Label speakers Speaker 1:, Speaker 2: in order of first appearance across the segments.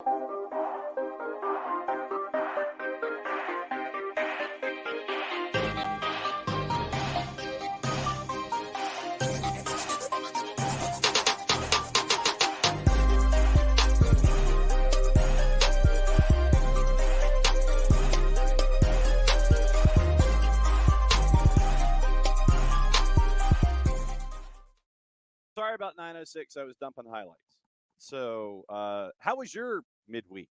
Speaker 1: Sorry about 9:06. I was dumping highlights. So, how was your midweek?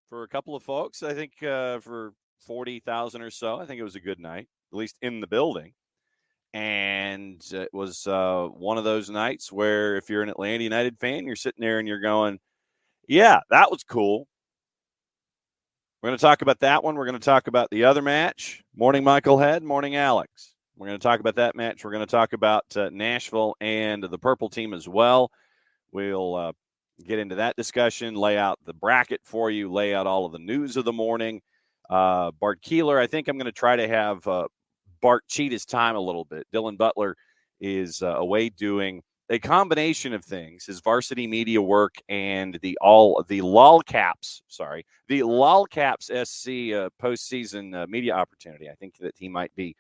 Speaker 1: For a couple of folks, I think for 40,000 or so, I think it was a good night, at least in the building. And it was one of those nights where if you're an Atlanta United fan, you're sitting there and you're going, yeah, that was cool. We're going to talk about that one. We're going to talk about the other match. Morning, Michael Head. Morning, Alex. We're going to talk about that match. We're going to talk about Nashville and the purple team as well. We'll get into that discussion, lay out the bracket for you, lay out all of the news of the morning. Bart Keeler, I think I'm going to try to have Bart cheat his time a little bit. Dylan Butler is away doing a combination of things, his varsity media work and the Lolcaps SC postseason media opportunity. I think that he might be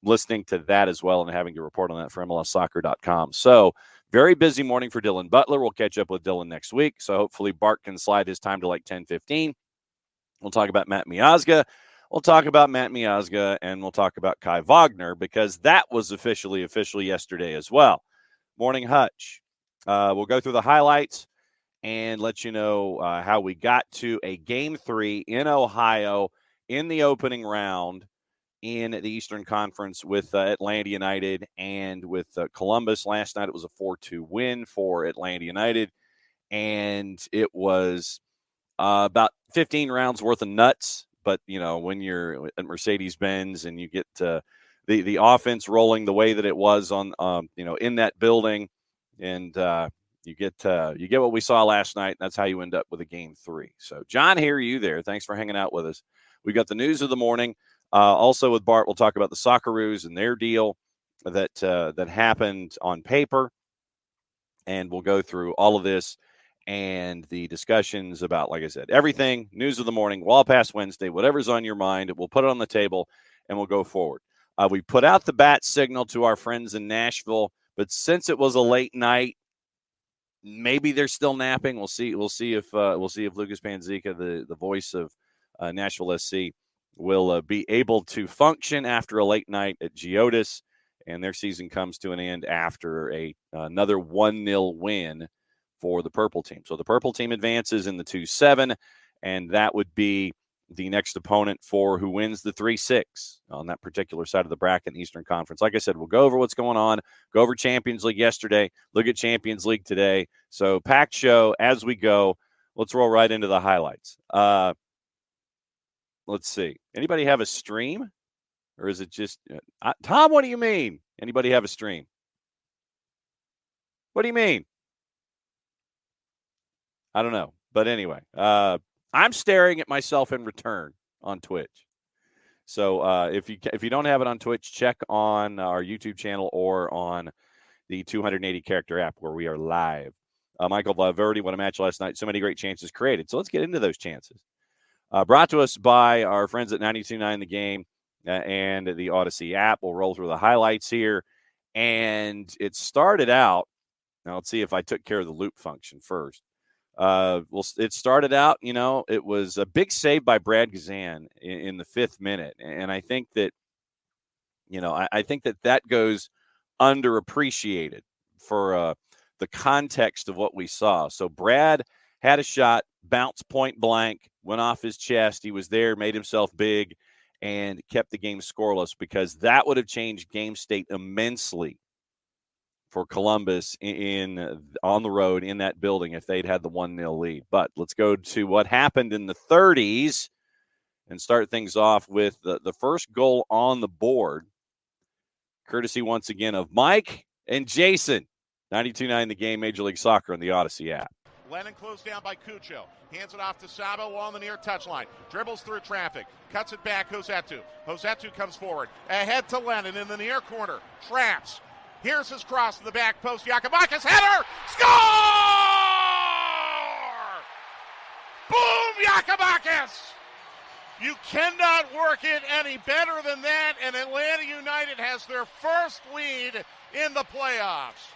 Speaker 1: listening to that as well and having to report on that for MLSsoccer.com. So very busy morning for Dylan Butler. We'll catch up with Dylan next week. So hopefully Bart can slide his time to like 10:15. We'll talk about Matt Miazga. And we'll talk about Kai Wagner because that was officially yesterday as well. Morning, Hutch. We'll go through the highlights and let you know how we got to a Game 3 in Ohio in the opening round in the Eastern Conference with Atlanta United and with Columbus. Last night it was a 4-2 win for Atlanta United, and it was about 15 rounds worth of nuts. But, you know, when you're at Mercedes-Benz and you get the offense rolling the way that it was on, in that building, and you get what we saw last night, and that's how you end up with a Game 3. So, John, hear you there. Thanks for hanging out with us. We've got the news of the morning. Also with Bart, we'll talk about the Socceroos and their deal that happened on paper, and we'll go through all of this and the discussions about, like I said, everything, news of the morning, well past Wednesday, whatever's on your mind, we'll put it on the table, and we'll go forward. We put out the bat signal to our friends in Nashville, but since it was a late night, maybe they're still napping. We'll see if Lucas Panzica, the voice of Nashville SC, will be able to function after a late night at Geodis, and their season comes to an end after another 1-0 win for the purple team. So the purple team advances in the 2-7, and that would be the next opponent for who wins the 3-6 on that particular side of the bracket in the Eastern Conference. Like I said, we'll go over what's going on, go over Champions League yesterday, look at Champions League today. So packed show as we go. Let's roll right into the highlights. Let's see. Anybody have a stream? Or is it just Tom, what do you mean? Anybody have a stream? What do you mean? I don't know. But anyway, I'm staring at myself in return on Twitch. So if you don't have it on Twitch, check on our YouTube channel or on the 280 character app where we are live. Michael Valverde, what a match last night. So many great chances created. So let's get into those chances. Brought to us by our friends at 92.9 The Game and the Odyssey app. We'll roll through the highlights here. And it started out, now let's see if I took care of the loop function first. It started out, it was a big save by Brad Gazan in the 5th minute. And I think that, I think that goes underappreciated for the context of what we saw. So Brad had a shot, bounced point blank, went off his chest. He was there, made himself big, and kept the game scoreless because that would have changed game state immensely for Columbus on the road in that building if they'd had the 1-0 lead. But let's go to what happened in the 30s and start things off with the first goal on the board, courtesy once again of Mike and Jason. 92.9 The Game, Major League Soccer on the Odyssey app.
Speaker 2: Lennon closed down by Cuccio. Hands it off to Sabo on the near touchline. Dribbles through traffic. Cuts it back, Josetu. Josetu comes forward. Ahead to Lennon in the near corner. Traps. Here's his cross to the back post. Yakumakis header. Score! Giacomakis! You cannot work it any better than that, and Atlanta United has their first lead in the playoffs.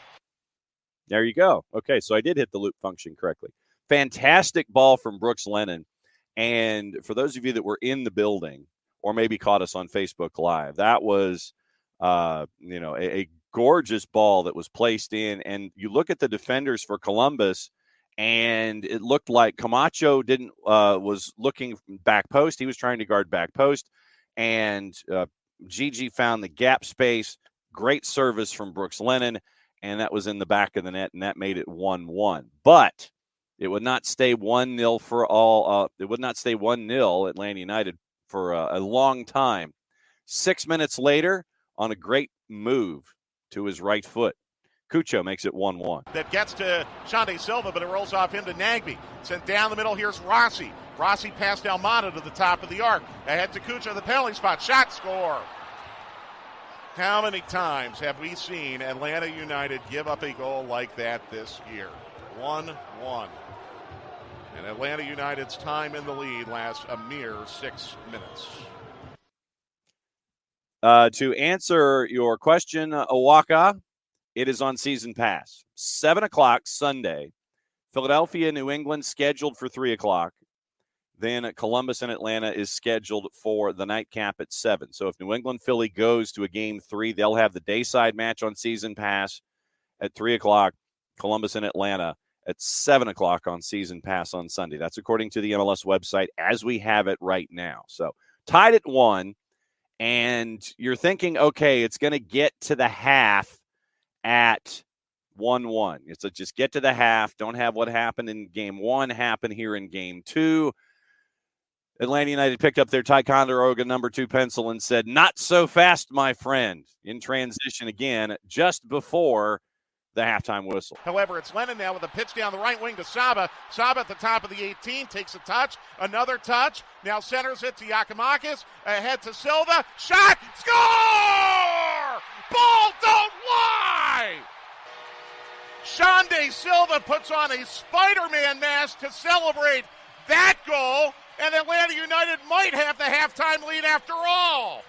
Speaker 1: There you go. Okay, so I did hit the loop function correctly. Fantastic ball from Brooks Lennon. And for those of you that were in the building or maybe caught us on Facebook Live, that was, a gorgeous ball that was placed in. And you look at the defenders for Columbus, and it looked like Camacho was looking back post. He was trying to guard back post, and Gigi found the gap space. Great service from Brooks Lennon, and that was in the back of the net, and that made it 1-1. But it would not stay 1-0 for all. It would not stay 1-0 Atlanta United for a long time. 6 minutes later, on a great move to his right foot, Cucho makes it 1-1.
Speaker 2: That gets to Shande Silva, but it rolls off him to Nagbe. Sent down the middle, here's Rossi. Rossi passed Almada to the top of the arc. Ahead to Cucho, the penalty spot. Shot, score. How many times have we seen Atlanta United give up a goal like that this year? 1-1. And Atlanta United's time in the lead lasts a mere 6 minutes.
Speaker 1: To answer your question, Owaka, it is on season pass. 7 o'clock Sunday. Philadelphia, New England scheduled for 3 o'clock. Then Columbus and Atlanta is scheduled for the nightcap at 7. So if New England Philly goes to a game 3, they'll have the dayside match on season pass at 3 o'clock. Columbus and Atlanta at 7 o'clock on season pass on Sunday. That's according to the MLS website as we have it right now. So tied at 1, and you're thinking, okay, it's going to get to the half at 1-1. It's just get to the half. Don't have what happened in game 1 happen here in game 2. Atlanta United picked up their Ticonderoga number 2 pencil and said, not so fast, my friend, in transition again just before the halftime whistle.
Speaker 2: However, it's Lennon now with a pitch down the right wing to Saba. Saba at the top of the 18, takes a touch, another touch, now centers it to Giacomakis, ahead to Silva, shot, score! Ball don't lie! Shande Silva puts on a Spider-Man mask to celebrate that goal, and Atlanta United might have the halftime lead after all.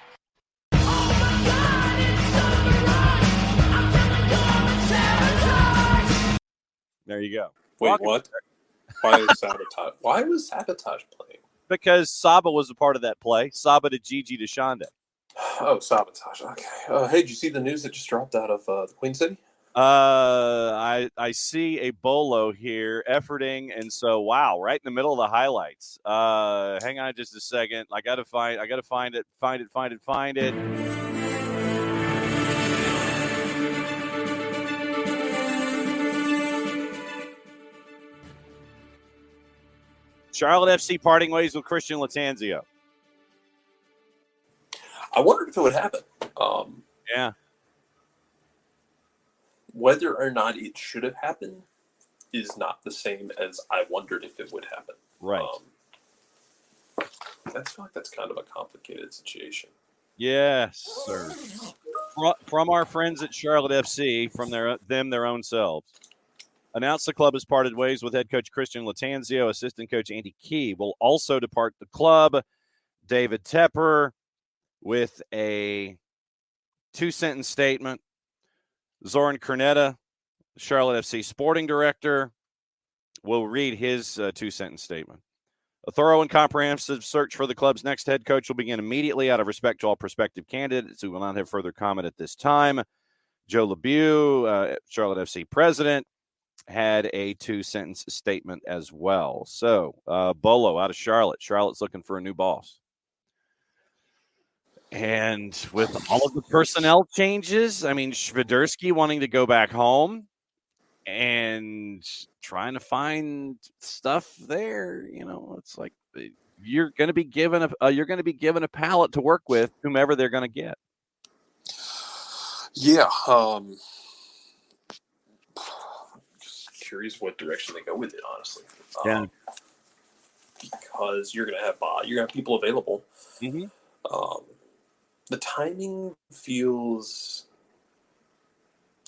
Speaker 1: There you go.
Speaker 3: Wait, what? Why was Sabotage playing?
Speaker 1: Because Saba was a part of that play. Saba to Gigi to Shande.
Speaker 3: Oh, Sabotage. Okay. Hey, did you see the news that just dropped out of the Queen City?
Speaker 1: I see a bolo here efforting, and so wow, right in the middle of the highlights. Hang on just a second. I gotta find it. Charlotte FC parting ways with Christian Lattanzio.
Speaker 3: I wondered if it would happen.
Speaker 1: Yeah.
Speaker 3: Whether or not it should have happened is not the same as I wondered if it would happen.
Speaker 1: Right.
Speaker 3: I feel like that's kind of a complicated situation.
Speaker 1: Yes, sir. From our friends at Charlotte FC, from their own selves. Announced the club has parted ways with head coach Christian Lattanzio. Assistant coach Andy Key will also depart the club. David Tepper with a 2-sentence statement. Zoran Kernetta, Charlotte FC sporting director, will read his 2-sentence statement. A thorough and comprehensive search for the club's next head coach will begin immediately out of respect to all prospective candidates who will not have further comment at this time. Joe LeBeau, Charlotte FC president, had a 2-sentence statement as well. So, Bolo out of Charlotte. Charlotte's looking for a new boss. And with all of the personnel changes, I mean, Shvidersky wanting to go back home and trying to find stuff there, it's like you're going to be given a palette to work with, whomever they're going to get.
Speaker 3: Yeah. Just curious what direction they go with it, honestly.
Speaker 1: Yeah.
Speaker 3: Because you're going to have people available.
Speaker 1: Mm-hmm.
Speaker 3: The timing feels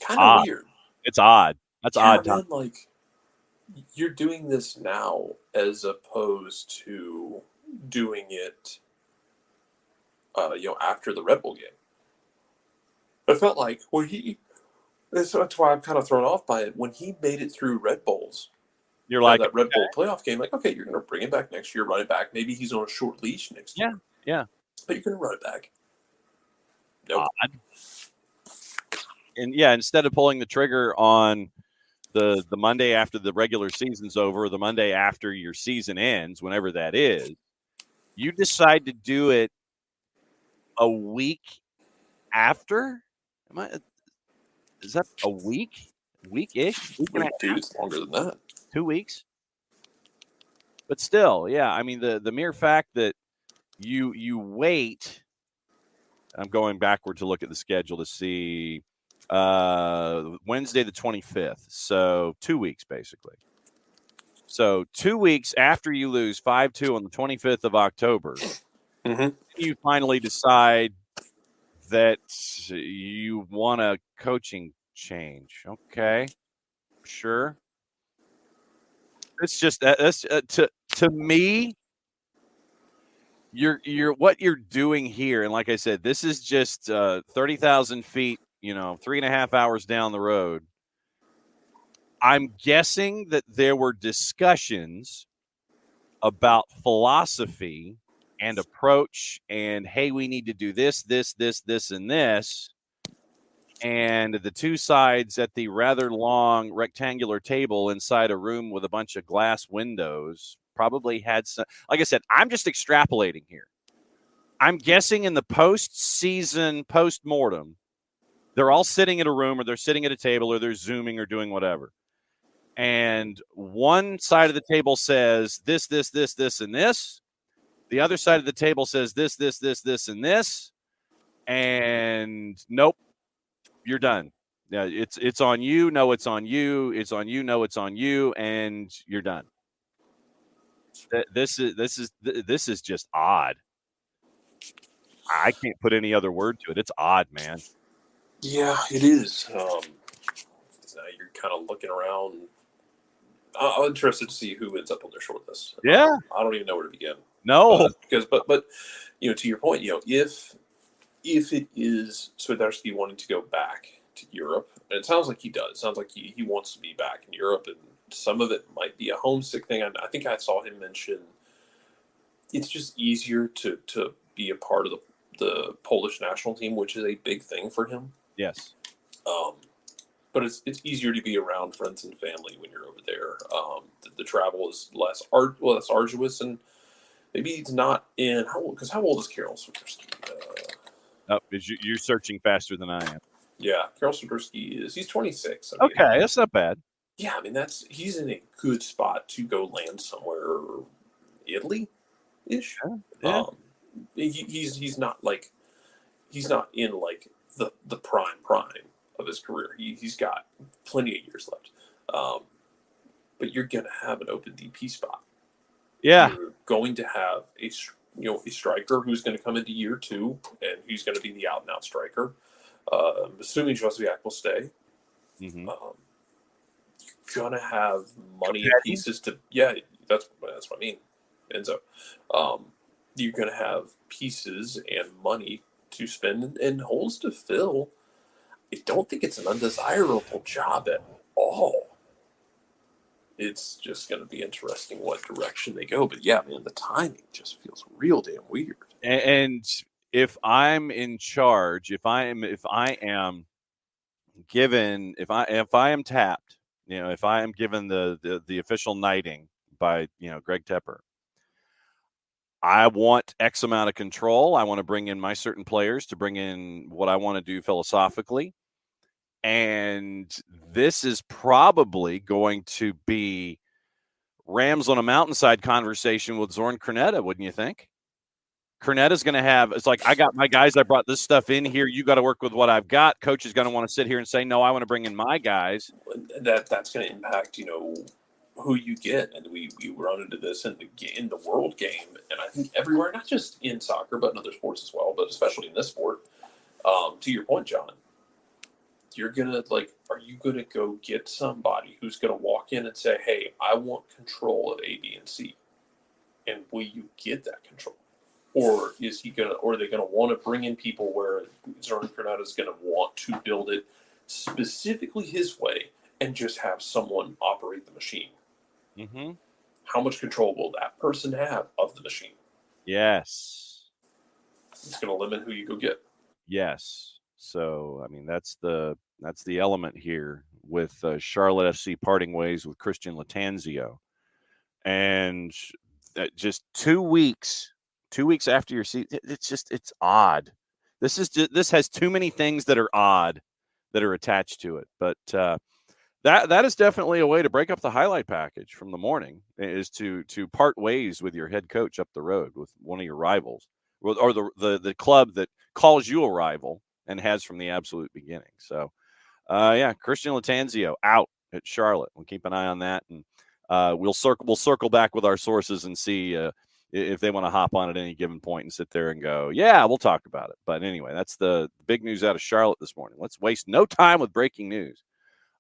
Speaker 3: kind of weird.
Speaker 1: It's odd. That's odd.
Speaker 3: Man, like you're doing this now as opposed to doing it, after the Red Bull game. I felt like that's why I'm kind of thrown off by it. When he made it through Red Bulls,
Speaker 1: You're like,
Speaker 3: that Red Bull playoff game, like, okay, you're going to bring him back next year, run it back. Maybe he's on a short leash next year.
Speaker 1: yeah.
Speaker 3: But you're going to run it back. Nope.
Speaker 1: Odd. And instead of pulling the trigger on the Monday after the regular season's over, the Monday after your season ends, whenever that is, you decide to do it a week after. Is that a week? Week-ish?
Speaker 3: Dude, it's longer than that.
Speaker 1: 2 weeks? But still, yeah. I mean, the mere fact that you wait. I'm going backward to look at the schedule to see Wednesday the 25th. So 2 weeks, basically. So 2 weeks after you lose 5-2 on the 25th of October, you finally decide that you want a coaching change. Okay, sure. It's just that's to me. You're what you're doing here, and like I said, this is just 30,000 feet. 3.5 hours down the road. I'm guessing that there were discussions about philosophy and approach, and hey, we need to do this, and this. And the two sides at the rather long rectangular table inside a room with a bunch of glass windows probably had some. Like I said, I'm just extrapolating here. I'm guessing in the post-season post-mortem, they're all sitting in a room, or they're sitting at a table, or they're Zooming, or doing whatever. And one side of the table says this, and this. The other side of the table says this, and this. And nope, you're done. Yeah, it's on you. No, it's on you. It's on you. No, it's on you. And you're done. This is just odd. I can't put any other word to it. It's odd, man.
Speaker 3: Yeah, it is. Now you're kind of looking around. I'm interested to see who ends up on their short list.
Speaker 1: Yeah.
Speaker 3: I don't even know where to begin.
Speaker 1: No.
Speaker 3: But to your point, if it is Swiderski wanting to go back to Europe, and it sounds like he does. It sounds like he wants to be back in Europe, and some of it might be a homesick thing. I think I saw him mention it's just easier to be a part of the Polish national team, which is a big thing for him.
Speaker 1: Yes.
Speaker 3: But it's easier to be around friends and family when you're over there. The travel is less arduous, and maybe it's not in how old is Karol Swiderski?
Speaker 1: You're searching faster than I am.
Speaker 3: Yeah, Karol Swiderski he's 26.
Speaker 1: Okay, that's not bad.
Speaker 3: Yeah, I mean he's in a good spot to go land somewhere, Italy-ish.
Speaker 1: Yeah.
Speaker 3: He's not in like the prime of his career. He's got plenty of years left. But you're going to have an open DP spot.
Speaker 1: Yeah.
Speaker 3: You're going to have a striker who's going to come into year 2 and who's going to be the out-and-out striker. Assuming Józwiak will stay.
Speaker 1: Mm-hmm.
Speaker 3: You're going to have money and pieces to – yeah, that's what I mean, Enzo. You're going to have pieces and money to spend and holes to fill. I don't think it's an undesirable job at all. It's just going to be interesting what direction they go. But yeah, man, the timing just feels real damn weird.
Speaker 1: And if I'm in charge, if I am tapped, if I am given the official knighting by Greg Tepper, I want X amount of control. I want to bring in my certain players to bring in what I want to do philosophically. And this is probably going to be Rams on a mountainside conversation with Zorn Cornetta, wouldn't you think? Cornetta's going to have, it's like, I got my guys, I brought this stuff in here. You got to work with what I've got. Coach is going to want to sit here and say, no, I want to bring in my guys.
Speaker 3: That's going to impact, who you get. And we run into this in the world game. And I think everywhere, not just in soccer, but in other sports as well, but especially in this sport. To your point, John, you're going to, are you going to go get somebody who's going to walk in and say, hey, I want control of A, B, and C? And will you get that control? Or are they going to want to bring in people where Zoran Granada is going to want to build it specifically his way and just have someone operate the machine?
Speaker 1: Mm-hmm.
Speaker 3: How much control will that person have of the machine?
Speaker 1: Yes.
Speaker 3: It's going to limit who you go get.
Speaker 1: Yes. So, I mean, that's the element here with Charlotte FC parting ways with Christian Lattanzio. And just 2 weeks after your season, it's odd. This has too many things that are odd that are attached to it. But that is definitely a way to break up the highlight package from the morning, is to part ways with your head coach up the road with one of your rivals, or the club that calls you a rival and has from the absolute beginning. So, Christian Lattanzio out at Charlotte. We'll keep an eye on that, and we'll circle back with our sources and see if they want to hop on at any given point and sit there and go, yeah, we'll talk about it. But anyway, that's the big news out of Charlotte this morning. Let's waste no time with breaking news.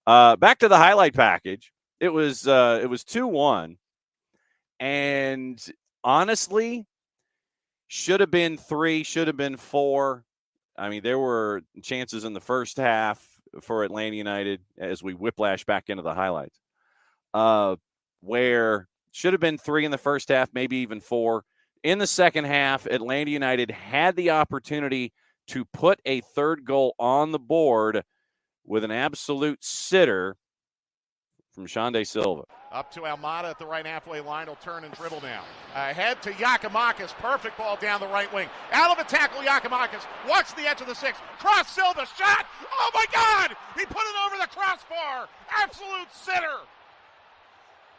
Speaker 1: Back to the highlight package. It was 2-1, and honestly, should have been 3, should have been 4. I mean, there were chances in the first half for Atlanta United as we whiplash back into the highlights, where should have been 3 in the first half, maybe even 4. In the second half, Atlanta United had the opportunity to put a third goal on the board with an absolute sitter from Xande Silva.
Speaker 2: Up to Almada at the right halfway line. He'll turn and dribble now. Ahead to Giacomakis. Perfect ball down the right wing. Out of a tackle, Giacomakis. Watch the edge of the 6. Cross Silva. Shot. Oh, my God. He put it over the crossbar. Absolute sitter.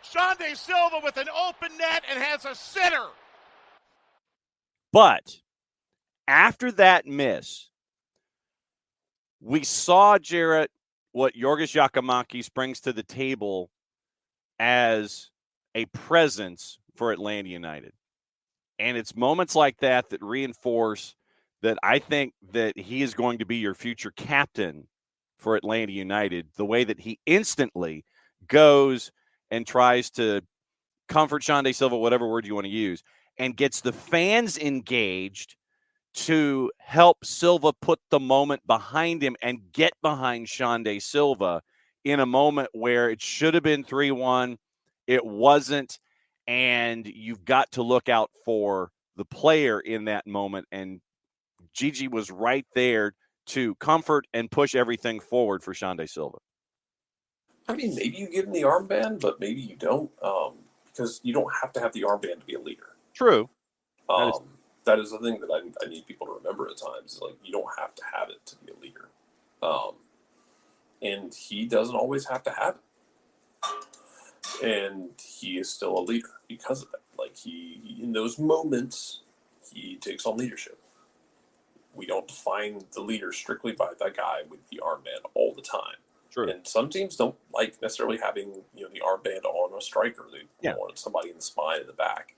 Speaker 2: Xande Silva with an open net and has a sitter.
Speaker 1: But after that miss, we saw, Jarrett, what Yorgos Giacomakis brings to the table as a presence for Atlanta United. And it's moments like that that reinforce that I think that he is going to be your future captain for Atlanta United, the way that he instantly goes and tries to comfort Xande Silva, whatever word you want to use, and gets the fans engaged to help Silva put the moment behind him and get behind Xande Silva in a moment where it should have been 3-1. It wasn't, and you've got to look out for the player in that moment, and Gigi was right there to comfort and push everything forward for Xande Silva.
Speaker 3: I mean, maybe you give him the armband, but maybe you don't, because you don't have to have the armband to be a leader.
Speaker 1: True.
Speaker 3: That is the thing that I need people to remember at times. Is you don't have to have it to be a leader. And he doesn't always have to have it. And he is still a leader because of that. He in those moments, he takes on leadership. We don't define the leader strictly by that guy with the armband all the time.
Speaker 1: True.
Speaker 3: And some teams don't like necessarily having the armband on a striker. They want somebody in the spine in the back.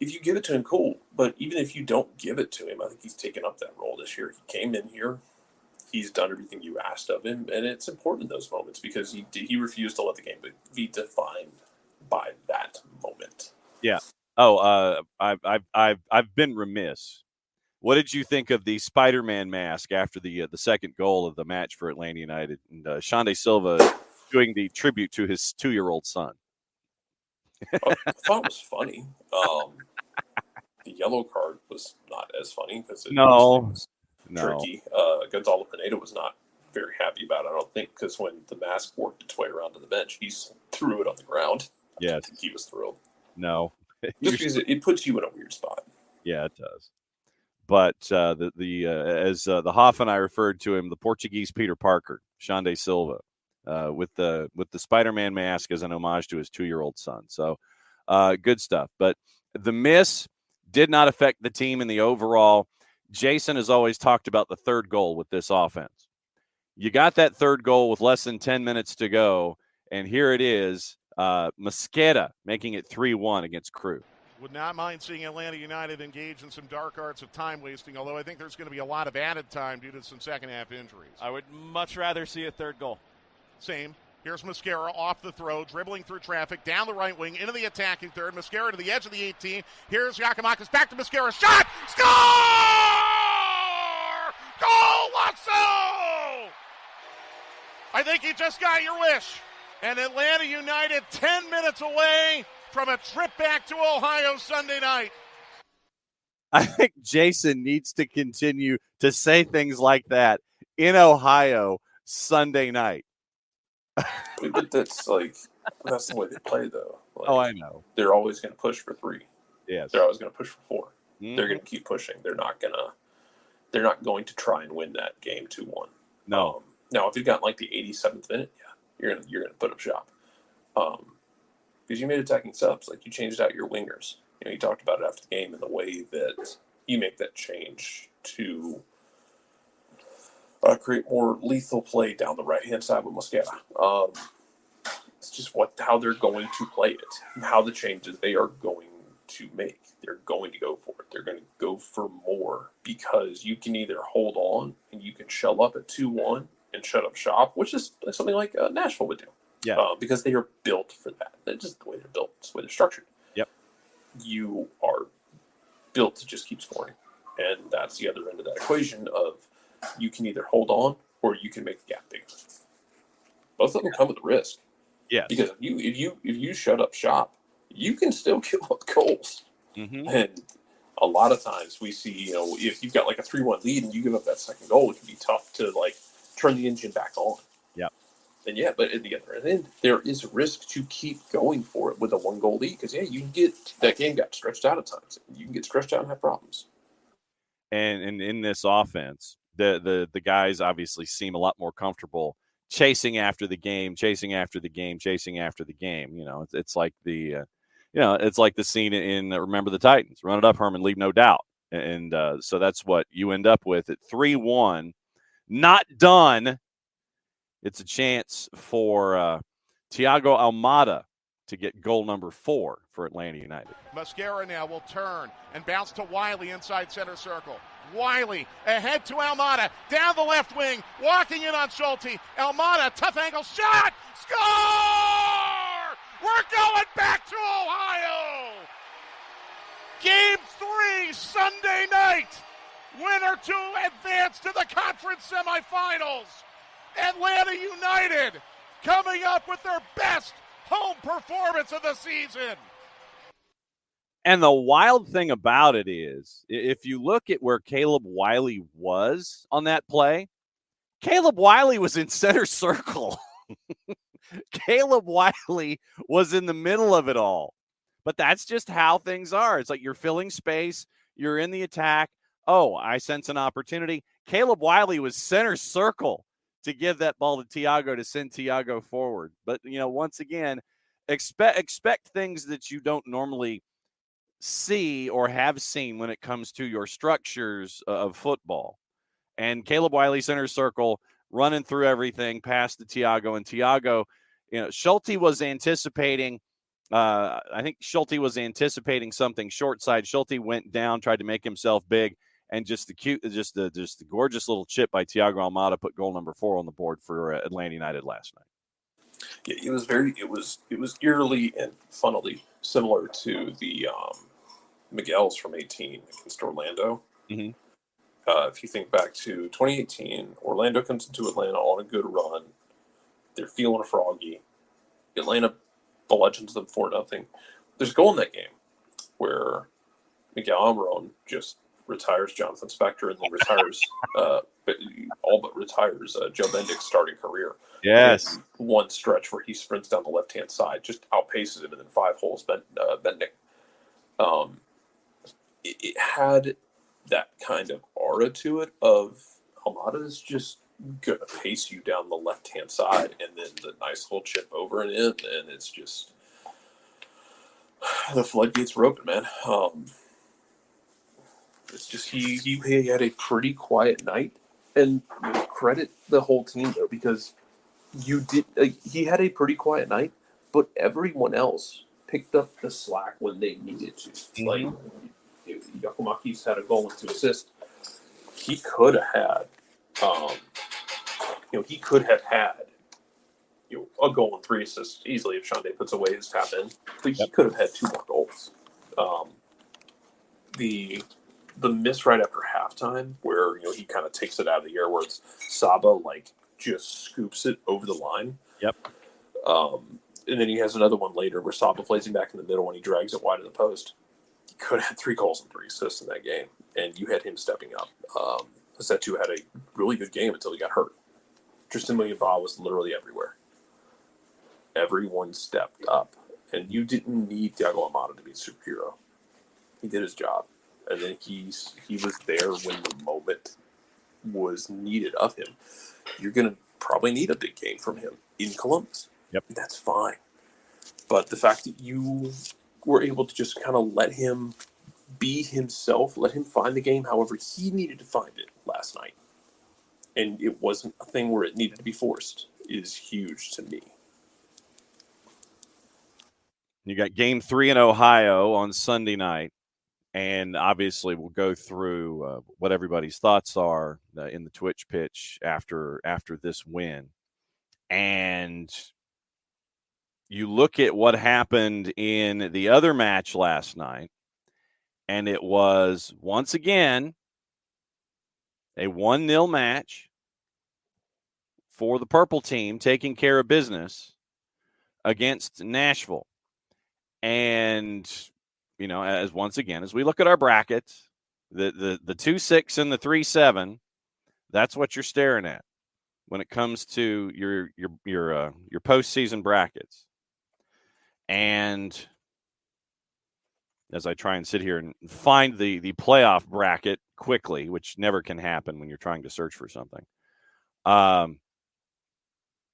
Speaker 3: If you give it to him, cool. But even if you don't give it to him, I think he's taken up that role this year. He came in here. He's done everything you asked of him. And it's important in those moments because he refused to let the game be defined by that moment.
Speaker 1: Yeah. Oh, I've been remiss. What did you think of the Spider-Man mask after the second goal of the match for Atlanta United? And Xande Silva doing the tribute to his 2-year-old son.
Speaker 3: I thought it was funny. The yellow card was not as funny because it was tricky. Gonzalo Pineda was not very happy about it, I don't think, because when the mask worked its way around to the bench, he threw it on the ground. I don't think he was thrilled.
Speaker 1: No.
Speaker 3: Just because it puts you in a weird spot.
Speaker 1: Yeah, it does. But as the Hoff and I referred to him, the Portuguese Peter Parker, Xande Silva, with the Spider-Man mask as an homage to his 2-year-old son. So good stuff. But the miss did not affect the team in the overall. Jason has always talked about the third goal with this offense. You got that third goal with less than 10 minutes to go, and here it is, Mosqueda making it 3-1 against Crew.
Speaker 2: Would not mind seeing Atlanta United engage in some dark arts of time wasting, although I think there's going to be a lot of added time due to some second half injuries.
Speaker 4: I would much rather see a third goal.
Speaker 2: Same. Here's Mascara off the throw, dribbling through traffic, down the right wing, into the attacking third. Mascara to the edge of the 18. Here's Giacomakis, back to Mascara. Shot! Score! Goal, Lasso! I think you just got your wish. And Atlanta United 10 minutes away from a trip back to Ohio Sunday night.
Speaker 1: I think Jason needs to continue to say things like that in Ohio Sunday night.
Speaker 3: But that's that's the way they play, though.
Speaker 1: I know.
Speaker 3: They're always going to push for 3.
Speaker 1: Yes.
Speaker 3: They're always going to push for 4.
Speaker 1: Mm-hmm.
Speaker 3: They're going to keep pushing. They're not going to try and win that game 2-1.
Speaker 1: No.
Speaker 3: Now, if you've got the 87th minute, yeah, you're gonna put up shop. Because you made attacking subs, you changed out your wingers. You talked about it after the game and the way that you make that change to create more lethal play down the right-hand side with Mosquera. It's just how they're going to play it, and how the changes they are going to make. They're going to go for it. They're going to go for more because you can either hold on and you can shell up at 2-1 and shut up shop, which is something like Nashville would do.
Speaker 1: Yeah.
Speaker 3: Because they are built for that. That's just the way they're built. It's the way they're structured.
Speaker 1: Yep.
Speaker 3: You are built to just keep scoring. And that's the other end of that equation of you can either hold on or you can make the gap bigger. Both of them come with risk.
Speaker 1: Yeah.
Speaker 3: Because if you shut up shop, you can still give up goals.
Speaker 1: Mm-hmm.
Speaker 3: And a lot of times we see, if you've got a 3-1 lead and you give up that second goal, it can be tough to turn the engine back on.
Speaker 1: Yeah.
Speaker 3: And but at the other end, there is a risk to keep going for it with a 1-goal lead because you can get that game got stretched out at times. You can get stretched out and have problems.
Speaker 1: And in this offense, the guys obviously seem a lot more comfortable chasing after the game. It's like it's like the scene in Remember the Titans. Run it up, Herman, leave no doubt. And so that's what you end up with at 3-1. Not done. It's a chance for Thiago Almada to get goal number 4 for Atlanta United.
Speaker 2: Mascara now will turn and bounce to Wiley inside center circle. Wiley ahead to Almada, down the left wing, walking in on Schulte. Almada, tough angle, shot! Score! We're going back to Ohio! Game 3, Sunday night. Winner to advance to the conference semifinals. Atlanta United coming up with their best home performance of the season.
Speaker 1: And the wild thing about it is, if you look at where Caleb Wiley was on that play, Caleb Wiley was in center circle. Caleb Wiley was in the middle of it all. But that's just how things are. It's like you're filling space, you're in the attack. Oh, I sense an opportunity. Caleb Wiley was center circle to give that ball to Thiago to send Thiago forward. But, once again, expect things that you don't normally see or have seen when it comes to your structures of football. And Caleb Wiley, center circle, running through everything past the Thiago. And Thiago, Schulte was anticipating I think Schulte was anticipating something short side. Schulte went down, tried to make himself big, and just the gorgeous little chip by Thiago Almada put goal number 4 on the board for Atlanta United last night.
Speaker 3: Yeah, it was eerily and funnily similar to the Miguel's from 18 against Orlando.
Speaker 1: Mm-hmm.
Speaker 3: If you think back to 2018, Orlando comes into Atlanta on a good run. They're feeling froggy. Atlanta bludgeons them 4-0. There's a goal in that game where Miguel Almiron just retires Jonathan Spector and then retires all but retires Joe Bendick's starting career.
Speaker 1: Yes.
Speaker 3: In one stretch where he sprints down the left-hand side, just outpaces him, and then 5 holes Bendick. It had that kind of aura to it of Almada is just going to pace you down the left-hand side, and then the nice little chip over and in, and it's just the floodgates were open, man. It's just he had a pretty quiet night, and credit the whole team though, because he had a pretty quiet night, but everyone else picked up the slack when they needed to.
Speaker 1: Mm-hmm.
Speaker 3: Like, Yakumaki's had a goal and 2 assists. He could have had, he could have had, a goal and 3 assists easily if Shande puts away his tap in. But he could have had 2 more goals. The miss right after halftime, where he kind of takes it out of the air, where it's Saba just scoops it over the line.
Speaker 1: Yep.
Speaker 3: And then he has another one later where Saba plays him back in the middle and he drags it wide of the post. He could have had 3 goals and 3 assists in that game, and you had him stepping up. Setu had a really good game until he got hurt. Tristan Munyaba was literally everywhere. Everyone stepped up, and you didn't need Thiago Amado to be a superhero. He did his job, and then he was there when the moment was needed of him. You're going to probably need a big game from him in Columbus.
Speaker 1: Yep.
Speaker 3: That's fine. But the fact that you were able to just kind of let him be himself, let him find the game however he needed to find it last night, and it wasn't a thing where it needed to be forced, is huge to me.
Speaker 1: You got game 3 in Ohio on Sunday night, and obviously we'll go through what everybody's thoughts are in the Twitch pitch after this win. And you look at what happened in the other match last night, and it was, once again, a 1-0 match for the purple team taking care of business against Nashville. And, as we look at our brackets, the 2-6 and the 3-7, that's what you're staring at when it comes to your postseason brackets. And as I try and sit here and find the playoff bracket quickly, which never can happen when you're trying to search for something.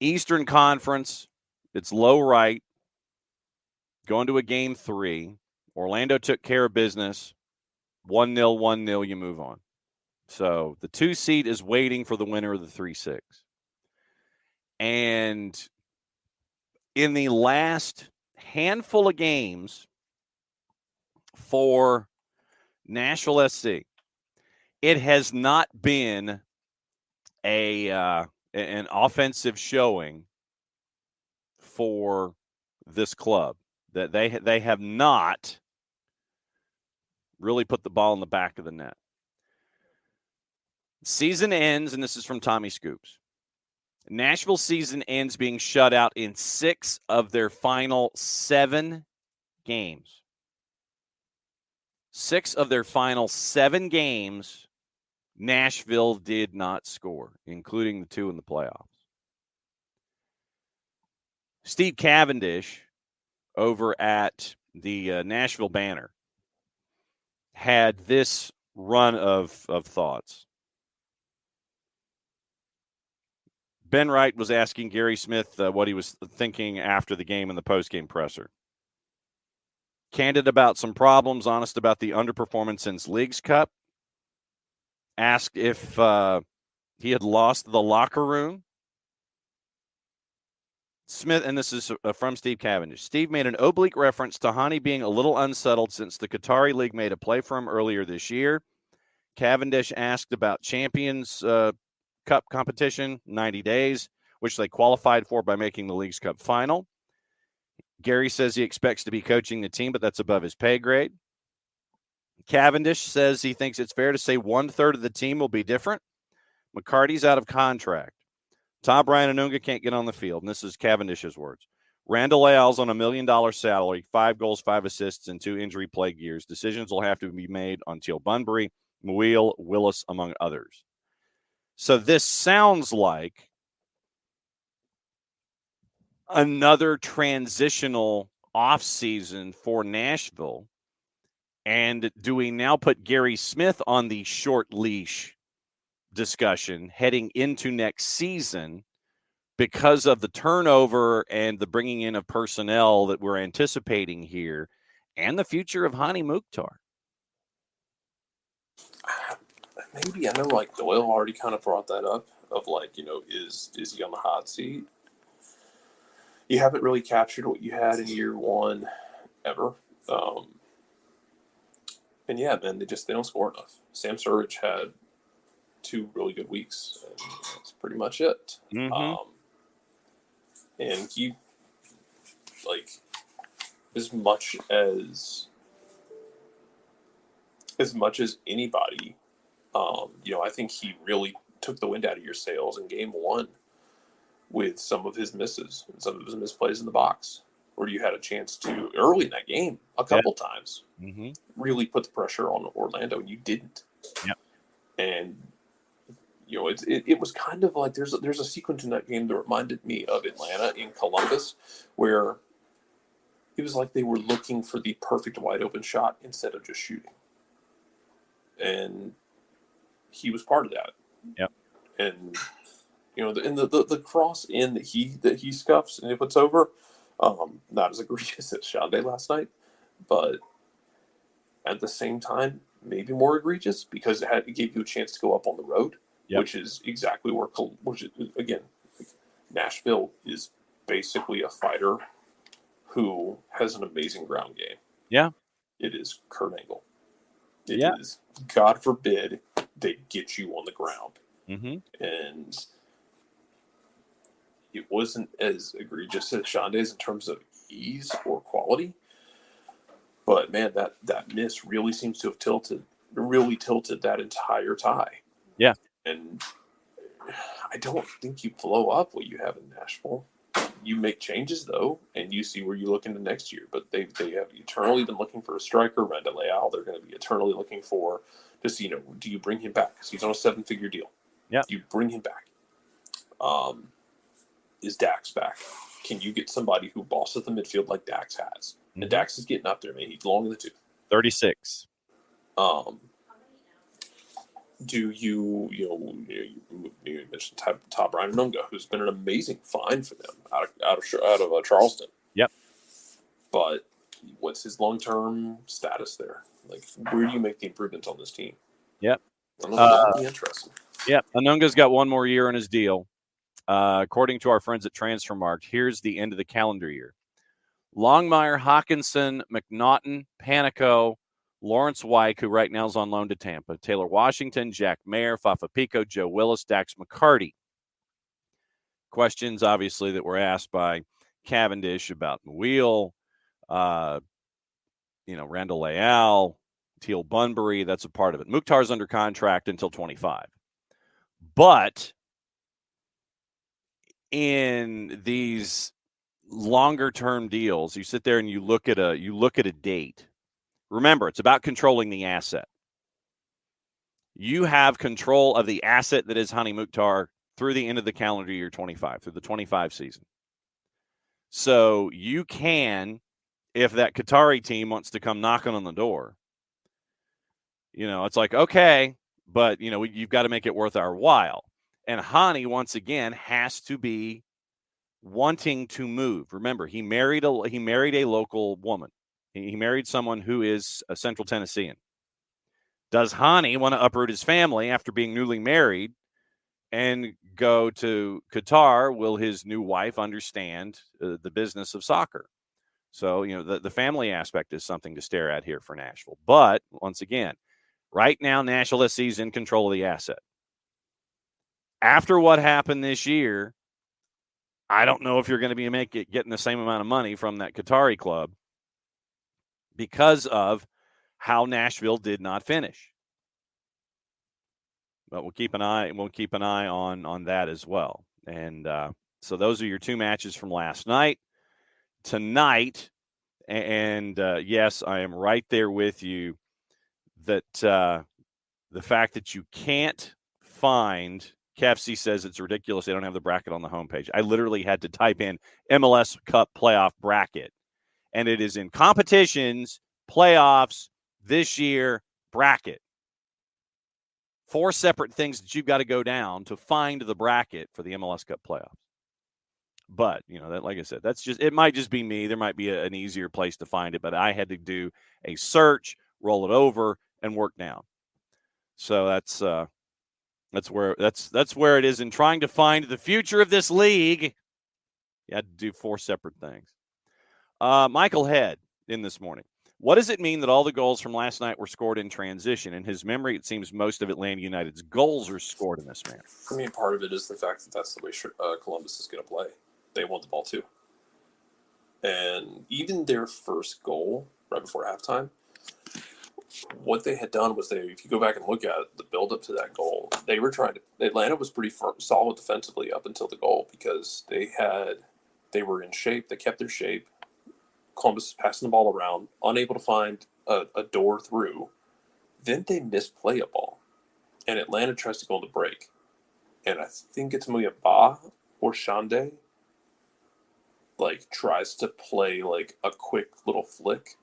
Speaker 1: Eastern Conference, it's low right, going to a game 3. Orlando took care of business. 1-0, 1-0, you move on. So the 2 seed is waiting for the winner of the 3-6. And in the last handful of games for Nashville SC, it has not been an offensive showing for this club. That they have not really put the ball in the back of the net. Season ends, and this is from Tommy Scoops. Nashville season ends being shut out in 6 of their final 7 games. 6 of their final 7 games, Nashville did not score, including the 2 in the playoffs. Steve Cavendish over at the Nashville Banner had this run of thoughts. Ben Wright was asking Gary Smith what he was thinking after the game in the postgame presser. Candid about some problems, honest about the underperformance since Leagues Cup. Asked if he had lost the locker room. Smith, and this is from Steve Cavendish. Steve made an oblique reference to Hani being a little unsettled since the Qatari League made a play for him earlier this year. Cavendish asked about Champions Cup competition, 90 days, which they qualified for by making the Leagues Cup final. Gary says he expects to be coaching the team, but that's above his pay grade. Cavendish says he thinks it's fair to say 1/3 of the team will be different. McCarty's out of contract. Tom Bryan Anunga can't get on the field, and this is Cavendish's words. Randall Leal's on $1 million salary, 5 goals, 5 assists, and 2 injury-plagued years. Decisions will have to be made on Teal Bunbury, Muil, Willis, among others. So this sounds like another transitional offseason for Nashville. And do we now put Gary Smith on the short leash discussion heading into next season because of the turnover and the bringing in of personnel that we're anticipating here and the future of Hani Mukhtar?
Speaker 3: Maybe. I know Doyle already kind of brought that up of is he on the hot seat? You haven't really captured what you had in year 1. ever. And yeah, man, they don't score enough. Sam Surridge had 2 really good weeks, and that's pretty much it.
Speaker 1: Mm-hmm.
Speaker 3: And he, like, as much as anybody, I think he really took the wind out of your sails in game 1 with some of his misses and some of his misplays in the box, where you had a chance to, early in that game, a couple times, really put the pressure on Orlando, and you didn't.
Speaker 1: Yep.
Speaker 3: And, it was kind of like there's a sequence in that game that reminded me of Atlanta in Columbus, where it was like they were looking for the perfect wide open shot instead of just shooting. And he was part of that.
Speaker 1: Yep.
Speaker 3: And the cross in that he scuffs and he puts over, not as egregious as Shande last night, but at the same time maybe more egregious because it gave you a chance to go up on the road, which is exactly where again, Nashville is basically a fighter who has an amazing ground game. Yeah, it is Kurt Angle. It is, God forbid, they get you on the ground. And it wasn't as egregious as Shande's in terms of ease or quality. But, man, that miss really seems to have tilted that entire tie. Yeah. And I don't think you blow up what you have in Nashville. You make changes, though, and you see where you look into next year. But they have eternally been looking for a striker, Randa Leal. They're going to be eternally looking for to see, do you bring him back? Because he's on a 7-figure deal. Yeah. Do you bring him back? Is Dax back? Can you get somebody who bosses the midfield like Dax has? And Dax is getting up there, man. He's long in the tooth.
Speaker 1: 36.
Speaker 3: Do you mentioned Todd Ryan-Nunga, who's been an amazing find for them out of Charleston. Yep. But what's his long-term status there? Like, where do you make the improvements on this team?
Speaker 1: Yep.
Speaker 3: I don't know. That'd be interesting.
Speaker 1: Yep. Anunga's got one more year in his deal. According to our friends at Transfermarkt, here's the end of the calendar year. Longmire, Hawkinson, McNaughton, Panico, Lawrence Wyke, who right now is on loan to Tampa, Taylor Washington, Jack Mayer, Fafa Pico, Joe Willis, Dax McCarty. Questions, obviously, that were asked by Cavendish about Wheel, Randall Leal, Teal Bunbury. That's a part of it. Mukhtar's under contract until 25. But in these longer-term deals, you sit there and you look at a date. Remember, it's about controlling the asset. You have control of the asset that is Hani Mukhtar through the end of the calendar year 25, through the 25 season. So you can, if that Qatari team wants to come knocking on the door, it's like, okay, but, you've got to make it worth our while. And Hani, once again, has to be wanting to move. Remember, he married a local woman. He married someone who is a Central Tennessean. Does Hani want to uproot his family after being newly married and go to Qatar? Will his new wife understand the business of soccer? So, the family aspect is something to stare at here for Nashville. But, once again, right now, Nashville SC is in control of the asset. After what happened this year, I don't know if you're going to be getting the same amount of money from that Qatari club because of how Nashville did not finish. But we'll keep an eye on that as well. And so those are your 2 matches from last night. Tonight, and yes, I am right there with you that the fact that you can't find – KFC says it's ridiculous they don't have the bracket on the homepage. I literally had to type in MLS Cup playoff bracket. And it is in competitions, playoffs, this year, bracket. 4 separate things that you've got to go down to find the bracket for the MLS Cup playoffs. But, that, like I said, it might just be me. There might be an easier place to find it, but I had to do a search, roll it over, and work down. So that's where it is in trying to find the future of this league. You had to do 4 separate things. Michael Head in this morning. What does it mean that all the goals from last night were scored in transition? In his memory, it seems most of Atlanta United's goals are scored in this manner.
Speaker 3: I mean, part of it is the fact that that's the way Columbus is going to play. They want the ball too. And even their first goal right before halftime, what they had done was if you go back and look at the build-up to that goal, they were Atlanta was pretty solid defensively up until the goal because they were in shape. They kept their shape. Columbus is passing the ball around, unable to find a door through. Then they misplay a ball, and Atlanta tries to go on the break. And I think it's Miazga or Shande, tries to play a quick little flick.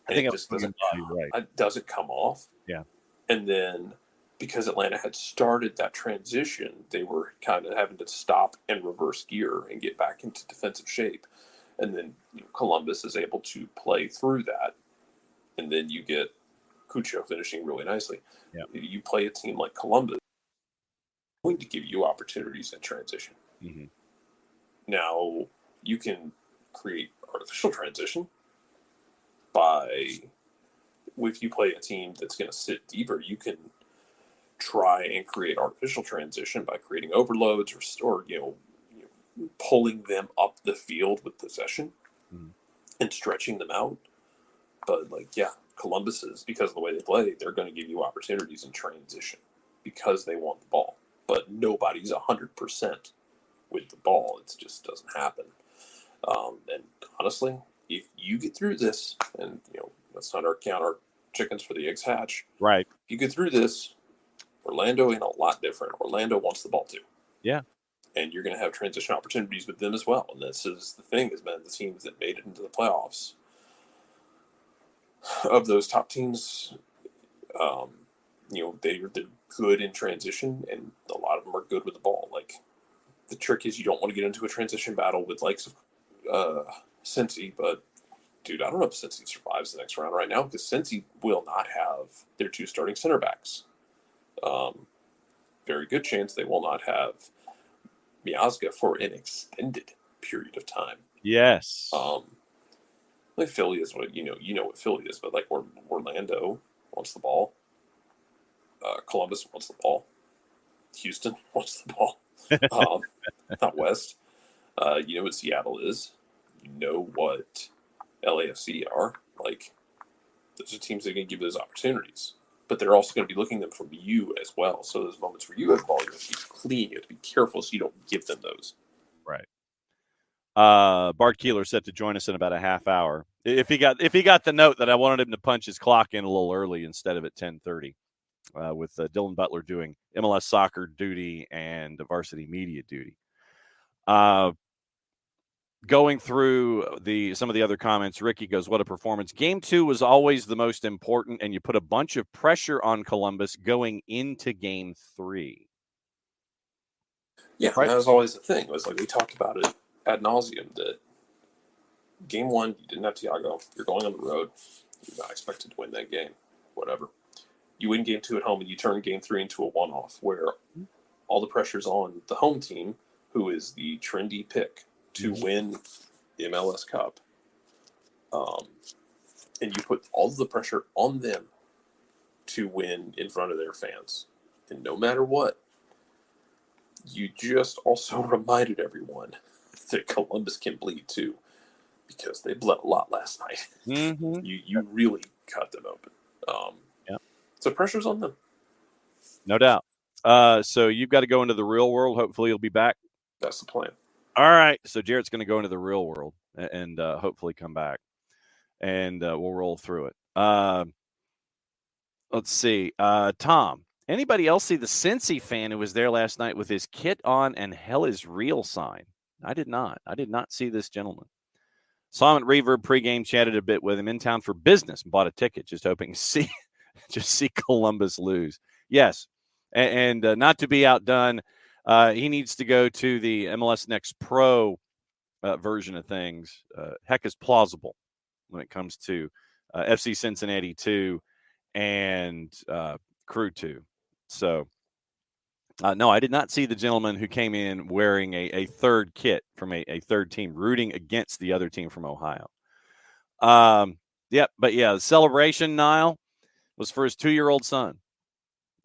Speaker 1: I think
Speaker 3: it just doesn't,
Speaker 1: right.
Speaker 3: It doesn't come off.
Speaker 1: Yeah.
Speaker 3: And then because Atlanta had started that transition, they were kind of having to stop and reverse gear and get back into defensive shape. And then Columbus is able to play through that. And then you get Cucho finishing really nicely.
Speaker 1: Yeah.
Speaker 3: You play a team like Columbus, it's going to give you opportunities in transition.
Speaker 1: Mm-hmm.
Speaker 3: Now, you can create artificial transition if you play a team that's going to sit deeper, you can try and create artificial transition by creating overloads or pulling them up the field with possession and stretching them out. But Columbus is, because of the way they play, they're going to give you opportunities in transition because they want the ball. But nobody's 100% with the ball. It just doesn't happen. And honestly, if you get through this, and let's not count our chickens for the eggs hatch.
Speaker 1: Right.
Speaker 3: If you get through this, Orlando ain't a lot different. Orlando wants the ball too.
Speaker 1: Yeah.
Speaker 3: And you're going to have transition opportunities with them as well. And this is the thing, has been the teams that made it into the playoffs. Of those top teams, they're good in transition, and a lot of them are good with the ball. The trick is you don't want to get into a transition battle with Cincy, but dude, I don't know if Cincy survives the next round right now because Cincy will not have their two starting center backs. Very good chance they will not have Miazga for an extended period of time.
Speaker 1: Yes.
Speaker 3: Philly is what you know what Philly is, but Orlando wants the ball. Columbus wants the ball. Houston wants the ball. Not West. You know what Seattle is. You know what LAFC are. Those are teams that are going to give those opportunities. But they're also going to be looking them from you as well. So those moments where you have the ball, you have to be clean. You have to be careful so you don't give them those.
Speaker 1: Right. Bart Keeler set to join us in about a half hour. If he got the note that I wanted him to punch his clock in a little early instead of at 10:30, with Dylan Butler doing MLS soccer duty and varsity media duty. Going through some of the other comments, Ricky goes, "What a performance! Game 2 was always the most important, and you put a bunch of pressure on Columbus going into Game 3."
Speaker 3: Yeah, right. That was always the thing. It was we talked about it ad nauseum that Game 1, you didn't have Thiago. You're going on the road. You're not expected to win that game. Whatever. You win Game 2 at home, and you turn Game 3 into a one-off where all the pressure's on the home team, who is the trendy pick to win the MLS Cup. And you put all of the pressure on them to win in front of their fans. And no matter what, you just also reminded everyone that Columbus can bleed too, because they bled a lot last night.
Speaker 1: Mm-hmm.
Speaker 3: You really cut them open. So pressure's on them.
Speaker 1: No doubt. So you've got to go into the real world. Hopefully you'll be back.
Speaker 3: That's the plan.
Speaker 1: All right. So Jarrett's going to go into the real world and hopefully come back, and we'll roll through it. Let's see. Tom, anybody else see the Cincy fan who was there last night with his kit on and hell is real sign? I did not. I did not see this gentleman. Saw him at Reverb pregame, chatted a bit with him, in town for business, bought a ticket, just hoping to see Columbus lose. Yes. And not to be outdone, he needs to go to the MLS Next Pro version of things. Heck is plausible when it comes to FC Cincinnati 2 and Crew 2. So, no, I did not see the gentleman who came in wearing a third kit from a third team, rooting against the other team from Ohio. The celebration, Niall, was for his 2-year-old son.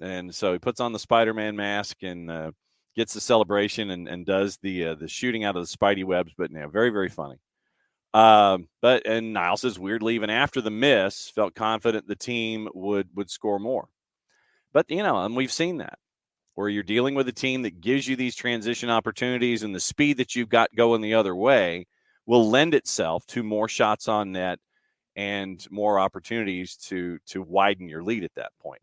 Speaker 1: And so he puts on the Spider-Man mask and gets the celebration and does the shooting out of the Spidey webs. But very, very funny. And Niall says, weirdly, even after the miss, felt confident the team would score more. But, and we've seen that, where you're dealing with a team that gives you these transition opportunities, and the speed that you've got going the other way will lend itself to more shots on net and more opportunities to widen your lead at that point.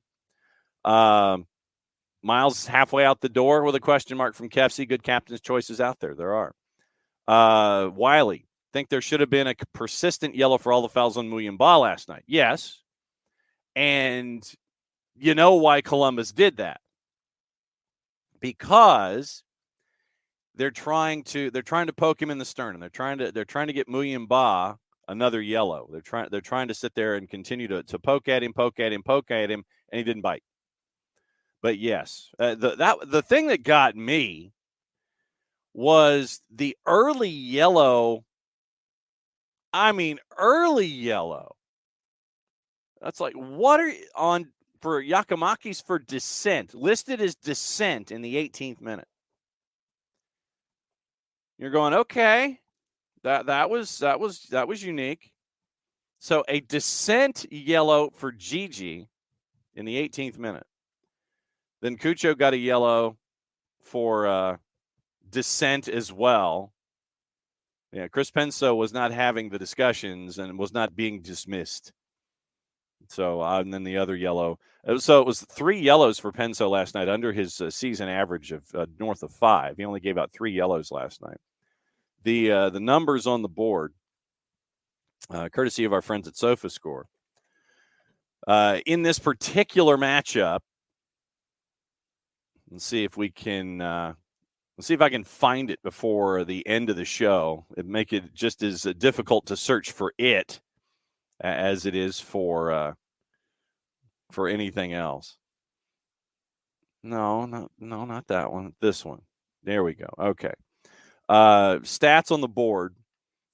Speaker 1: Miles halfway out the door with a question mark from Kefsey. Good captain's choices out there. There are. Wiley, think there should have been a persistent yellow for all the fouls on Muyumba last night. Yes. And you know why Columbus did that. Because they're trying to poke him in the sternum. They're trying to get Muyumba another yellow. They're trying to sit there and continue to poke at him, and he didn't bite. But yes, the thing that got me was the early yellow. I mean, early yellow. That's like, what are on for Giakoumakis for dissent, listed as dissent in the 18th minute. You're going, okay, that was unique. So a dissent yellow for Gigi in the 18th minute. Then Cucho got a yellow for dissent as well. Yeah, Chris Penso was not having the discussions and was not being dismissed. So, and then the other yellow. So it was 3 yellows for Penso last night under his season average of north of 5. He only gave out 3 yellows last night. The numbers on the board, courtesy of our friends at SofaScore. In this particular matchup, let's see if we can. Let's see if I can find it before the end of the show. It'd make it just as difficult to search for it as it is for anything else. No, not that one. This one. There we go. Okay. Stats on the board.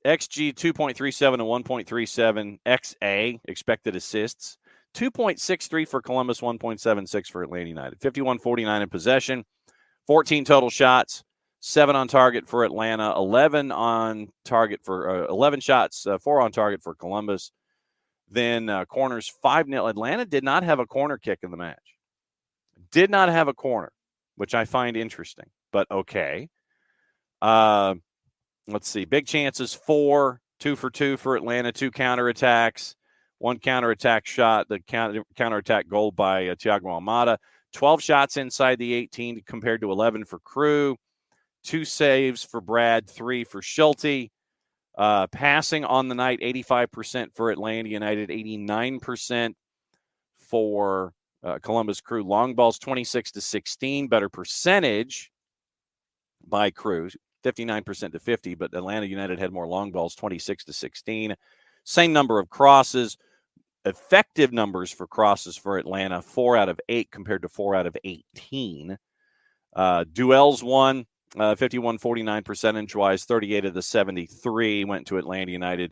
Speaker 1: XG 2.37 and 1.37. XA, expected assists. 2.63 for Columbus, 1.76 for Atlanta United. 51-49 in possession. 14 total shots. 7 on target for Atlanta. 11 on target for 11 shots. 4 on target for Columbus. Then corners 5-0. Atlanta did not have a corner kick in the match. Did not have a corner, which I find interesting, but okay. Let's see. Big chances 4, 2 for 2 for Atlanta, 2 counterattacks, 1 counterattack shot, the counterattack goal by Thiago Almada. 12 shots inside the 18 compared to 11 for Crew. 2 saves for Brad, 3 for Schulte. Passing on the night, 85% for Atlanta United, 89% for Columbus Crew. Long balls, 26-16. Better percentage by Crew, 59% to 50, but Atlanta United had more long balls, 26-16. Same number of crosses. Effective numbers for crosses for Atlanta, 4 out of 8 compared to 4 out of 18. Duels won. 51-49 percentage-wise, 38 of the 73 went to Atlanta United.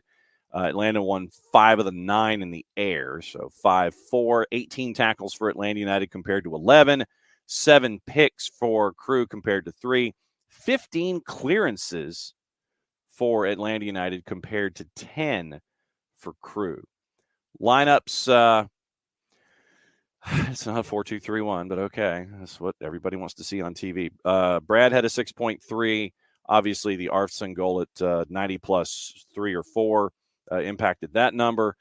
Speaker 1: Atlanta won 5 of the 9 in the air, so 5-4. 18 tackles for Atlanta United compared to 11. 7 picks for Crew compared to 3. 15 clearances for Atlanta United compared to 10 for Crew. Lineups, it's not 4-2-3-1, but okay. That's what everybody wants to see on TV. Brad had a 6.3. Obviously, the Arfson goal at 90 plus 3 or 4 impacted that number.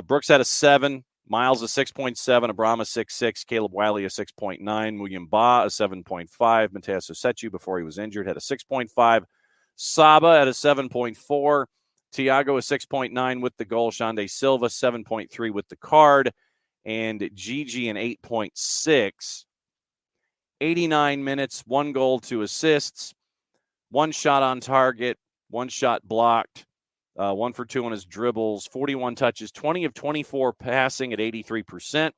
Speaker 1: Brooks had a 7. Miles a 6.7. Abrama 6.6. Caleb Wiley a 6.9. Muyumba a 7.5. Mateus Osechu, before he was injured, had a 6.5. Saba at a 7.4. Thiago a 6.9 with the goal. Shande Silva 7.3 with the card. And Gigi an 8.6. 89 minutes, 1 goal, 2 assists, 1 shot on target, 1 shot blocked, 1 for 2 on his dribbles, 41 touches, 20 of 24 passing at 83%.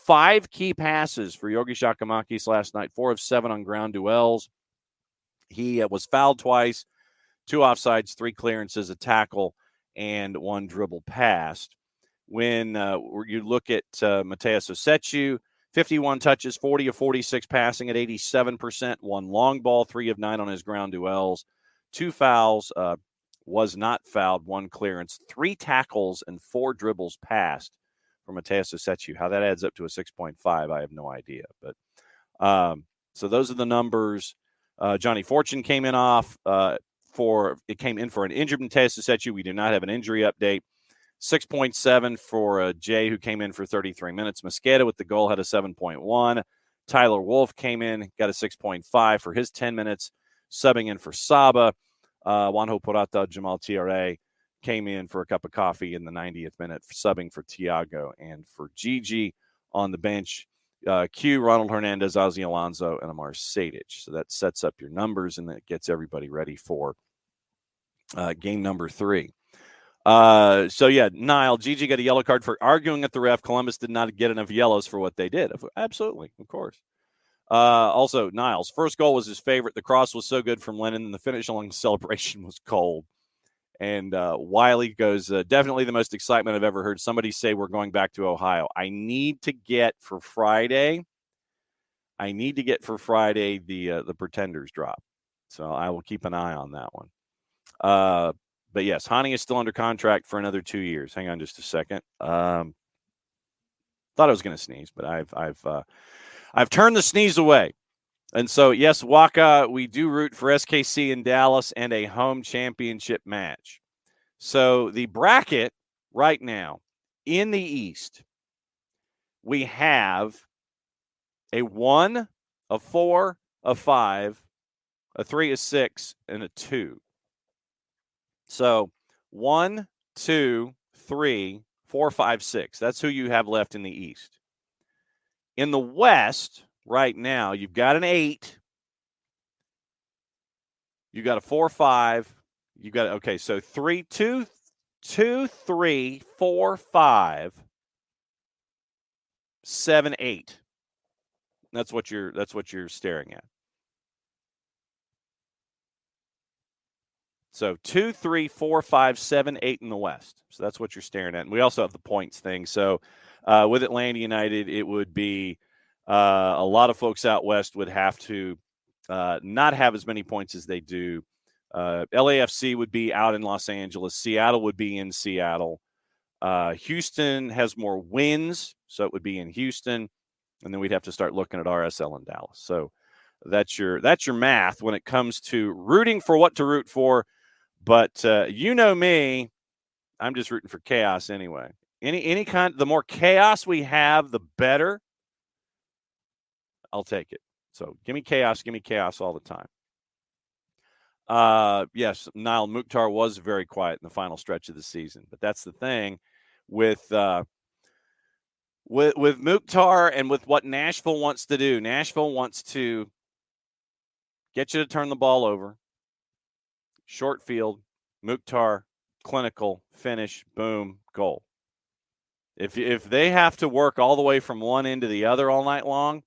Speaker 1: 5 key passes for Georgi Giakoumakis last night, 4 of 7 on ground duels. He was fouled twice, 2 offsides, 3 clearances, a tackle, and 1 dribble passed. When you look at Mateus Osechu, 51 touches, 40 of 46 passing at 87%, 1 long ball, 3 of 9 on his ground duels, 2 fouls, was not fouled, 1 clearance, 3 tackles, and 4 dribbles passed for Mateus Osechu. How that adds up to a 6.5, I have no idea. But so those are the numbers. Johnny Fortune came in for an injured Mateus Osechu. We do not have an injury update. 6.7 for Jay, who came in for 33 minutes. Mosqueda with the goal had a 7.1. Tyler Wolf came in, got a 6.5 for his 10 minutes, subbing in for Saba. Juanjo Porata, Jamal TRA came in for a cup of coffee in the 90th minute, subbing for Tiago and for Gigi on the bench. Q, Ronald Hernandez, Ozzy Alonso, and Amar Sadic. So that sets up your numbers, and that gets everybody ready for game number 3. Niall, Gigi got a yellow card for arguing at the ref. Columbus did not get enough yellows for what they did. Absolutely, of course. Also, Niles, first goal was his favorite. The cross was so good from Lennon, and the finish along the celebration was cold. And Wiley goes, definitely the most excitement I've ever heard. Somebody say we're going back to Ohio. I need to get for Friday the Pretenders drop. So I will keep an eye on that one. But yes, Hani is still under contract for another 2 years. Hang on just a second. Thought I was going to sneeze, but I've turned the sneeze away. And so, yes, Waka, we do root for SKC in Dallas and a home championship match. So the bracket right now in the East, we have a 1, a 4, a 5, a 3, a 6, and a 2. So 1, 2, 3, 4, 5, 6. That's who you have left in the East. In the West, right now, you've got an 8. You got a 4, 5. You got okay. So 3, 2, 3, 4, 5, 7, 8. That's what you're staring at. So 2, 3, 4, 5, 7, 8 in the West. So that's what you're staring at. And we also have the points thing. So with Atlanta United, it would be a lot of folks out West would have to not have as many points as they do. LAFC would be out in Los Angeles. Seattle would be in Seattle. Houston has more wins, so it would be in Houston. And then we'd have to start looking at RSL in Dallas. So that's your math when it comes to rooting for what to root for. But you know me, I'm just rooting for chaos anyway. Any kind, the more chaos we have, the better. I'll take it. So give me chaos all the time. Yes, Niall Mukhtar was very quiet in the final stretch of the season, but that's the thing with Mukhtar and with what Nashville wants to do. Nashville wants to get you to turn the ball over. Short field, Mukhtar, clinical, finish, boom, goal. If they have to work all the way from one end to the other all night long,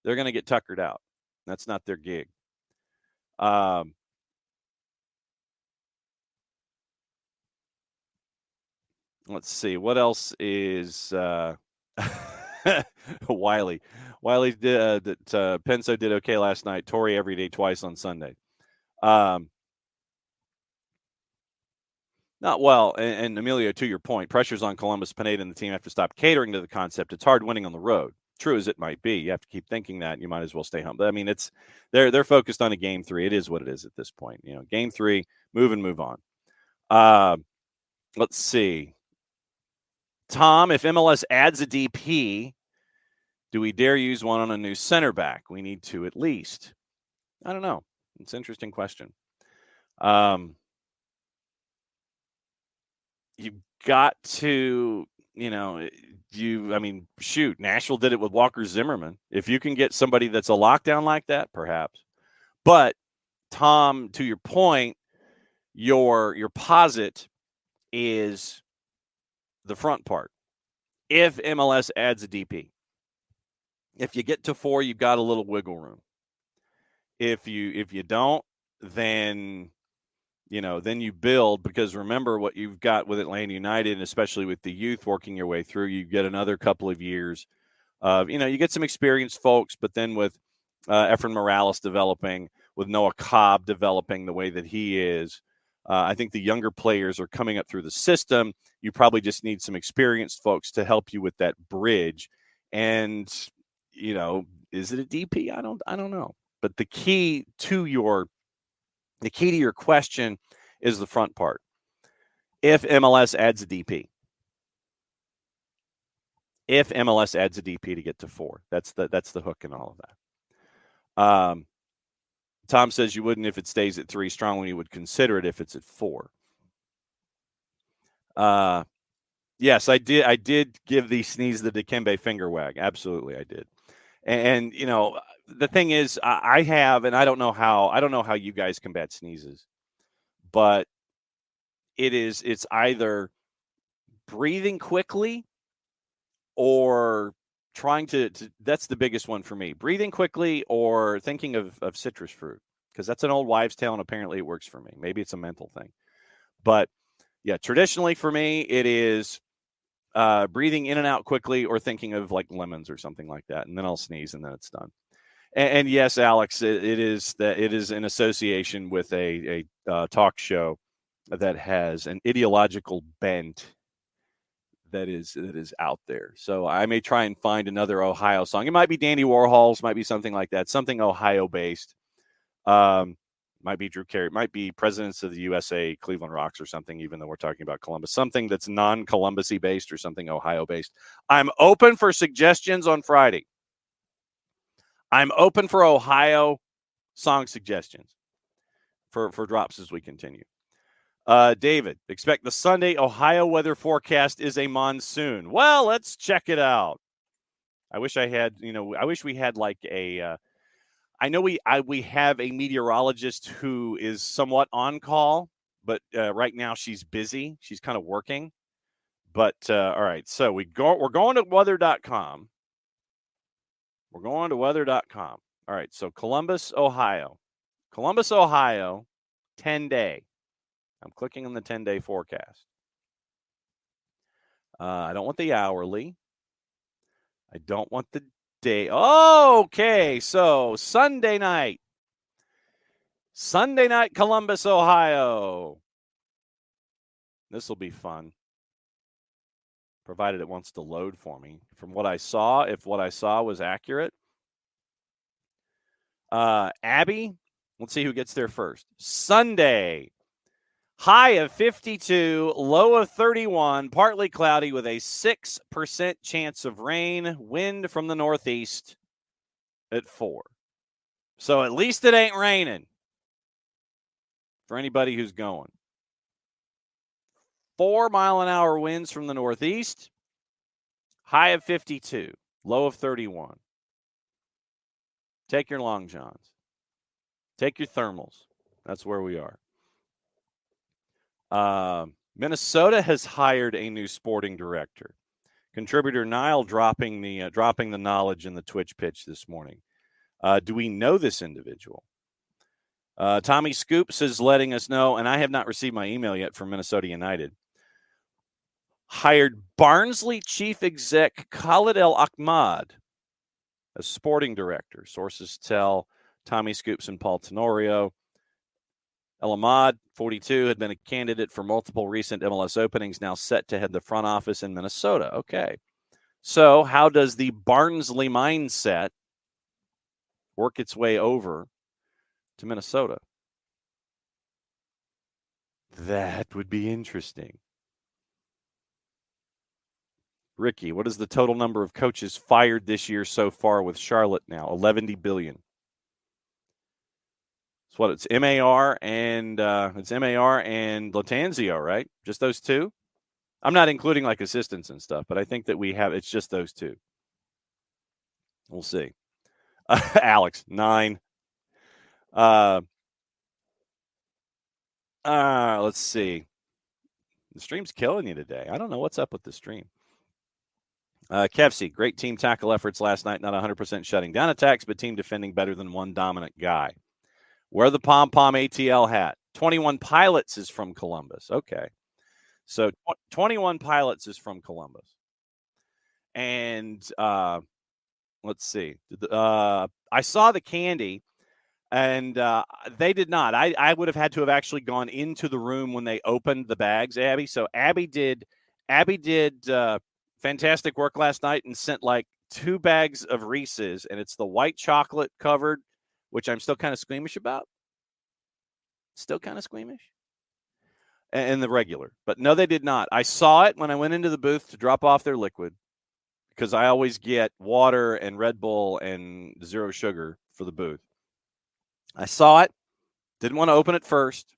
Speaker 1: they're going to get tuckered out. That's not their gig. Let's see. What else is Wiley? Wiley did that. Penso did okay last night. Torrey every day, twice on Sunday. Not well. And Emilio, to your point, pressure's on Columbus. Pineda and the team have to stop catering to the concept. It's hard winning on the road. True as it might be, you have to keep thinking that. You might as well stay home. But I mean, it's they're focused on a game 3. It is what it is at this point. You know, game 3, move on. Let's see. Tom, if MLS adds a DP, do we dare use one on a new center back? We need to at least. I don't know. It's an interesting question. You've got to, shoot, Nashville did it with Walker Zimmerman. If you can get somebody that's a lockdown like that, perhaps. But, Tom, to your point, your posit is the front part. If MLS adds a DP, if you get to 4, you've got a little wiggle room. If you don't, then then you build, because remember what you've got with Atlanta United, and especially with the youth working your way through, you get another couple of years of, you get some experienced folks, but then with Efren Morales developing, with Noah Cobb developing the way that he is, I think the younger players are coming up through the system. You probably just need some experienced folks to help you with that bridge. And, is it a DP? I don't know. But the key to your question is the front part. If MLS adds a DP. If MLS adds a DP to get to 4, that's the hook in all of that. Tom says you wouldn't if it stays at 3. Strongly you would consider it if it's at 4. Yes, I did. I did give the sneeze the Dikembe finger wag. Absolutely, I did. And the thing is, I have, and I don't know how you guys combat sneezes, but it's either breathing quickly or trying to that's the biggest one for me. Breathing quickly or thinking of citrus fruit, because that's an old wives' tale, and apparently it works for me. Maybe it's a mental thing. But, yeah, traditionally for me, it is breathing in and out quickly or thinking of, like, lemons or something like that, and then I'll sneeze, and then it's done. And yes, Alex, it is in association with a talk show that has an ideological bent that is out there. So I may try and find another Ohio song. It might be Dandy Warhol's, might be something like that, something Ohio-based. Might be Drew Carey, might be Presidents of the USA, Cleveland Rocks or something, even though we're talking about Columbus. Something that's non-Columbus-y based or something Ohio-based. I'm open for suggestions on Friday. I'm open for Ohio song suggestions for drops as we continue. David, expect the Sunday Ohio weather forecast is a monsoon. Well, let's check it out. I wish I had, I wish we had like a, I know we have a meteorologist who is somewhat on call, but right now she's busy. She's kind of working. But all right, so we're going to weather.com. We're going to weather.com. All right, so Columbus, Ohio, 10-day. I'm clicking on the 10-day forecast. I don't want the hourly. I don't want the day. Oh, okay, so Sunday night, Columbus, Ohio. This will be fun, provided it wants to load for me. From what I saw, if what I saw was accurate. Abby, let's see who gets there first. Sunday. High of 52, low of 31, partly cloudy with a 6% chance of rain, wind from the northeast at 4. So at least it ain't raining for anybody who's going. 4-mile-an-hour winds from the northeast, high of 52, low of 31. Take your long johns. Take your thermals. That's where we are. Minnesota has hired a new sporting director. Contributor Niall dropping the knowledge in the Twitch pitch this morning. Do we know this individual? Tommy Scoops is letting us know, and I have not received my email yet from Minnesota United. Hired Barnsley chief exec Khalid El Ahmad as sporting director. Sources tell Tommy Scoops and Paul Tenorio. El Ahmad, 42, had been a candidate for multiple recent MLS openings, now set to head the front office in Minnesota. Okay. So how does the Barnsley mindset work its way over to Minnesota? That would be interesting. Ricky, what is the total number of coaches fired this year so far with Charlotte now? 11 billion. What it's MAR and Lattanzio, right? Just those two. I'm not including like assistants and stuff, but I think that it's just those two. We'll see. Alex, 9. Let's see. The stream's killing you today. I don't know what's up with the stream. Kevsey, great team tackle efforts last night. Not 100% shutting down attacks, but team defending better than one dominant guy. Wear the pom-pom ATL hat. 21 Pilots is from Columbus. Okay. So 21 Pilots is from Columbus. And let's see. I saw the candy, and they did not. I would have had to have actually gone into the room when they opened the bags, Abby. So Abby did fantastic work last night and sent like 2 bags of Reese's, and it's the white chocolate covered, which I'm still kind of squeamish about. Still kind of squeamish. And the regular. But no, they did not. I saw it when I went into the booth to drop off their liquid, because I always get water and Red Bull and zero sugar for the booth. I saw it, didn't want to open it first,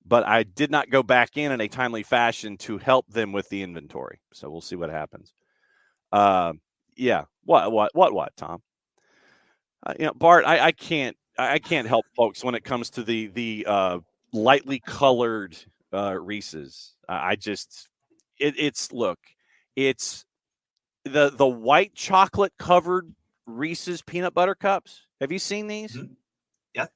Speaker 1: but I did not go back in a timely fashion to help them with the inventory. So we'll see what happens. Yeah. What, Tom? Bart, I can't help folks when it comes to the lightly colored Reese's. It's the white chocolate covered Reese's peanut butter cups. Have you seen these?
Speaker 5: Mm-hmm. Yeah.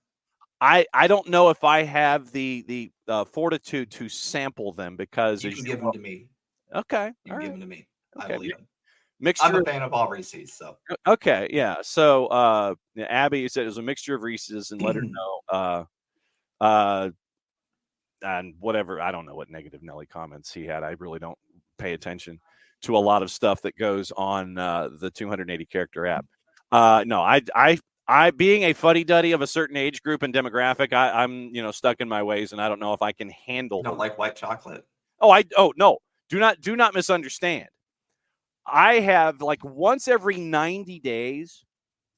Speaker 1: I don't know if I have the fortitude to sample them, because
Speaker 5: you can give them to me.
Speaker 1: Okay.
Speaker 5: You can give them to me.
Speaker 1: Okay.
Speaker 5: I believe them.
Speaker 1: Mixture.
Speaker 5: I'm a fan of all Reese's. So
Speaker 1: okay, yeah. So Abby said it was a mixture of Reese's, and let her know. And whatever, I don't know what negative Nelly comments he had. I really don't pay attention to a lot of stuff that goes on the 280 character app. No, I being a fuddy-duddy of a certain age group and demographic, I'm stuck in my ways, and I don't know if I can handle.
Speaker 5: You don't like white chocolate?
Speaker 1: Oh no, do not misunderstand. I have, like, once every 90 days,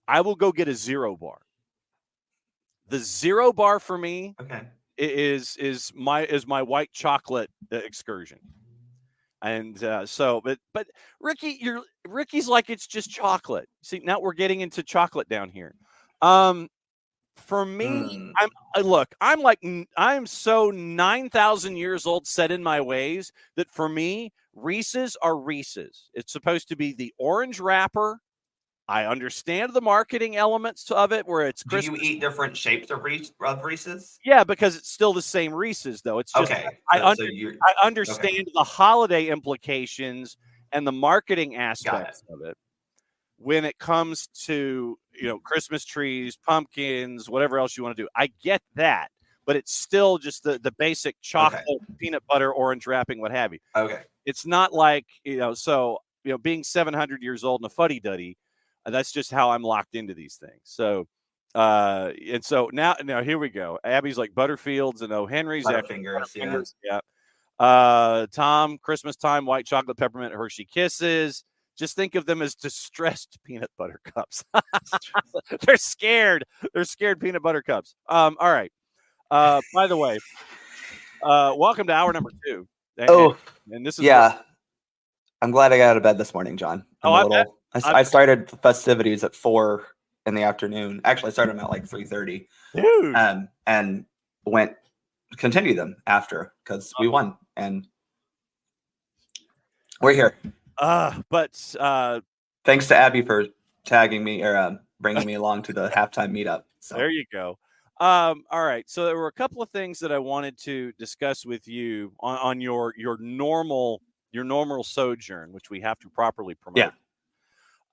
Speaker 1: I will go get a Zero Bar. The Zero Bar for me,
Speaker 5: okay,
Speaker 1: is my white chocolate excursion. And but Ricky's like, it's just chocolate. See, now we're getting into chocolate down here. For me, I'm so 9,000 years old, set in my ways, that for me, Reese's are Reese's. It's supposed to be the orange wrapper. I understand the marketing elements of it, where it's Christmas.
Speaker 5: Do you eat different shapes of Reese's?
Speaker 1: Yeah, because it's still the same Reese's, though. It's just,
Speaker 5: okay.
Speaker 1: I understand the holiday implications and the marketing aspects of it. When it comes to, Christmas trees, pumpkins, whatever else you want to do, I get that, but it's still just the basic chocolate, peanut butter, orange wrapping, what have you.
Speaker 5: Okay.
Speaker 1: It's not like, being 700 years old and a fuddy-duddy, that's just how I'm locked into these things. So, and so now here we go. Abby's like Butterfields and O. Henry's.
Speaker 5: Butterfingers,
Speaker 1: yeah. Tom, Christmas time, white chocolate, peppermint, Hershey Kisses. Just think of them as distressed peanut butter cups. They're scared. They're scared peanut butter cups. All right. By the way, welcome to hour number 2. And this is
Speaker 6: I'm glad I got out of bed this morning, John. I started the festivities at 4 in the afternoon. Actually, I started them at like 3:30. And continue them after, because we won and we're here.
Speaker 1: But
Speaker 6: thanks to Abby for tagging me or bringing me along to the halftime meetup. So
Speaker 1: there you go. All right. So there were a couple of things that I wanted to discuss with you on your normal sojourn, which we have to properly promote.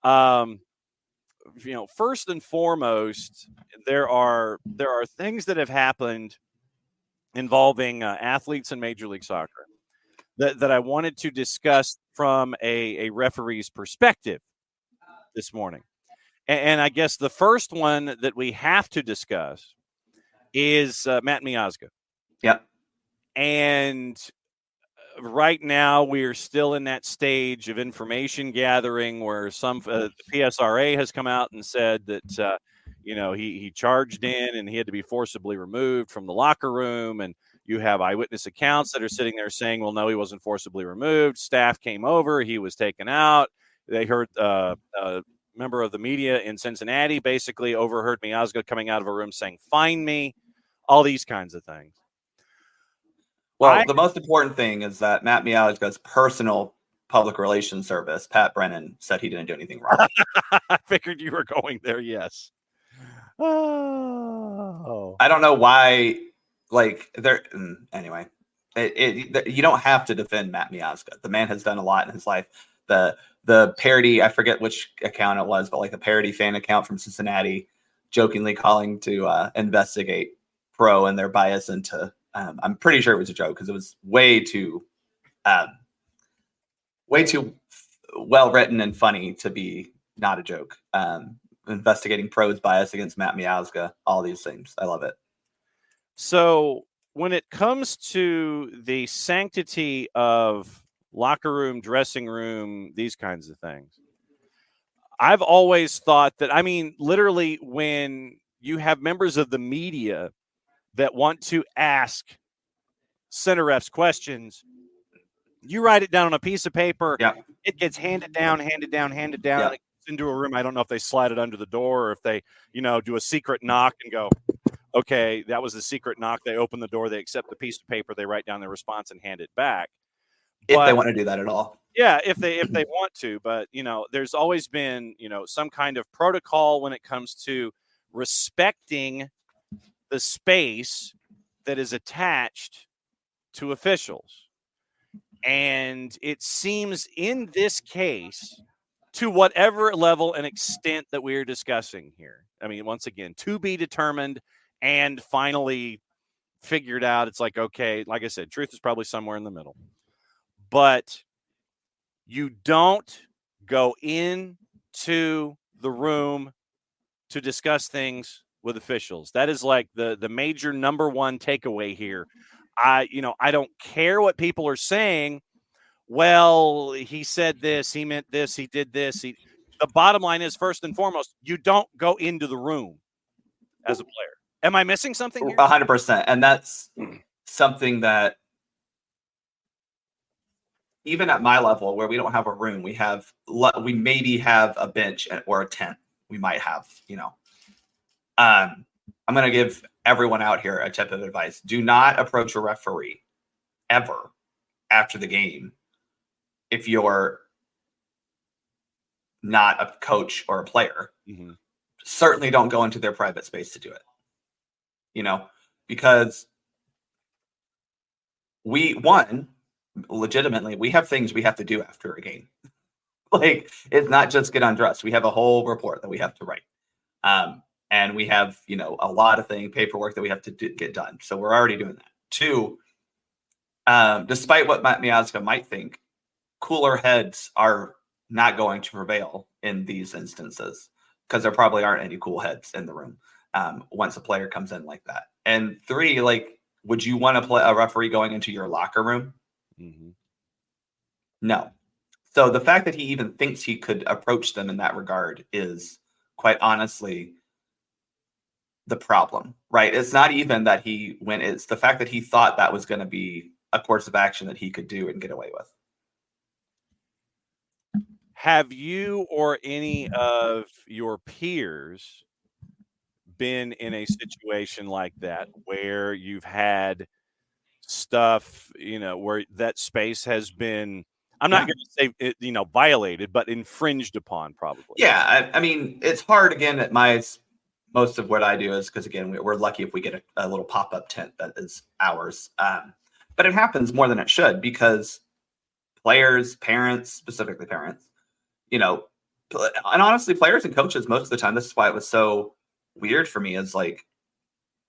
Speaker 1: Yeah. First and foremost, there are things that have happened involving athletes in Major League Soccer that I wanted to discuss from a referee's perspective this morning. And I guess the first one that we have to discuss is Matt Miazga.
Speaker 6: Yep.
Speaker 1: And right now we're still in that stage of information gathering where the PSRA has come out and said that, he charged in and he had to be forcibly removed from the locker room. And you have eyewitness accounts that are sitting there saying, well, no, he wasn't forcibly removed. Staff came over. He was taken out. They heard a member of the media in Cincinnati basically overheard Miazga coming out of a room saying, "Find me," all these kinds of things.
Speaker 6: Well, the most important thing is that Matt Miazga's personal public relations service, Pat Brennan, said he didn't do anything wrong.
Speaker 1: I figured you were going there, yes. Oh.
Speaker 6: I don't know why. Like there. Anyway, you don't have to defend Matt Miazga. The man has done a lot in his life. The parody, I forget which account it was, but like the parody fan account from Cincinnati, jokingly calling to investigate Pro and their bias into. I'm pretty sure it was a joke because it was way too well written and funny to be not a joke. Investigating Pro's bias against Matt Miazga, all these things. I love it.
Speaker 1: So when it comes to the sanctity of locker room, dressing room, these kinds of things, I've always thought that, I mean, literally when you have members of the media that want to ask center refs questions, you write it down on a piece of paper.
Speaker 6: Yeah.
Speaker 1: It gets handed down.
Speaker 6: Yeah.
Speaker 1: And it goes into a room. I don't know if they slide it under the door or if they, do a secret knock and go, okay, that was the secret knock. They open the door, they accept the piece of paper, they write down their response and hand it back.
Speaker 6: If they want to do that at all.
Speaker 1: Yeah, if they want to. But, there's always been, some kind of protocol when it comes to respecting the space that is attached to officials. And it seems in this case, to whatever level and extent that we're discussing here, I mean, once again, to be determined and finally figured out, it's like, okay, like I said, truth is probably somewhere in the middle. But you don't go into the room to discuss things with officials. That is like the major number one takeaway here. I don't care what people are saying. Well, he said this, he meant this, he did this. The bottom line is, first and foremost, you don't go into the room as a player. Am I missing something here?
Speaker 6: 100%. And that's something that even at my level where we don't have a room, we maybe have a bench or a tent. We might have, I'm going to give everyone out here a tip of advice. Do not approach a referee ever after the game if you're not a coach or a player.
Speaker 1: Mm-hmm.
Speaker 6: Certainly don't go into their private space to do it. Because legitimately, we have things we have to do after a game. Like, it's not just get undressed. We have a whole report that we have to write. And we have, a lot of paperwork that we have to get done. So we're already doing that. Two, despite what Matt Miazga might think, cooler heads are not going to prevail in these instances because there probably aren't any cool heads in the room once a player comes in like that. And three, would you want to play a referee going into your locker room?
Speaker 1: Mm-hmm.
Speaker 6: No. So the fact that he even thinks he could approach them in that regard is quite honestly the problem, right? It's not even that he went, it's the fact that he thought that was going to be a course of action that he could do and get away with.
Speaker 1: Have you or any of your peers been in a situation like that where you've had stuff, where that space has been, I'm not going to say it, violated, but infringed upon probably?
Speaker 6: Yeah. I mean, it's hard again at most of what I do is because, again, we're lucky if we get a little pop-up tent that is ours. But it happens more than it should because players, parents, specifically parents, and honestly, players and coaches, most of the time, this is why it was so weird for me, is like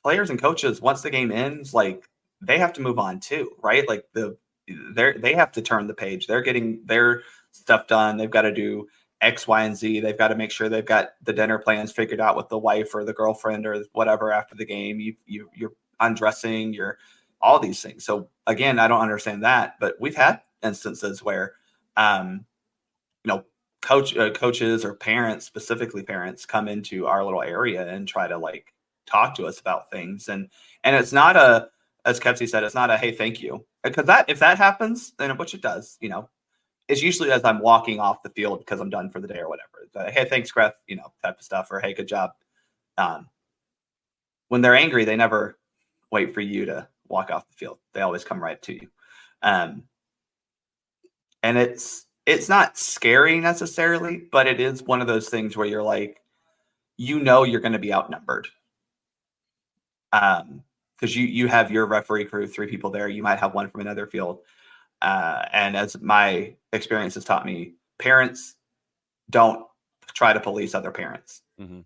Speaker 6: players and coaches, once the game ends, they have to move on too, right? Like they have to turn the page. They're getting their stuff done. They've got to do X, Y, and Z. They've got to make sure they've got the dinner plans figured out with the wife or the girlfriend or whatever after the game. You're undressing, you're all these things. So again, I don't understand that, but we've had instances where, coaches or parents, specifically parents, come into our little area and try to talk to us about things. And it's not as Kevsey said, it's not a, hey, thank you. Because if that happens, then which it does, it's usually as I'm walking off the field because I'm done for the day or whatever. But, hey, thanks, Gref, type of stuff, or hey, good job. When they're angry, they never wait for you to walk off the field. They always come right to you. And it's not scary necessarily, but it is one of those things where you're like, you're going to be outnumbered. Because you have your referee crew, 3 people there. You might have one from another field. And as my experience has taught me, parents don't try to police other parents.
Speaker 1: Mm-hmm.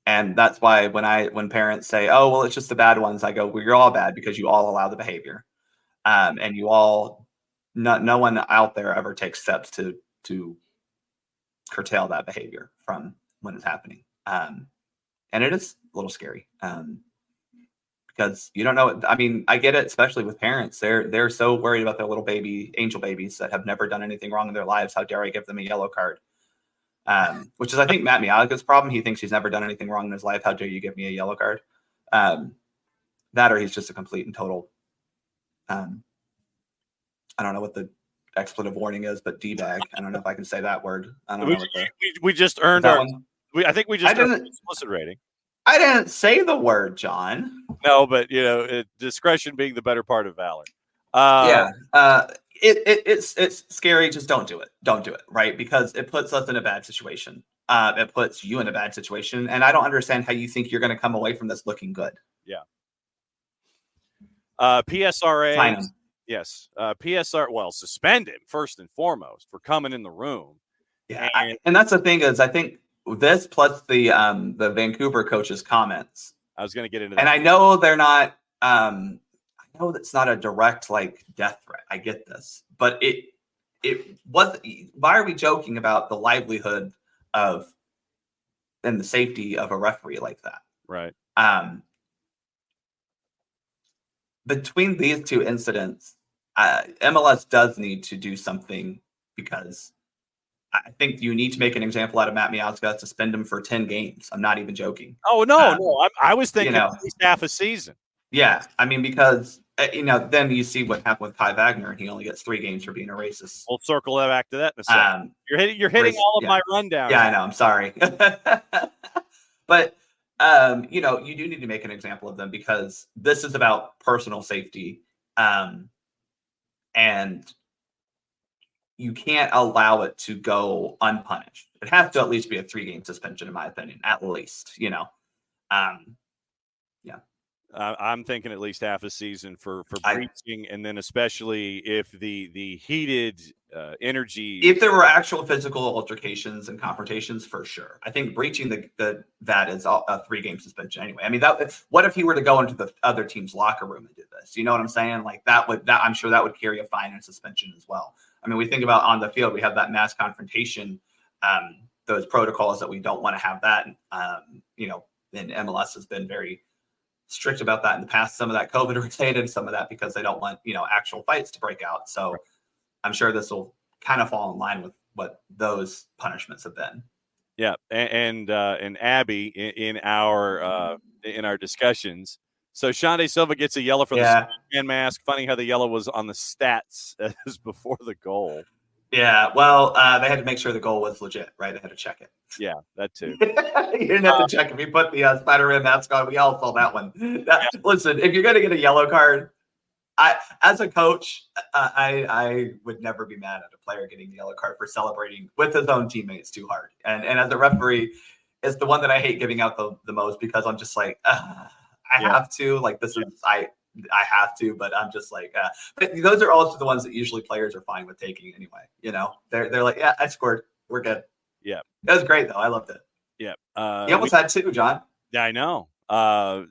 Speaker 6: And that's why when parents say, "Oh, well, it's just the bad ones," I go, "Well, you're all bad because you all allow the behavior, and you all, no one out there ever takes steps to curtail that behavior from when it's happening." And it is a little scary because you don't know. I mean, I get it, especially with parents. They're so worried about their little angel babies that have never done anything wrong in their lives. How dare I give them a yellow card? Which is, I think, Matt Miazga's problem. He thinks he's never done anything wrong in his life. How dare you give me a yellow card? That, or he's just a complete and total, I don't know what the expletive warning is, but D-bag. I don't know if I can say that word. I don't know.
Speaker 1: We just earned our. I think we just earned an explicit rating.
Speaker 6: I didn't say the word, John.
Speaker 1: No, but discretion being the better part of valor.
Speaker 6: It's scary. Just don't do it. Don't do it, right? Because it puts us in a bad situation. It puts you in a bad situation, and I don't understand how you think you're going to come away from this looking good.
Speaker 1: Yeah. PSRA.
Speaker 6: Fine him.
Speaker 1: Yes. PSR. Well, suspend him first and foremost for coming in the room.
Speaker 6: Yeah, and that's the thing is, I think this plus the Vancouver coach's comments.
Speaker 1: I was going to get into that,
Speaker 6: and I know they're not. I know that's not a direct death threat. I get this, but it was. Why are we joking about the livelihood of and the safety of a referee like that?
Speaker 1: Right.
Speaker 6: Between these two incidents, MLS does need to do something, because I think you need to make an example out of Matt Miazga, suspend him for 10 games. I'm not even joking.
Speaker 1: Oh, no. I was thinking at least half a season.
Speaker 6: Yeah. I mean, because, then you see what happened with Kai Wagner, and he only gets 3 games for being a racist.
Speaker 1: We'll circle back to that in a second. You're hitting all of my rundown.
Speaker 6: Yeah, I know. I'm sorry. But, you do need to make an example of them, because this is about personal safety. And you can't allow it to go unpunished. It has to at least be a 3-game suspension, in my opinion, at least, Yeah.
Speaker 1: I'm thinking at least half a season for breaching, and then especially if the heated energy.
Speaker 6: If there were actual physical altercations and confrontations, for sure. I think breaching that is a 3-game suspension anyway. I mean, what if he were to go into the other team's locker room and do this? You know what I'm saying? I'm sure that would carry a fine and suspension as well. I mean, we think about on the field, we have that mass confrontation, those protocols that we don't want to have that. And MLS has been very strict about that in the past. Some of that COVID related, some of that because they don't want, actual fights to break out. So I'm sure this will kind of fall in line with what those punishments have been.
Speaker 1: Yeah. And Abby in our discussions. So Shande Silva gets a yellow for the man mask. Funny how the yellow was on the stats as before the goal.
Speaker 6: Yeah, well, they had to make sure the goal was legit, right? They had to check it.
Speaker 1: Yeah, that too.
Speaker 6: You didn't have to check if you put the Spider-Man mask on. We all saw that one. Listen, if you're going to get a yellow card, as a coach, I would never be mad at a player getting a yellow card for celebrating with his own teammates too hard. And as a referee, it's the one that I hate giving out the most, because I'm just like, I have to. I have to, but I'm just like, but those are also the ones that usually players are fine with taking anyway. They're like, yeah, I scored. We're good.
Speaker 1: Yeah.
Speaker 6: It was great though. I loved it.
Speaker 1: Yeah.
Speaker 6: You almost had 2, John.
Speaker 1: Yeah, I know.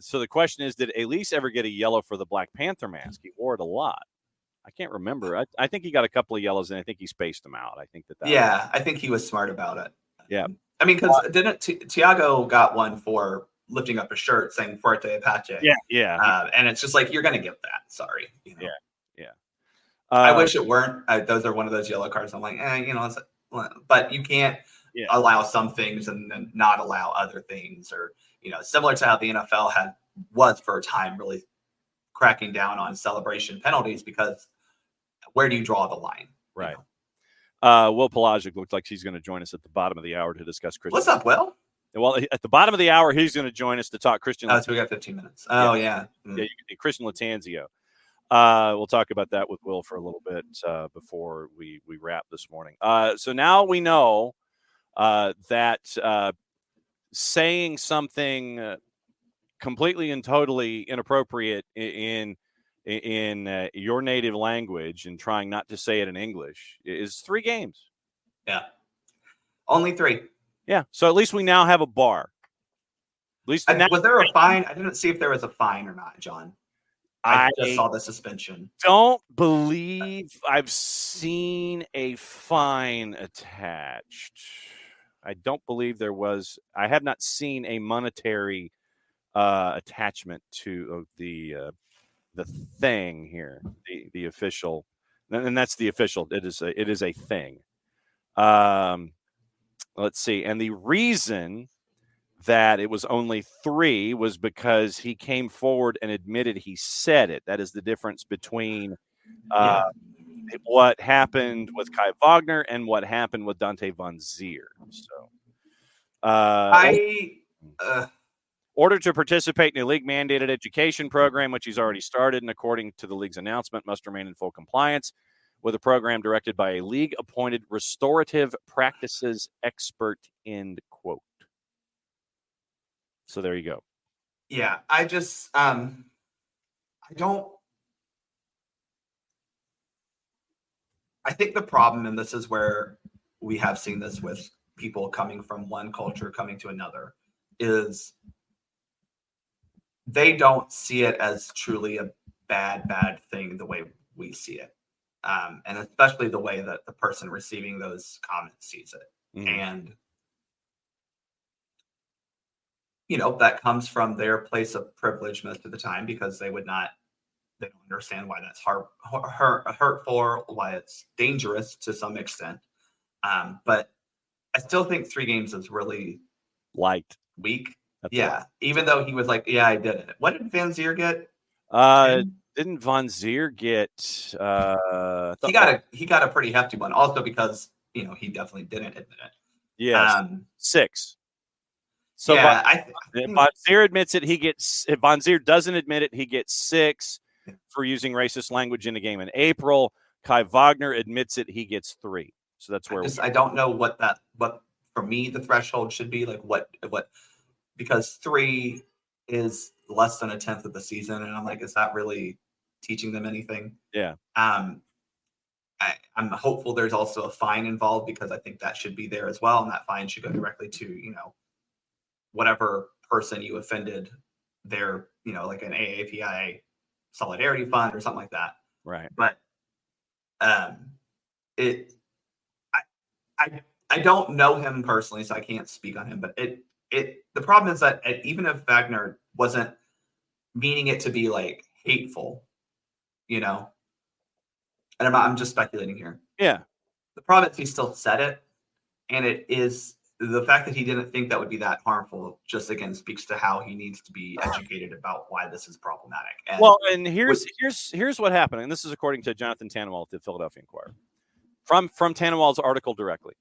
Speaker 1: So the question is, did Elise ever get a yellow for the Black Panther mask? He wore it a lot. I can't remember. I think he got a couple of yellows, and I think he spaced them out. I think that.
Speaker 6: Yeah, I think he was smart about it.
Speaker 1: Yeah.
Speaker 6: I mean, because didn't Thiago got one for lifting up a shirt saying Fuerte Apache?
Speaker 1: Yeah.
Speaker 6: And it's just like, you're going to get that. Sorry.
Speaker 1: Yeah.
Speaker 6: I wish it weren't. Those are one of those yellow cards. I'm like, but you can't allow some things and then not allow other things, or, similar to how the NFL was for a time really cracking down on celebration penalties, because where do you draw the line?
Speaker 1: Right. Will Palasczuk looks like he's going to join us at the bottom of the hour to discuss Christian.
Speaker 6: What's up, Will?
Speaker 1: Well, at the bottom of the hour, he's going to join us to talk Christian.
Speaker 6: So we got 15 minutes. Oh, yeah.
Speaker 1: Yeah, Christian Lattanzio. We'll talk about that with Will for a little bit before we wrap this morning. So now we know that saying something completely and totally inappropriate in your native language and trying not to say it in English is 3 games.
Speaker 6: Yeah. Only 3.
Speaker 1: Yeah. So at least we now have a bar. At least
Speaker 6: was there a fine? I didn't see if there was a fine or not, John. I just saw the suspension.
Speaker 1: Don't believe I've seen a fine attached. I don't believe there was. I have not seen a monetary attachment to the thing here, the official, and that's the official. It is a thing. Let's see, and the reason that it was only 3 was because he came forward and admitted he said it. That is the difference between what happened with Kai Wagner and what happened with Dante Van Zier. So, order to participate in a league-mandated education program, which he's already started, and according to the league's announcement, must remain in full compliance with a program directed by a league-appointed restorative practices expert, end quote. So there you go.
Speaker 6: Yeah, I just I think the problem, and this is where we have seen this with people coming from one culture coming to another, is they don't see it as truly a bad thing the way we see it. And especially the way that the person receiving those comments sees it. Mm-hmm. And that comes from their place of privilege most of the time, because they don't understand why that's hurtful, why it's dangerous to some extent. But I still think 3 games is really weak. That's even though he was like, yeah, I did it. What did Van Zier get?
Speaker 1: Didn't Van Zier get?
Speaker 6: He got a pretty hefty one, also because he definitely didn't admit it.
Speaker 1: Yes, 6. So
Speaker 6: yeah,
Speaker 1: Van Zier admits it. If Van Zier doesn't admit it, he gets 6 for using racist language in the game in April. Kai Wagner admits it, he gets 3. So that's where
Speaker 6: I don't know what for me the threshold should be, like what because 3 is less than 1/10 of the season, and I'm like, is that really teaching them anything?
Speaker 1: Yeah.
Speaker 6: I'm hopeful there's also a fine involved, because I think that should be there as well, and that fine should go directly to whatever person you offended, their like an AAPI solidarity fund or something like that.
Speaker 1: Right.
Speaker 6: But I don't know him personally, so I can't speak on him. But the problem is that even if Wagner wasn't meaning it to be like hateful, and I'm just speculating here.
Speaker 1: Yeah.
Speaker 6: The problem is he still said it, and it is the fact that he didn't think that would be that harmful. Just again speaks to how he needs to be educated about why this is problematic.
Speaker 1: And here's what happened, and this is according to Jonathan Tannenwald at the Philadelphia Inquirer, from Tannenwald's article directly.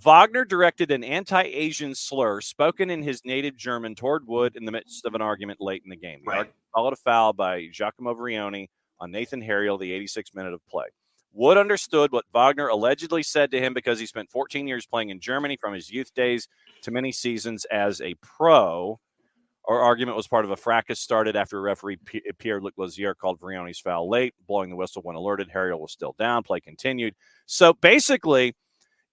Speaker 1: Wagner directed an anti-Asian slur spoken in his native German toward Wood in the midst of an argument late in the game.
Speaker 6: Right.
Speaker 1: Followed a foul by Giacomo Vrioni on Nathan Harriel, the 86th minute of play. Wood understood what Wagner allegedly said to him because he spent 14 years playing in Germany from his youth days to many seasons as a pro. Our argument was part of a fracas started after referee Pierre-Luc Lazier called Vrioni's foul late, blowing the whistle when alerted. Harriel was still down. Play continued. So basically,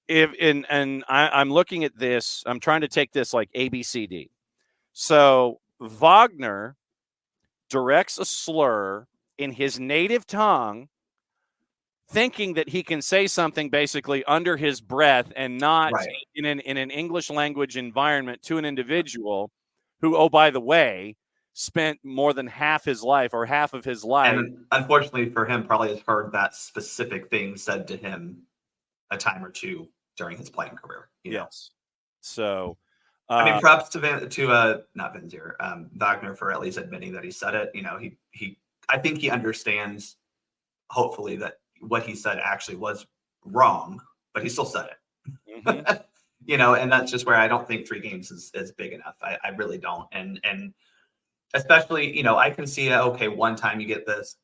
Speaker 1: I'm looking at this, I'm trying to take this like ABCD. So Wagner directs a slur in his native tongue, thinking that he can say something basically under his breath and not in an English language environment to an individual who, oh, by the way, spent more than half his life or half of his life.
Speaker 6: And unfortunately for him, probably has heard that specific thing said to him a time or two during his playing career.
Speaker 1: Yes. So,
Speaker 6: I mean, props to not Van Zier, Wagner for at least admitting that he said it. I think he understands, hopefully, that what he said actually was wrong, but he still said it. Mm-hmm. And that's just where I don't think 3 games is big enough. I really don't. And especially, I can see, okay, one time you get this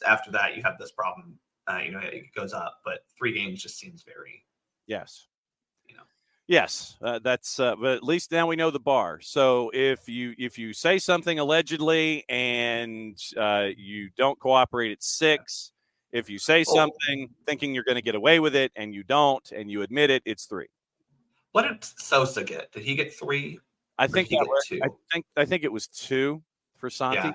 Speaker 6: after that, you have this problem, it goes up, but 3 games just seems very,
Speaker 1: yes. Yes, that's. But at least now we know the bar. So if you say something allegedly and you don't cooperate, it's 6. If you say something thinking you're going to get away with it and you don't, and you admit it, it's 3.
Speaker 5: What did Sosa get? Did he get 3?
Speaker 1: I think
Speaker 5: he get 2.
Speaker 1: I think it was 2 for Santi.
Speaker 5: Yeah.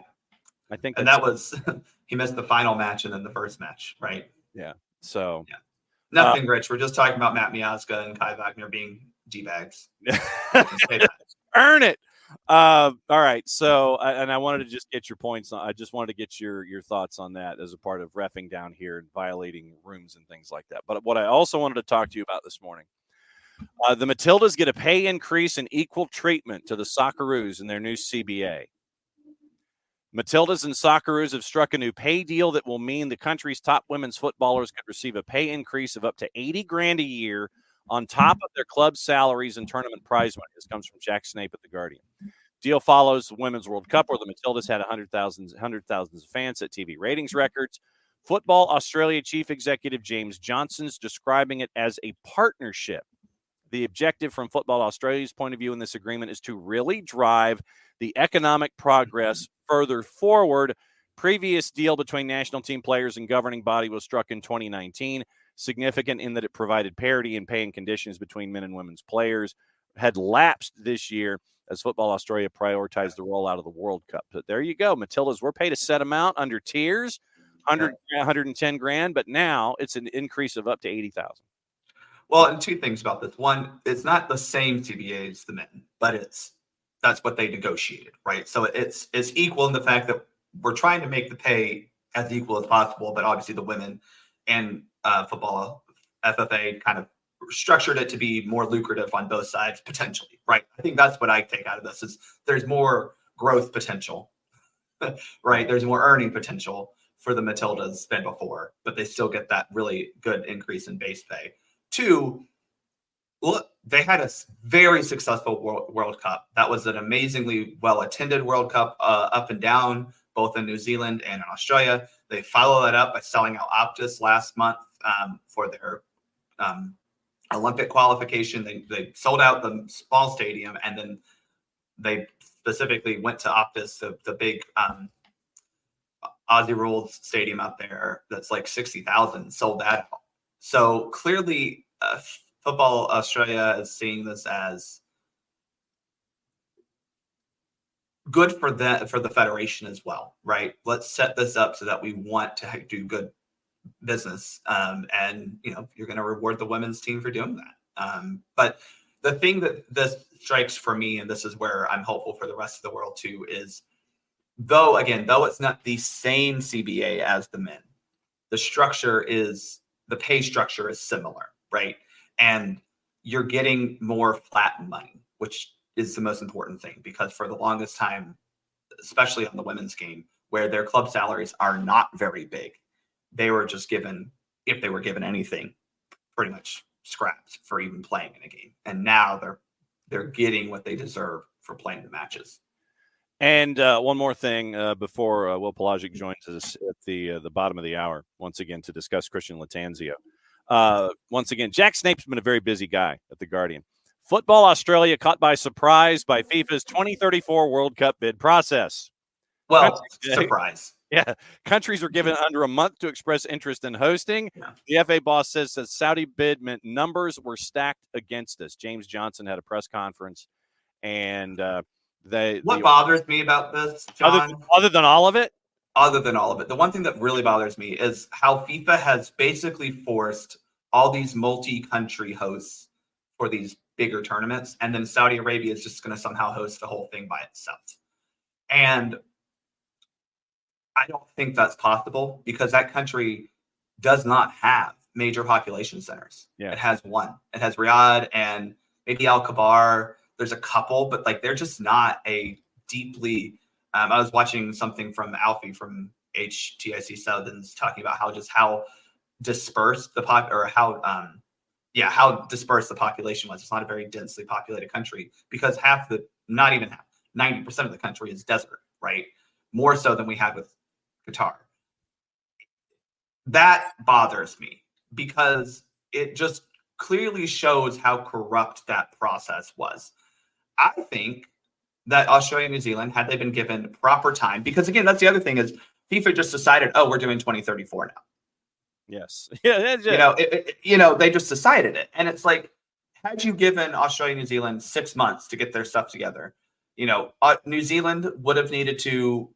Speaker 1: I think,
Speaker 5: and that was he missed the final match and then the first match, right?
Speaker 1: Yeah. So
Speaker 5: nothing, Rich. We're just talking about Matt Miazga and Kai Wagner being D-bags.
Speaker 1: Earn it. All right. So, and I wanted to just get your points. I just wanted to get your thoughts on that as a part of reffing down here and violating rooms and things like that. But what I also wanted to talk to you about this morning, the Matildas get a pay increase and equal treatment to the Socceroos in their new CBA. Matildas and Socceroos have struck a new pay deal that will mean the country's top women's footballers could receive a pay increase of up to $80,000 a year on top of their club salaries and tournament prize money. This comes from Jack Snape at The Guardian. Deal follows the Women's World Cup, where the Matildas had hundreds of fans at TV ratings records. Football Australia Chief Executive James Johnson's describing it as a partnership. The objective from Football Australia's point of view in this agreement is to really drive the economic progress further forward. Previous deal between national team players and governing body was struck in 2019, significant in that it provided parity in pay and conditions between men and women's players, had lapsed this year as Football Australia prioritized the rollout of the World Cup. But there you go. Matildas were paid a set amount under tiers, 110 grand, but now it's an increase of up to 80,000.
Speaker 5: Well, and 2 things about this. One, it's not the same CBA as the men, but that's what they negotiated, right? So it's equal in the fact that we're trying to make the pay as equal as possible, but obviously the women and football FFA kind of structured it to be more lucrative on both sides potentially, right? I think that's what I take out of this is there's more growth potential, right? There's more earning potential for the Matildas than before, but they still get that really good increase in base pay. 2, look, they had a very successful World Cup. That was an amazingly well-attended World Cup, up and down, both in New Zealand and in Australia. They followed that up by selling out Optus last month for their Olympic qualification. They sold out the small stadium, and then they specifically went to Optus, the big Aussie Rules stadium out there that's like 60,000, sold that out. So clearly, Football Australia is seeing this as good for the federation as well, right? Let's set this up so that we want to do good business, and you're going to reward the women's team for doing that. But the thing that this strikes for me, and this is where I'm hopeful for the rest of the world too, is though it's not the same CBA as the men, the pay structure is similar, right? And you're getting more flat money, which is the most important thing, because for the longest time, especially on the women's game, where their club salaries are not very big, they were just given, if they were given anything, pretty much scrapped for even playing in a game. And now they're getting what they deserve for playing the matches.
Speaker 1: And one more thing before Will Palasczuk joins us at the bottom of the hour, once again, to discuss Christian Lattanzio. Once again, Jack Snape's been a very busy guy at The Guardian. Football Australia caught by surprise by FIFA's 2034 World Cup bid process.
Speaker 5: Well, surprise.
Speaker 1: Yeah. Countries were given under a month to express interest in hosting. Yeah. The FA boss says that Saudi bid meant numbers were stacked against us. James Johnson had a press conference, and
Speaker 5: what bothers me about this, John,
Speaker 1: other than all of it,
Speaker 5: the one thing that really bothers me is how FIFA has basically forced all these multi-country hosts for these bigger tournaments, and then Saudi Arabia is just going to somehow host the whole thing by itself. And I don't think that's possible, because that country does not have major population centers. Yeah. It has one. It has Riyadh and maybe Al Khabar. There's a couple, but they're just not a deeply. I was watching something from Alfie from HTIC Southern's talking about how dispersed the how dispersed the population was. It's not a very densely populated country, because not even half, 90% of the country is desert, right? More so than we had with Qatar. That bothers me, because it just clearly shows how corrupt that process was. I think that Australia and New Zealand, had they been given proper time, because again, that's the other thing is FIFA just decided, oh, we're doing 2034 now.
Speaker 1: Yes. Yeah.
Speaker 5: They just decided it. And it's like, had you given Australia and New Zealand 6 months to get their stuff together, New Zealand would have needed to,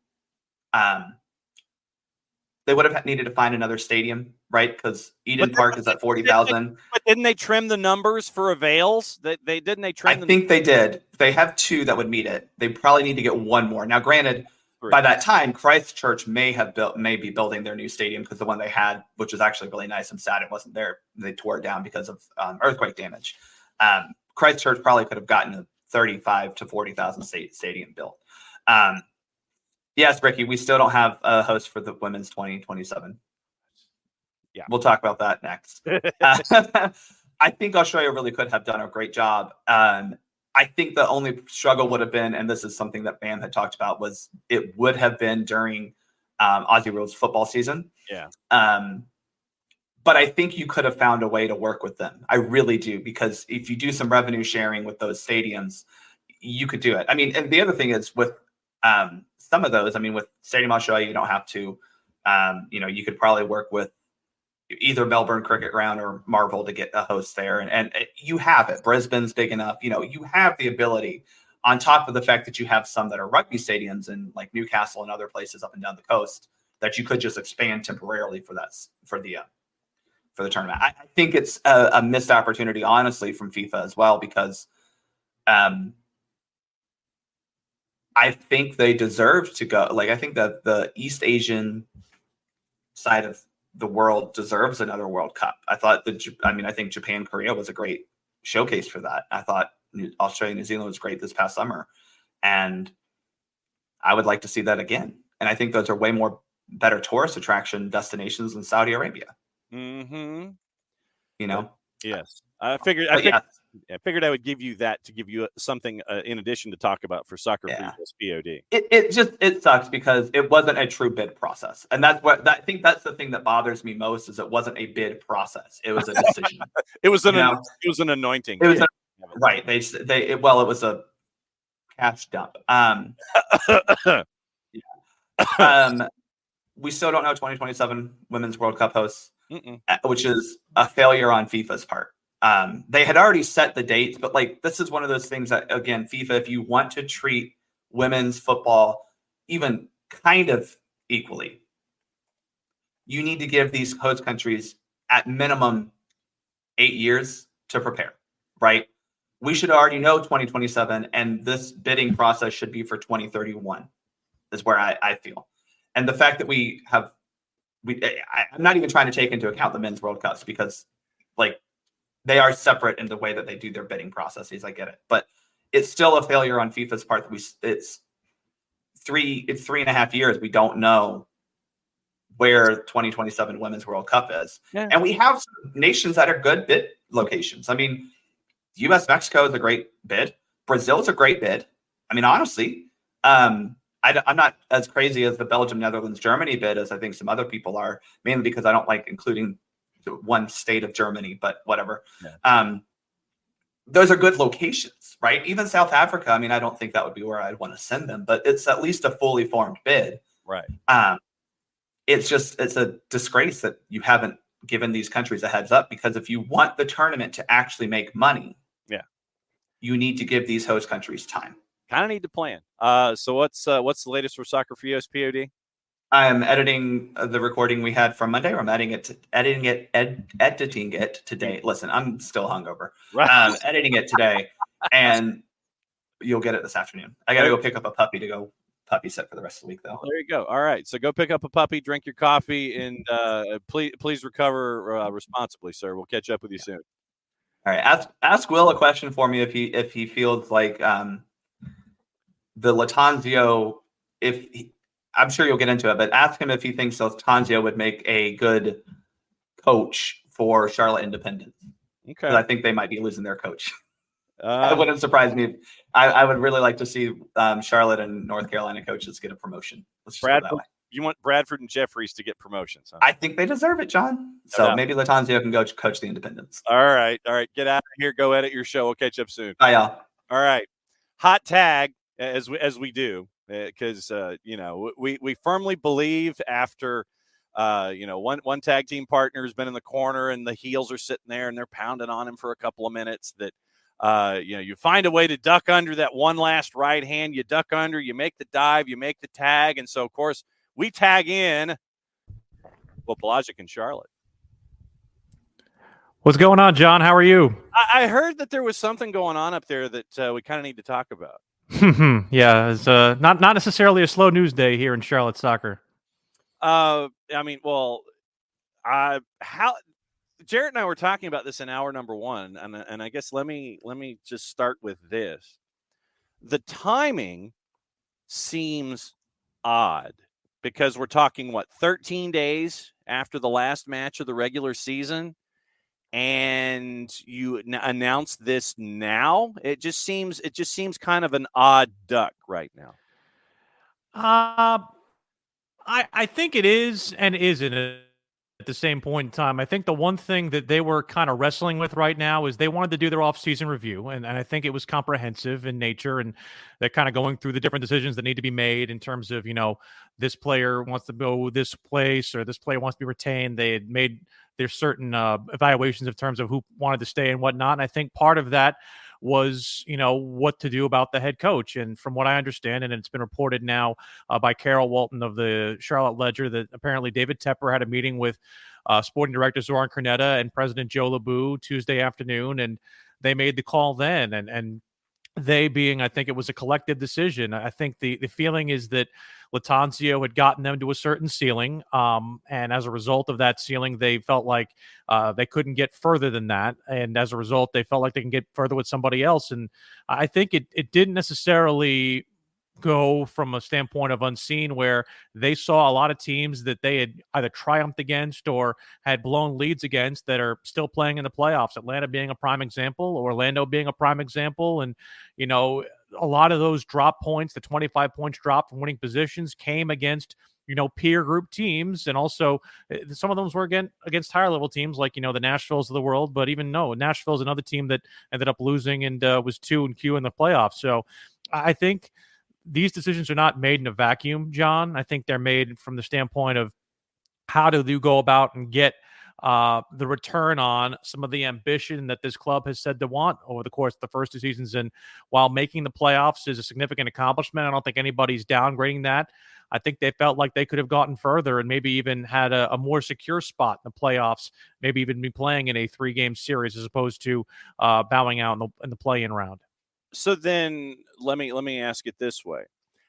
Speaker 5: they would have needed to find another stadium, right? Because Eden Park is at 40,000.
Speaker 1: But didn't they trim the numbers for avails? They trim.
Speaker 5: I think they did. They have 2 that would meet it. They probably need to get 1 more. Now, granted, by that time, Christchurch may be building their new stadium, because the one they had, which was actually really nice, I'm sad it wasn't there. They tore it down because of earthquake damage. Christchurch probably could have gotten a 35 to 40,000 stadium built. Yes, Ricky, we still don't have a host for the women's 2027.
Speaker 1: Yeah,
Speaker 5: we'll talk about that next. I think Australia really could have done a great job. I think the only struggle would have been, and this is something that Bam had talked about, was it would have been during Aussie Rules football season.
Speaker 1: Yeah.
Speaker 5: But I think you could have found a way to work with them. I really do, because if you do some revenue sharing with those stadiums, you could do it. I mean, and the other thing is with some of those, I mean, with Stadium Australia, you don't have to, you could probably work with either Melbourne Cricket Ground or Marvel to get a host there. And you have it. Brisbane's big enough. You have the ability, on top of the fact that you have some that are rugby stadiums in like Newcastle and other places up and down the coast, that you could just expand temporarily for the tournament. I think it's a missed opportunity, honestly, from FIFA as well, because I think they deserve to go. Like, I think that the East Asian side of the world deserves another World Cup. I think Japan, Korea was a great showcase for that. I thought Australia, New Zealand was great this past summer, and I would like to see that again. And I think those are way more better tourist attraction destinations than Saudi Arabia.
Speaker 1: Mm-hmm.
Speaker 5: Yes.
Speaker 1: I figured I would give you that to give you something in addition to talk about for Soccer for US POD.
Speaker 5: It sucks because it wasn't a true bid process, and I think that's the thing that bothers me most, is it wasn't a bid process. It was a decision.
Speaker 1: It was an anointing.
Speaker 5: It was right. It was a cash dump. We still don't know 2027 Women's World Cup hosts, which is a failure on FIFA's part. They had already set the dates, but this is one of those things that, again, FIFA, if you want to treat women's football even kind of equally, you need to give these host countries at minimum 8 years to prepare, right? We should already know 2027, and this bidding process should be for 2031 is where I feel. And the fact that I'm not even trying to take into account the men's World Cups, because they are separate in the way that they do their bidding processes. I get it, but it's still a failure on FIFA's part that it's 3.5 years. We don't know where 2027 Women's World Cup is. Yeah. And we have some nations that are good bid locations. I mean, US Mexico is a great bid. Brazil is a great bid. I mean, honestly, I'm not as crazy as the Belgium, Netherlands, Germany bid as I think some other people are, mainly because I don't like including one state of Germany, but whatever. Yeah. Those are good locations, right? Even South Africa, I mean, I don't think that would be where I'd want to send them, but it's at least a fully formed bid.
Speaker 1: Right.
Speaker 5: It's a disgrace that you haven't given these countries a heads up, because if you want the tournament to actually make money, you need to give these host countries time.
Speaker 1: Kind of need to plan. So what's the latest for Soccer for US POD?
Speaker 5: I'm editing the recording we had from Monday. I'm editing it today. Listen, I'm still hungover. Right. Editing it today, and you'll get it this afternoon. I got to go pick up a puppy to go puppy sit for the rest of the week, though.
Speaker 1: There you go. All right, so go pick up a puppy, drink your coffee, and please recover responsibly, sir. We'll catch up with you soon.
Speaker 5: All right, ask Will a question for me if he feels like the Lattanzio, I'm sure you'll get into it, but ask him if he thinks Lattanzio would make a good coach for Charlotte Independence. Okay. I think they might be losing their coach. It wouldn't surprise me. I would really like to see Charlotte and North Carolina coaches get a promotion. Let's just go that way.
Speaker 1: Bradford and Jeffries to get promotions. Huh?
Speaker 6: I think they deserve it, John. So maybe Lattanzio can go coach the Independents.
Speaker 1: All right. Get out of here. Go edit your show. We'll catch up soon.
Speaker 6: Bye, y'all.
Speaker 1: All right. Hot tag as we do, because we firmly believe after one tag team partner has been in the corner and the heels are sitting there and they're pounding on him for a couple of minutes that you find a way to duck under that one last right hand. You duck under, you make the dive, you make the tag, and so of course we tag in Will Palasczuk in Charlotte.
Speaker 7: What's going on, John? How are you?
Speaker 1: I heard that there was something going on up there that we kind of need to talk about.
Speaker 7: Yeah, it's not necessarily a slow news day here in Charlotte soccer.
Speaker 1: How Jarrett and I were talking about this in hour number one, and I guess let me just start with this. The timing seems odd because we're talking 13 days after the last match of the regular season. And you announce this now. It just seems kind of an odd duck right now.
Speaker 7: I think it is and isn't at the same point in time. I think the one thing that they were kind of wrestling with right now is they wanted to do their off-season review, and I think it was comprehensive in nature, and they're kind of going through the different decisions that need to be made in terms of, this player wants to go this place or this player wants to be retained. They had made their certain evaluations in terms of who wanted to stay and whatnot, and I think part of that was, what to do about the head coach. And from what I understand, and it's been reported now by Carol Walton of the Charlotte Ledger, that apparently David Tepper had a meeting with sporting director Zoran Cornetta and President Joe LeBou Tuesday afternoon, and they made the call then. And they being, I think it was a collective decision. I think the feeling is that Lattanzio had gotten them to a certain ceiling. And as a result of that ceiling, they felt like they couldn't get further than that. And as a result, they felt like they can get further with somebody else. And I think it didn't necessarily go from a standpoint of unseen, where they saw a lot of teams that they had either triumphed against or had blown leads against that are still playing in the playoffs. Atlanta being a prime example, Orlando being a prime example. And, a lot of those drop points, the 25 points drop from winning positions, came against, peer group teams. And also some of those were against higher level teams like, the Nashvilles of the world. But even Nashville's another team that ended up losing and was 2-Q in the playoffs. So I think these decisions are not made in a vacuum, John. I think they're made from the standpoint of how do you go about and get the return on some of the ambition that this club has said to want over the course of the first two seasons. And while making the playoffs is a significant accomplishment, I don't think anybody's downgrading that. I think they felt like they could have gotten further and maybe even had a more secure spot in the playoffs, maybe even be playing in a 3-game series as opposed to bowing out in the play-in round.
Speaker 1: So then let me ask it this way.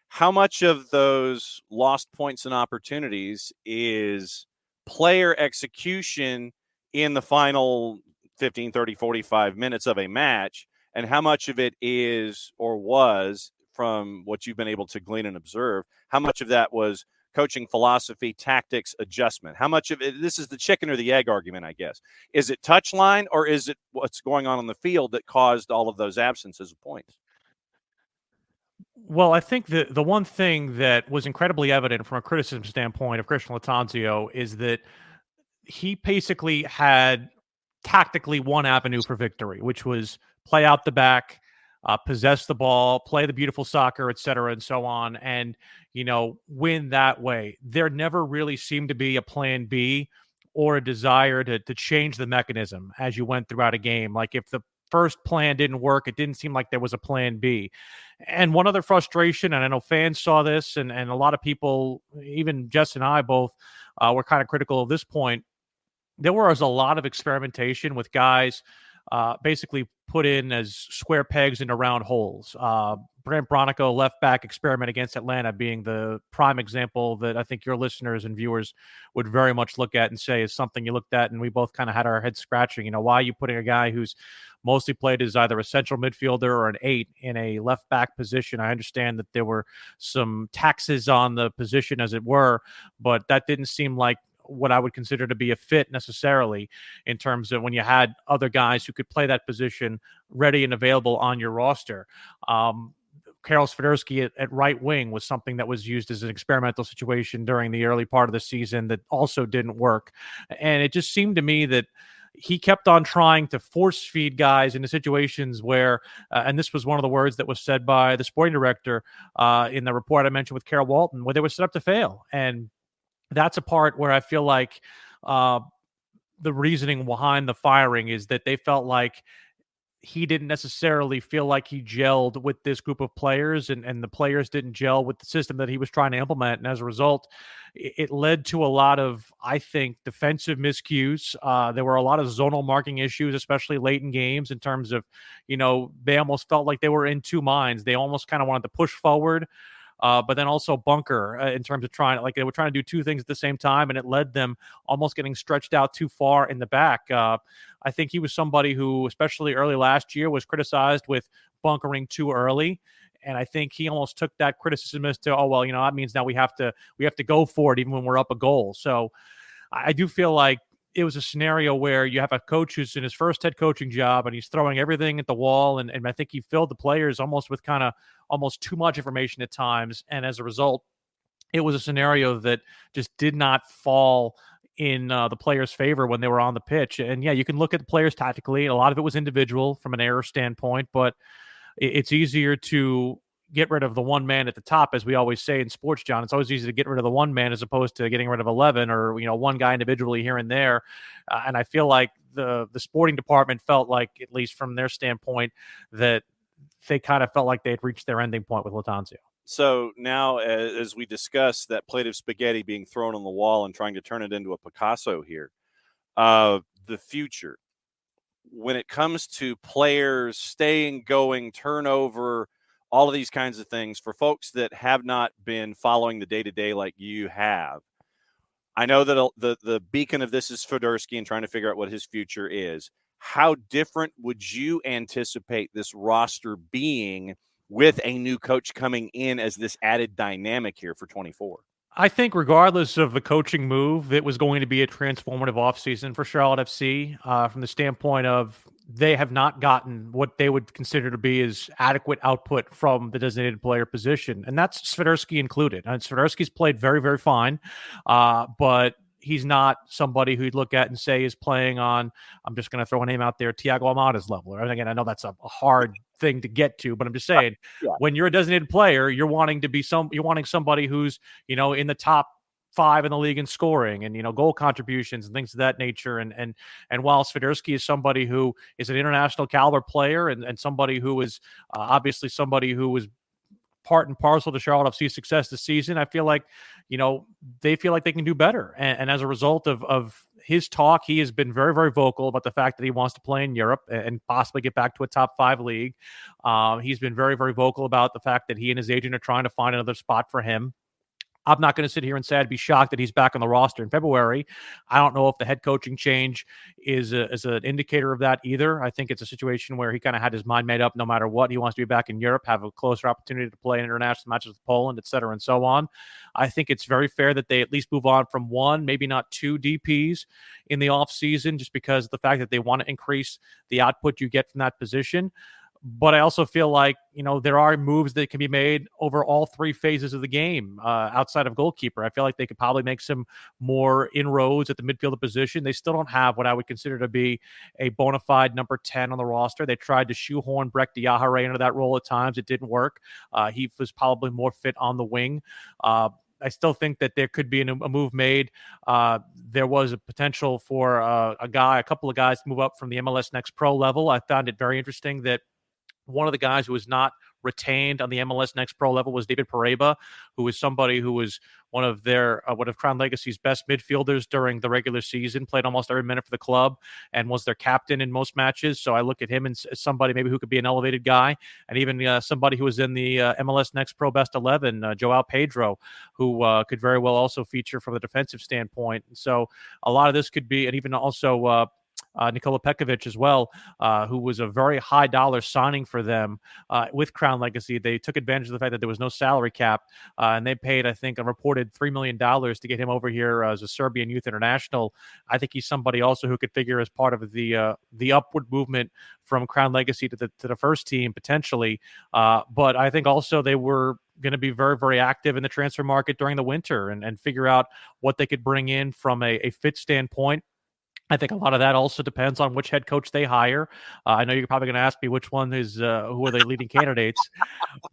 Speaker 1: How much of those lost points and opportunities is player execution in the final 15, 30, 45 minutes of a match, and how much of it is or was, from what you've been able to glean and observe, how much of that was coaching philosophy, tactics, adjustment? How much of it, this is the chicken or the egg argument, I guess. Is it touchline, or is it what's going on the field that caused all of those absences of points?
Speaker 7: Well, I think the one thing that was incredibly evident from a criticism standpoint of Christian Lattanzio is that he basically had tactically one avenue for victory, which was play out the back, possess the ball, play the beautiful soccer, et cetera, and so on, and, win that way. There never really seemed to be a plan B or a desire to change the mechanism as you went throughout a game. Like if the first plan didn't work, it didn't seem like there was a plan B. And one other frustration, and I know fans saw this, and a lot of people, even Jess and I both, were kind of critical of this point. There was a lot of experimentation with guys basically put in as square pegs into round holes. Brant Bronico, left back experiment against Atlanta, being the prime example that I think your listeners and viewers would very much look at and say is something you looked at, and we both kind of had our heads scratching. Why are you putting a guy who's mostly played as either a central midfielder or an 8 in a left back position? I understand that there were some taxes on the position, as it were, but that didn't seem like what I would consider to be a fit necessarily, in terms of when you had other guys who could play that position ready and available on your roster. Karol Swiderski at right wing was something that was used as an experimental situation during the early part of the season that also didn't work. And it just seemed to me that he kept on trying to force feed guys into situations where, and this was one of the words that was said by the sporting director in the report I mentioned with Carol Walton, where they were set up to fail. And that's a part where I feel like the reasoning behind the firing is that they felt like he didn't necessarily feel like he gelled with this group of players, and the players didn't gel with the system that he was trying to implement. And as a result, it led to a lot of, I think, defensive miscues. There were a lot of zonal marking issues, especially late in games, in terms of, they almost felt like they were in two minds. They almost kind of wanted to push forward, but then also bunker in terms of they were trying to do two things at the same time, and it led them almost getting stretched out too far in the back. I think he was somebody who, especially early last year, was criticized with bunkering too early. And I think he almost took that criticism as to, that means now we have to go for it even when we're up a goal. So I do feel like it was a scenario where you have a coach who's in his first head coaching job and he's throwing everything at the wall. And I think he filled the players almost with kind of almost too much information at times. And as a result, it was a scenario that just did not fall in the players' favor when they were on the pitch. And yeah, you can look at the players tactically. A lot of it was individual from an error standpoint, but it's easier to get rid of the one man at the top, as we always say in sports, John. It's always easy to get rid of the one man as opposed to getting rid of 11 or, one guy individually here and there. And I feel like the sporting department felt like, at least from their standpoint, that they kind of felt like they had reached their ending point with Lattanzio.
Speaker 1: So now, as we discuss that plate of spaghetti being thrown on the wall and trying to turn it into a Picasso here, the future, when it comes to players staying going, turnover, all of these kinds of things, for folks that have not been following the day-to-day like you have, I know that the beacon of this is Swiderski and trying to figure out what his future is. How different would you anticipate this roster being with a new coach coming in as this added dynamic here for 24?
Speaker 7: I think regardless of the coaching move, it was going to be a transformative offseason for Charlotte FC from the standpoint of they have not gotten what they would consider to be as adequate output from the designated player position. And that's Swiderski included. And Swiderski's played very, very fine, but he's not somebody who you'd look at and say is playing on, I'm just going to throw a name out there, Thiago Almada's level. And again, I know that's a hard thing to get to, but I'm just saying, when you're a designated player, you're wanting somebody who's, in the top 5 in the league in scoring and, goal contributions and things of that nature. And while Swiderski is somebody who is an international caliber player and somebody who is obviously somebody who was part and parcel to Charlotte FC's success this season, I feel like, they feel like they can do better. And as a result of his talk, he has been very, very vocal about the fact that he wants to play in Europe and possibly get back to a top 5 league. He's been very, very vocal about the fact that he and his agent are trying to find another spot for him. I'm not going to sit here and say I'd be shocked that he's back on the roster in February. I don't know if the head coaching change is an indicator of that either. I think it's a situation where he kind of had his mind made up no matter what. He wants to be back in Europe, have a closer opportunity to play in international matches with Poland, et cetera, and so on. I think it's very fair that they at least move on from one, maybe not 2 DPs in the offseason, just because of the fact that they want to increase the output you get from that position. But I also feel like, there are moves that can be made over all 3 phases of the game outside of goalkeeper. I feel like they could probably make some more inroads at the midfielder position. They still don't have what I would consider to be a bona fide number 10 on the roster. They tried to shoehorn Breck Diahare into that role at times. It didn't work. He was probably more fit on the wing. I still think that there could be a move made. There was a potential for a couple of guys to move up from the MLS Next Pro level. I found it very interesting that one of the guys who was not retained on the MLS Next Pro level was David Pareba, who was somebody who was one of Crown Legacy's best midfielders during the regular season, played almost every minute for the club, and was their captain in most matches. So I look at him as somebody maybe who could be an elevated guy, and even somebody who was in the MLS Next Pro Best 11, Joao Pedro, who could very well also feature from a defensive standpoint. So a lot of this could be, and even also Nikola Pekovic as well, who was a very high dollar signing for them with Crown Legacy. They took advantage of the fact that there was no salary cap, and they paid, I think, a reported $3 million to get him over here as a Serbian youth international. I think he's somebody also who could figure as part of the upward movement from Crown Legacy to the first team potentially. But I think also they were going to be very, very active in the transfer market during the winter and figure out what they could bring in from a fit standpoint. I think a lot of that also depends on which head coach they hire. I know you're probably going to ask me which one is who are the leading candidates,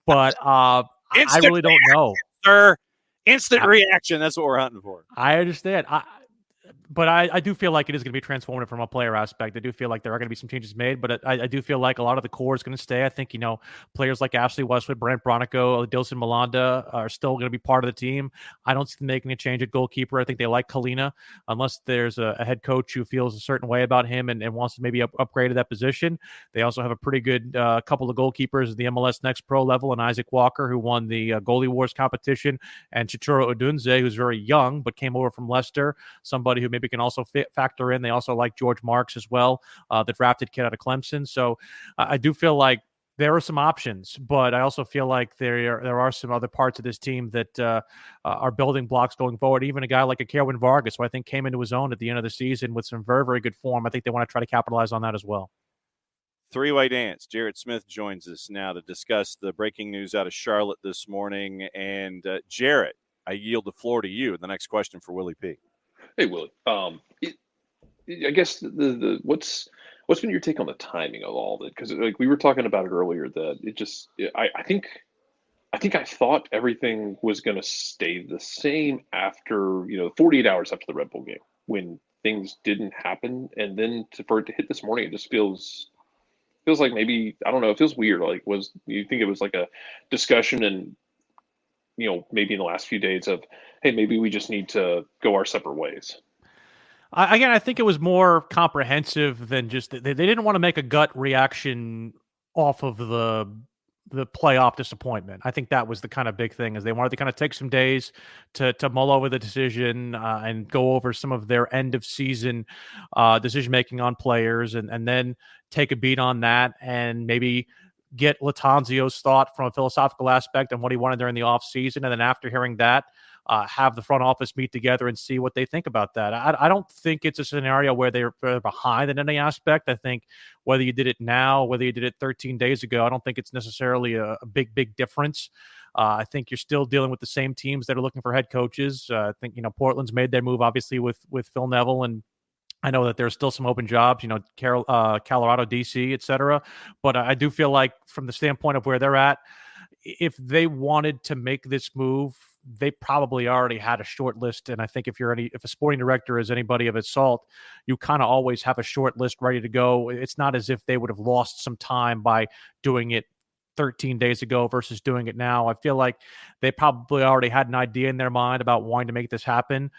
Speaker 7: but I really don't know.
Speaker 1: Sir, instant reaction. That's what we're hunting for.
Speaker 7: I understand. But I do feel like it is going to be transformative from a player aspect. I do feel like there are going to be some changes made, but I do feel like a lot of the core is going to stay. I think, players like Ashley Westwood, Brent Bronico, Dilson Malanda are still going to be part of the team. I don't see them making a change at goalkeeper. I think they like Kalina, unless there's a head coach who feels a certain way about him and wants to maybe upgrade at that position. They also have a pretty good couple of goalkeepers at the MLS Next Pro level, and Isaac Walker, who won the Goalie Wars competition, and Chituro Odunze, who's very young but came over from Leicester, somebody who maybe can also factor in. They also like George Marks as well, the drafted kid out of Clemson. So I do feel like there are some options, but I also feel like there are some other parts of this team that are building blocks going forward. Even a guy like a Kerwin Vargas, who I think came into his own at the end of the season with some very, very good form. I think they want to try to capitalize on that as well.
Speaker 1: Three-way dance. Jarrett Smith joins us now to discuss the breaking news out of Charlotte this morning. And Jarrett, I yield the floor to you. The next question for Willie P.
Speaker 3: Hey, Willie. I guess the what's been your take on the timing of all of it? Because like we were talking about it earlier, that it just I think I thought everything was going to stay the same after 48 hours after the Red Bull game when things didn't happen, and then for it to hit this morning, it just feels like maybe I don't know. It feels weird. Like you think it was like a discussion and maybe in the last few days of, hey, maybe we just need to go our separate ways.
Speaker 7: I think it was more comprehensive than just they didn't want to make a gut reaction off of the playoff disappointment. I think that was the kind of big thing, is they wanted to kind of take some days to mull over the decision and go over some of their end of season decision making on players, and then take a beat on that and maybe get Lattanzio's thought from a philosophical aspect on what he wanted during the offseason. And then after hearing that, have the front office meet together and see what they think about that. I don't think it's a scenario where they're behind in any aspect. I think whether you did it now, whether you did it 13 days ago, I don't think it's necessarily a big difference. I think you're still dealing with the same teams that are looking for head coaches. I think, Portland's made their move, obviously, with Phil Neville, and I know that there's still some open jobs, Colorado, DC, et cetera. But I do feel like from the standpoint of where they're at, if they wanted to make this move, they probably already had a short list. And I think if a sporting director is anybody of its salt, you kind of always have a short list ready to go. It's not as if they would have lost some time by doing it 13 days ago versus doing it now. I feel like they probably already had an idea in their mind about wanting to make this happen.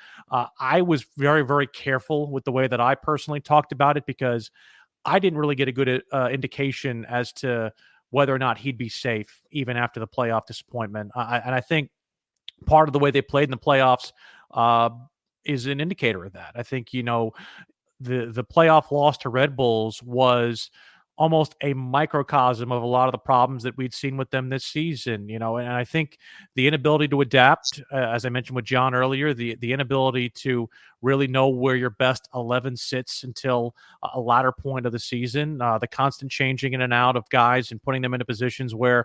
Speaker 7: I was very, very careful with the way that I personally talked about it, because I didn't really get a good indication as to whether or not he'd be safe even after the playoff disappointment. And I think part of the way they played in the playoffs is an indicator of that. I think, the playoff loss to Red Bulls was almost a microcosm of a lot of the problems that we'd seen with them this season, and I think the inability to adapt, as I mentioned with John earlier, the inability to really know where your best 11 sits until a latter point of the season, the constant changing in and out of guys and putting them into positions where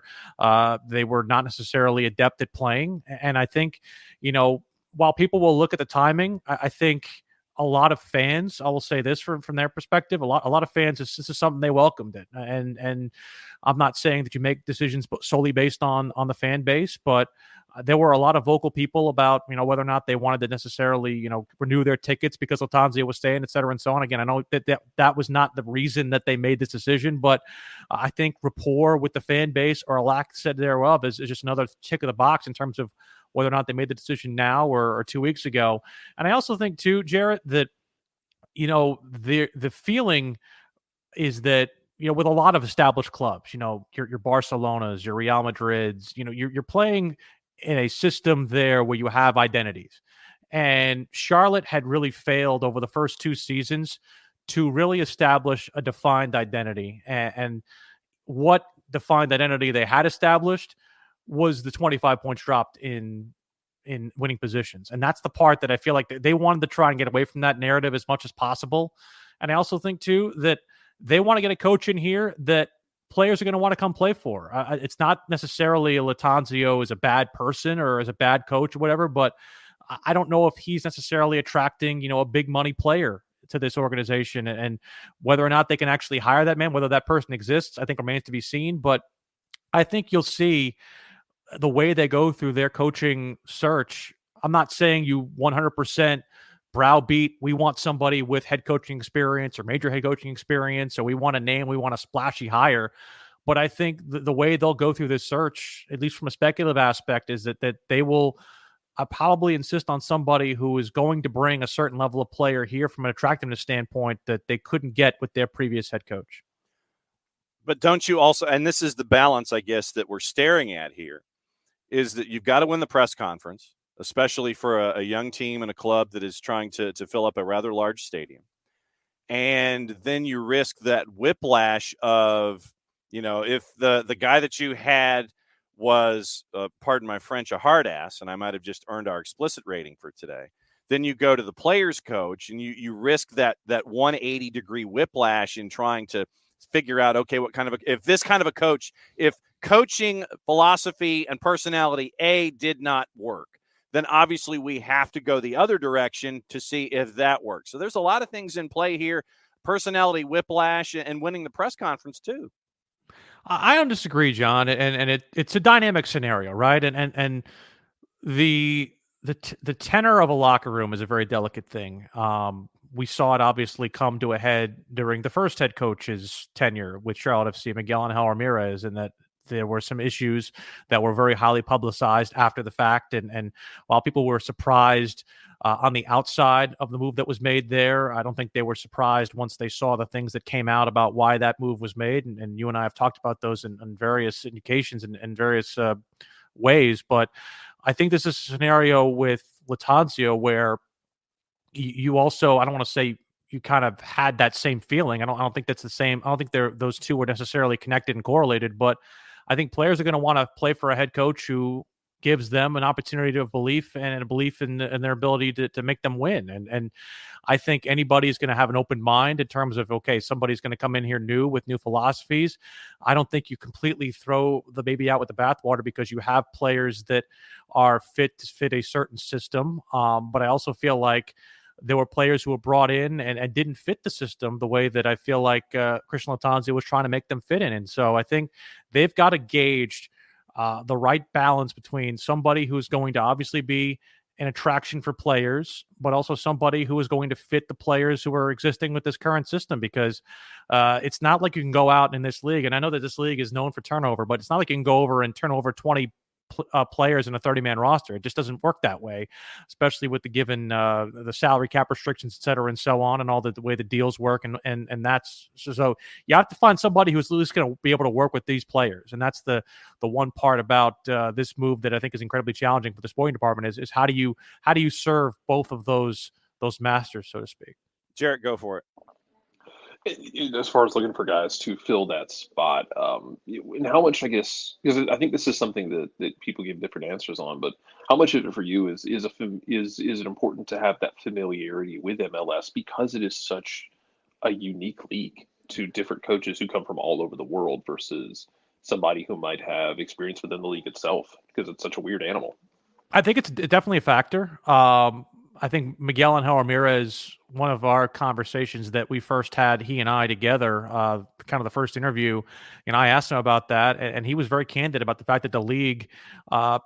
Speaker 7: they were not necessarily adept at playing. And I think, while people will look at the timing, I think a lot of fans, I will say this from their perspective, a lot of fans, this is something they welcomed it. And I'm not saying that you make decisions solely based on the fan base, but there were a lot of vocal people about, whether or not they wanted to necessarily, renew their tickets because Lattanzio was staying, et cetera, and so on. Again, I know that was not the reason that they made this decision, but I think rapport with the fan base, or a lack thereof, is just another tick of the box in terms of whether or not they made the decision now or 2 weeks ago. And I also think too, Jarrett, that, the feeling is that, with a lot of established clubs, your Barcelonas, your Real Madrids, you're playing in a system there where you have identities. And Charlotte had really failed over the first two seasons to really establish a defined identity. And what defined identity they had established was the 25 points dropped in winning positions. And that's the part that I feel like they wanted to try and get away from that narrative as much as possible. And I also think, too, that they want to get a coach in here that players are going to want to come play for. It's not necessarily Lattanzio is a bad person or as a bad coach or whatever, but I don't know if he's necessarily attracting, a big money player to this organization, and whether or not they can actually hire that man, whether that person exists, I think remains to be seen. But I think you'll see the way they go through their coaching search. I'm not saying you 100% browbeat, we want somebody with head coaching experience or major head coaching experience, or we want a name, we want a splashy hire. But I think the way they'll go through this search, at least from a speculative aspect, is that they will probably insist on somebody who is going to bring a certain level of player here from an attractiveness standpoint that they couldn't get with their previous head coach.
Speaker 1: But don't you also, and this is the balance, I guess, that we're staring at here, is that you've got to win the press conference, especially for a young team and a club that is trying to fill up a rather large stadium. And then you risk that whiplash of, if the guy that you had was, pardon my French, a hard ass, and I might have just earned our explicit rating for today, then you go to the players coach and you risk that 180-degree whiplash in trying to figure out, okay, if coaching philosophy and personality A did not work, then obviously we have to go the other direction to see if that works. So there's a lot of things in play here, personality whiplash and winning the press conference too.
Speaker 7: I don't disagree, John, and it's a dynamic scenario, right? And the tenor of a locker room is a very delicate thing. We saw it obviously come to a head during the first head coach's tenure with Charlotte FC, Miguel Angel Ramirez, and that there were some issues that were very highly publicized after the fact. And while people were surprised on the outside of the move that was made there, I don't think they were surprised once they saw the things that came out about why that move was made. And you and I have talked about those in various indications and various ways. But I think this is a scenario with Lattanzio where you also, I don't want to say you kind of had that same feeling. I don't think that's the same. I don't think those two were necessarily connected and correlated, but I think players are going to want to play for a head coach who gives them an opportunity of belief and a belief in their ability to make them win. And I think anybody is going to have an open mind in terms of, okay, somebody's going to come in here new with new philosophies. I don't think you completely throw the baby out with the bathwater because you have players that are fit to fit a certain system. But I also feel like there were players who were brought in and didn't fit the system the way that I feel like Christian Lattanzio was trying to make them fit in. And so I think they've got to gauge the right balance between somebody who's going to obviously be an attraction for players, but also somebody who is going to fit the players who are existing with this current system, because it's not like you can go out in this league. And I know that this league is known for turnover, but it's not like you can go over and turn over 20 players in a 30-man roster. It just doesn't work that way, especially with the given the salary cap restrictions, et cetera, and so on, and all the way the deals work. And that's so you have to find somebody who's at least going to be able to work with these players. And that's the one part about this move that I think is incredibly challenging for the sporting department is how do you serve both of those masters, so to speak.
Speaker 1: Jarrett, go for it.
Speaker 3: As far as looking for guys to fill that spot, and how much, I guess, because I think this is something that people give different answers on, but how much of it for you is it important to have that familiarity with MLS because it is such a unique league to different coaches who come from all over the world versus somebody who might have experience within the league itself, because it's such a weird animal?
Speaker 7: I think it's definitely a factor. I think Miguel Angel Ramirez, one of our conversations that we first had, he and I together, kind of the first interview, and I asked him about that, and he was very candid about the fact that the league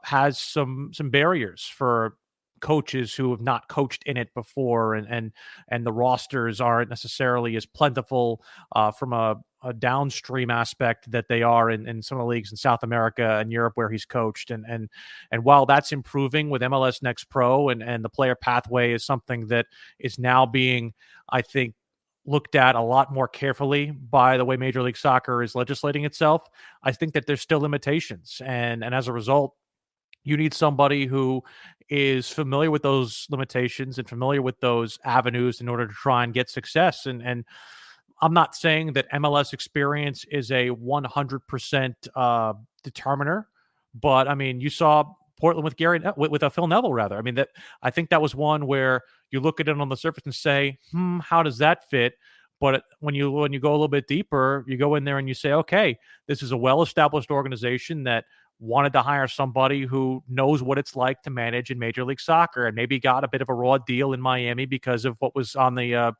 Speaker 7: has some barriers for coaches who have not coached in it before, and the rosters aren't necessarily as plentiful from a downstream aspect that they are in some of the leagues in South America and Europe where he's coached. And while that's improving with MLS Next Pro and the player pathway is something that is now being, I think, looked at a lot more carefully by the way Major League Soccer is legislating itself, I think that there's still limitations. And as a result, You need somebody who is familiar with those limitations and familiar with those avenues in order to try and get success. And I'm not saying that MLS experience is a 100% determiner, but I mean, you saw Portland with with Phil Neville, rather. I mean, I think that was one where you look at it on the surface and say, how does that fit? But when you go a little bit deeper, you go in there and you say, okay, this is a well-established organization that wanted to hire somebody who knows what it's like to manage in Major League Soccer, and maybe got a bit of a raw deal in Miami because of what was on the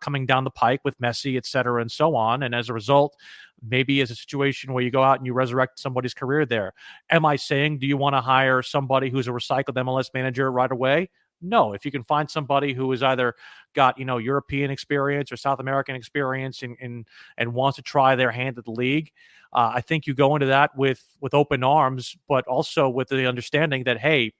Speaker 7: coming down the pike with Messi, et cetera, and so on. And as a result, maybe it's a situation where you go out and you resurrect somebody's career there. Am I saying, do you want to hire somebody who's a recycled MLS manager right away? No. If you can find somebody who has either got, European experience or South American experience and wants to try their hand at the league, I think you go into that with open arms, but also with the understanding that, hey,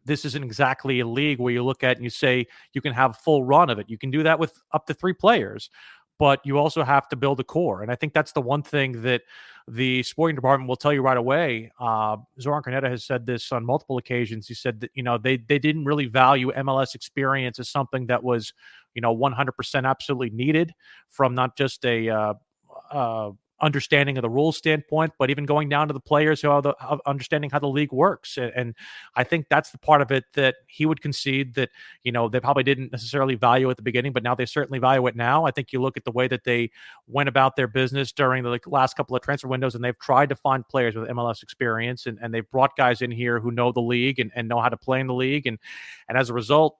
Speaker 7: this isn't exactly a league where you look at and you say you can have a full run of it. You can do that with up to 3 players, but you also have to build a core. And I think that's the one thing that the sporting department will tell you right away. Zoran Corneta has said this on multiple occasions. He said that, they didn't really value MLS experience as something that was, 100% absolutely needed from not just a understanding of the rules standpoint, but even going down to the players who are understanding how the league works. And I think that's the part of it that he would concede that, they probably didn't necessarily value at the beginning, but now they certainly value it now. I think you look at the way that they went about their business during the last couple of transfer windows, and they've tried to find players with MLS experience, and they've brought guys in here who know the league and know how to play in the league. And as a result,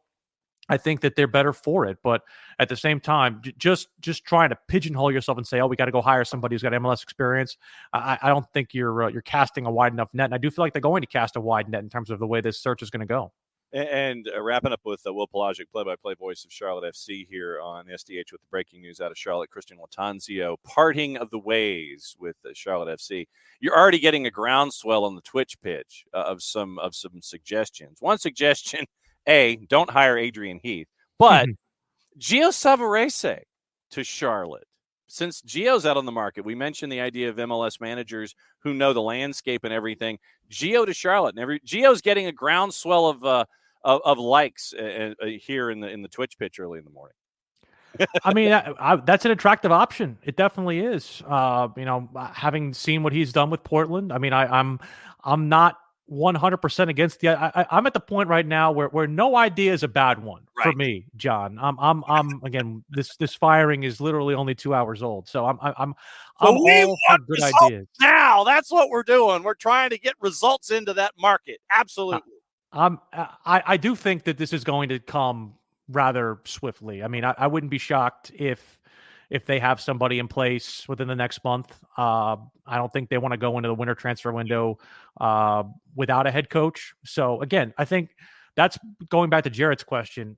Speaker 7: I think that they're better for it. But at the same time, just trying to pigeonhole yourself and say, oh, we got to go hire somebody who's got MLS experience, I don't think you're casting a wide enough net. And I do feel like they're going to cast a wide net in terms of the way this search is going to go.
Speaker 1: And wrapping up with Will Palasczuk, play-by-play voice of Charlotte FC here on SDH with the breaking news out of Charlotte. Christian Lattanzio, parting of the ways with Charlotte FC. You're already getting a groundswell on the Twitch pitch of some suggestions. One suggestion, don't hire Adrian Heath, but Gio Savarese to Charlotte. Since Gio's out on the market, we mentioned the idea of MLS managers who know the landscape and everything. Gio to Charlotte, and Gio's getting a groundswell of likes here in the Twitch pitch early in the morning.
Speaker 7: I mean, that's an attractive option. It definitely is. Having seen what he's done with Portland, I mean, I'm not 100% against I'm at the point right now where no idea is a bad one for me, John. I'm again, this firing is literally only 2 hours old. So I'm all for good ideas.
Speaker 1: Now that's what we're doing. We're trying to get results into that market. Absolutely.
Speaker 7: I do think that this is going to come rather swiftly. I mean, I wouldn't be shocked if they have somebody in place within the next month. I don't think they want to go into the winter transfer window without a head coach. So again, I think that's going back to Jarrett's question.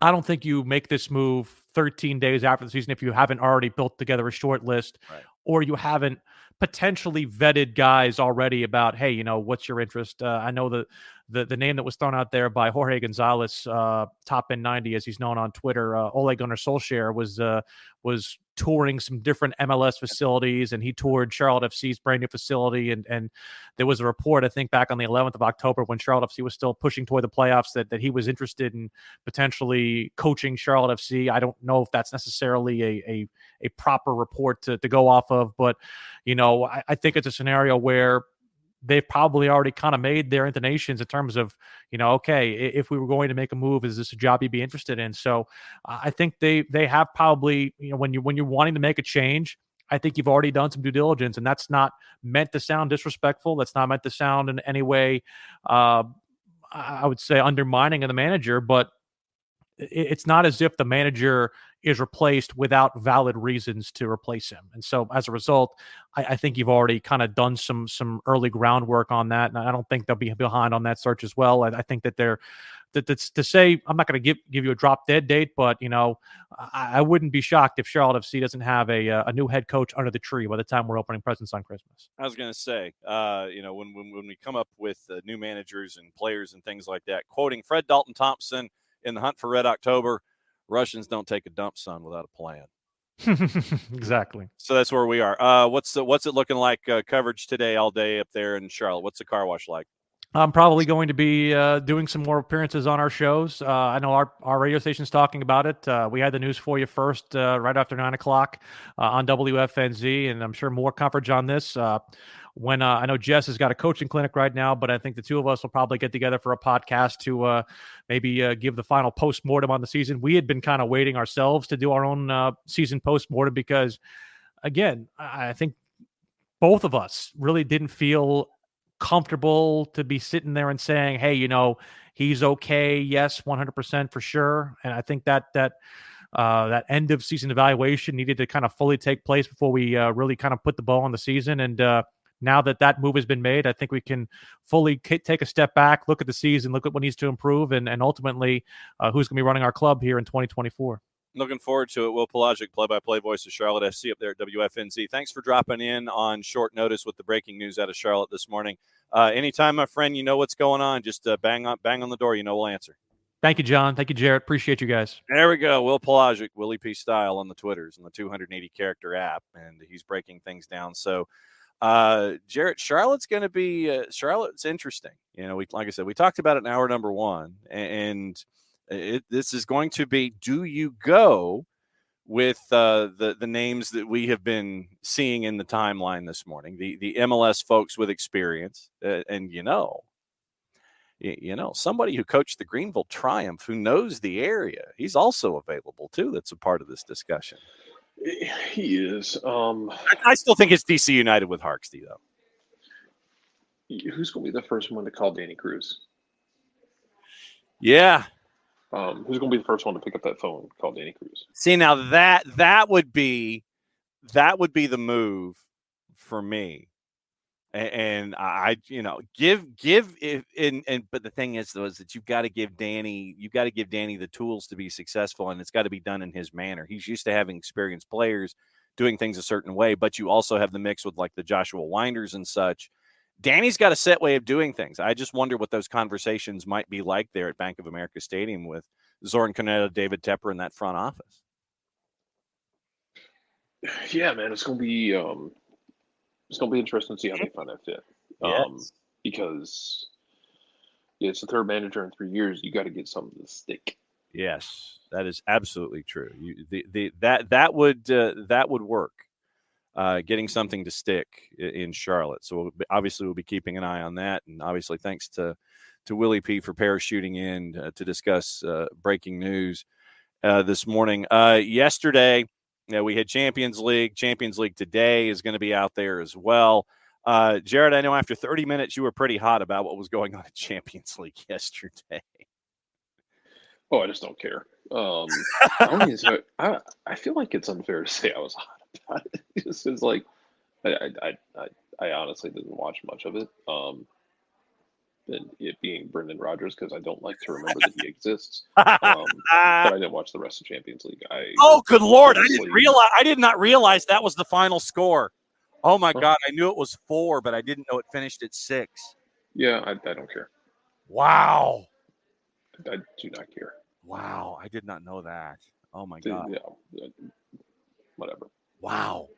Speaker 7: I don't think you make this move 13 days after the season if you haven't already built together a short list, or you haven't potentially vetted guys already about, hey, what's your interest? I know the name that was thrown out there by Jorge Gonzalez, Top End 90, as he's known on Twitter, Ole Gunnar Solskjaer was touring some different MLS facilities, and he toured Charlotte FC's brand new facility. And there was a report, I think, back on the 11th of October when Charlotte FC was still pushing toward the playoffs that he was interested in potentially coaching Charlotte FC. I don't know if that's necessarily a proper report to go off of, but I think it's a scenario where they've probably already kind of made their intonations in terms of, okay, if we were going to make a move, is this a job you'd be interested in? So I think they have probably, when you're wanting to make a change, I think you've already done some due diligence, and that's not meant to sound disrespectful. That's not meant to sound in any way, I would say, undermining of the manager, but it's not as if the manager is replaced without valid reasons to replace him. And so as a result, I think you've already kind of done some early groundwork on that. And I don't think they'll be behind on that search as well. I think that that's to say, I'm not going to give you a drop dead date, but I wouldn't be shocked if Charlotte FC doesn't have a new head coach under the tree by the time we're opening presents on Christmas.
Speaker 1: I was going to say, when we come up with new managers and players and things like that, quoting Fred Dalton Thompson in The Hunt for Red October, Russians don't take a dump, son, without a plan.
Speaker 7: Exactly.
Speaker 1: So that's where we are. What's it looking like coverage today all day up there in Charlotte? What's the car wash like?
Speaker 7: I'm probably going to be doing some more appearances on our shows. I know our radio station's talking about it. We had the news for you first right after 9 o'clock on WFNZ, and I'm sure more coverage on this. When I know Jess has got a coaching clinic right now, but I think the two of us will probably get together for a podcast to maybe give the final postmortem on the season. We had been kind of waiting ourselves to do our own season postmortem because, again, I think both of us really didn't feel comfortable to be sitting there and saying, hey, he's okay. Yes, 100% for sure. And I think that end of season evaluation needed to kind of fully take place before we really kind of put the bow on the season. And now that move has been made, I think we can fully take a step back, look at the season, look at what needs to improve, and ultimately who's going to be running our club here in 2024.
Speaker 1: Looking forward to it. Will Palasczuk, play-by-play voice of Charlotte FC up there at WFNZ. Thanks for dropping in on short notice with the breaking news out of Charlotte this morning. Anytime, my friend, you know what's going on, just bang on the door. We'll answer.
Speaker 7: Thank you, John. Thank you, Jarrett. Appreciate you guys.
Speaker 1: There we go. Will Palasczuk, Willie P. Style on the Twitters and the 280-character app, and he's breaking things down. So, Jarrett, Charlotte's going to be Charlotte's interesting. Like I said, we talked about it in hour number one, and this is going to be, do you go with the names that we have been seeing in the timeline this morning, the MLS folks with experience, and somebody who coached the Greenville Triumph, who knows the area, he's also available too. That's a part of this discussion.
Speaker 3: He is.
Speaker 1: I still think it's DC United with Harksty, though.
Speaker 3: Who's going to be the first one to call Danny Cruz?
Speaker 1: Yeah.
Speaker 3: Who's going to be the first one to pick up that phone and call Danny Cruz?
Speaker 1: See, now that would be the move for me. And I give but the thing is though, is that you've got to give Danny the tools to be successful, and it's got to be done in his manner. He's used to having experienced players doing things a certain way, but you also have the mix with like the Joshua Winders and such. Danny's got a set way of doing things. I just wonder what those conversations might be like there at Bank of America Stadium with Zoran Corneta, David Tepper in that front office.
Speaker 3: Yeah, man, it's going to be interesting to see how they find that fit.
Speaker 1: Yes.
Speaker 3: Because it's the third manager in 3 years. You got to get something to stick.
Speaker 1: Yes, that is absolutely true. That would work. Getting something to stick in Charlotte. So we'll be keeping an eye on that. And obviously thanks to Willie P for parachuting in to discuss breaking news this morning. Yesterday, we had Champions League. Champions League today is going to be out there as well. Jared, I know after 30 minutes you were pretty hot about what was going on at Champions League yesterday.
Speaker 3: Oh, I just don't care. I feel like it's unfair to say I was hot about it. It's like I honestly didn't watch much of it. And it being Brendan Rodgers, because I don't like to remember that he exists. But I didn't watch the rest of Champions League.
Speaker 1: Good Lord! I did not realize that was the final score. Oh my God! I knew it was 4, but I didn't know it finished at 6.
Speaker 3: Yeah, I don't care.
Speaker 1: Wow!
Speaker 3: I do not care.
Speaker 1: Wow! I did not know that. Oh my God!
Speaker 3: Yeah, whatever.
Speaker 1: Wow.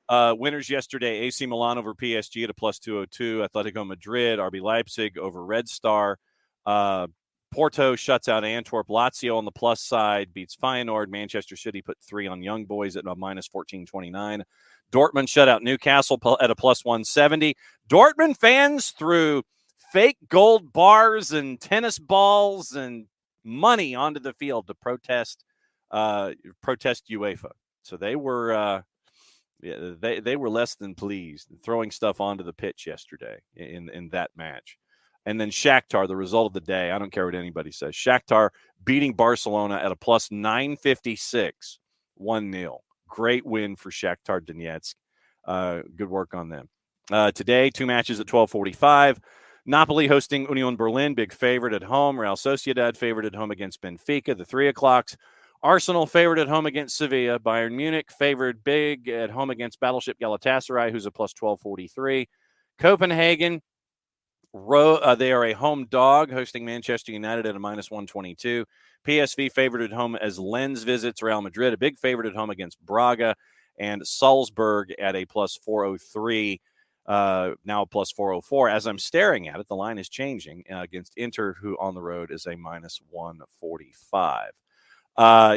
Speaker 1: Winners yesterday, AC Milan over PSG at a +202. Atletico Madrid, RB Leipzig over Red Star. Porto shuts out Antwerp. Lazio on the plus side beats Feyenoord. Manchester City put 3 on Young Boys at a -1429. Dortmund shut out Newcastle at a +170. Dortmund fans threw fake gold bars and tennis balls and money onto the field to protest UEFA. So they were they were less than pleased, throwing stuff onto the pitch yesterday in that match. And then Shakhtar, the result of the day, I don't care what anybody says, Shakhtar beating Barcelona at a +956, 1-0. Great win for Shakhtar Donetsk. Good work on them. Today, 2 matches at 12:45. Napoli hosting Union Berlin, big favorite at home. Real Sociedad favored at home against Benfica, the 3 o'clocks. Arsenal favored at home against Sevilla. Bayern Munich favored big at home against Battleship Galatasaray, who's a +1243. Copenhagen, they are a home dog hosting Manchester United at a -122. PSV favored at home as Lens visits Real Madrid, a big favorite at home against Braga, and Salzburg at a +403. now plus 404. As I'm staring at it, the line is changing against Inter, who on the road is a minus 145.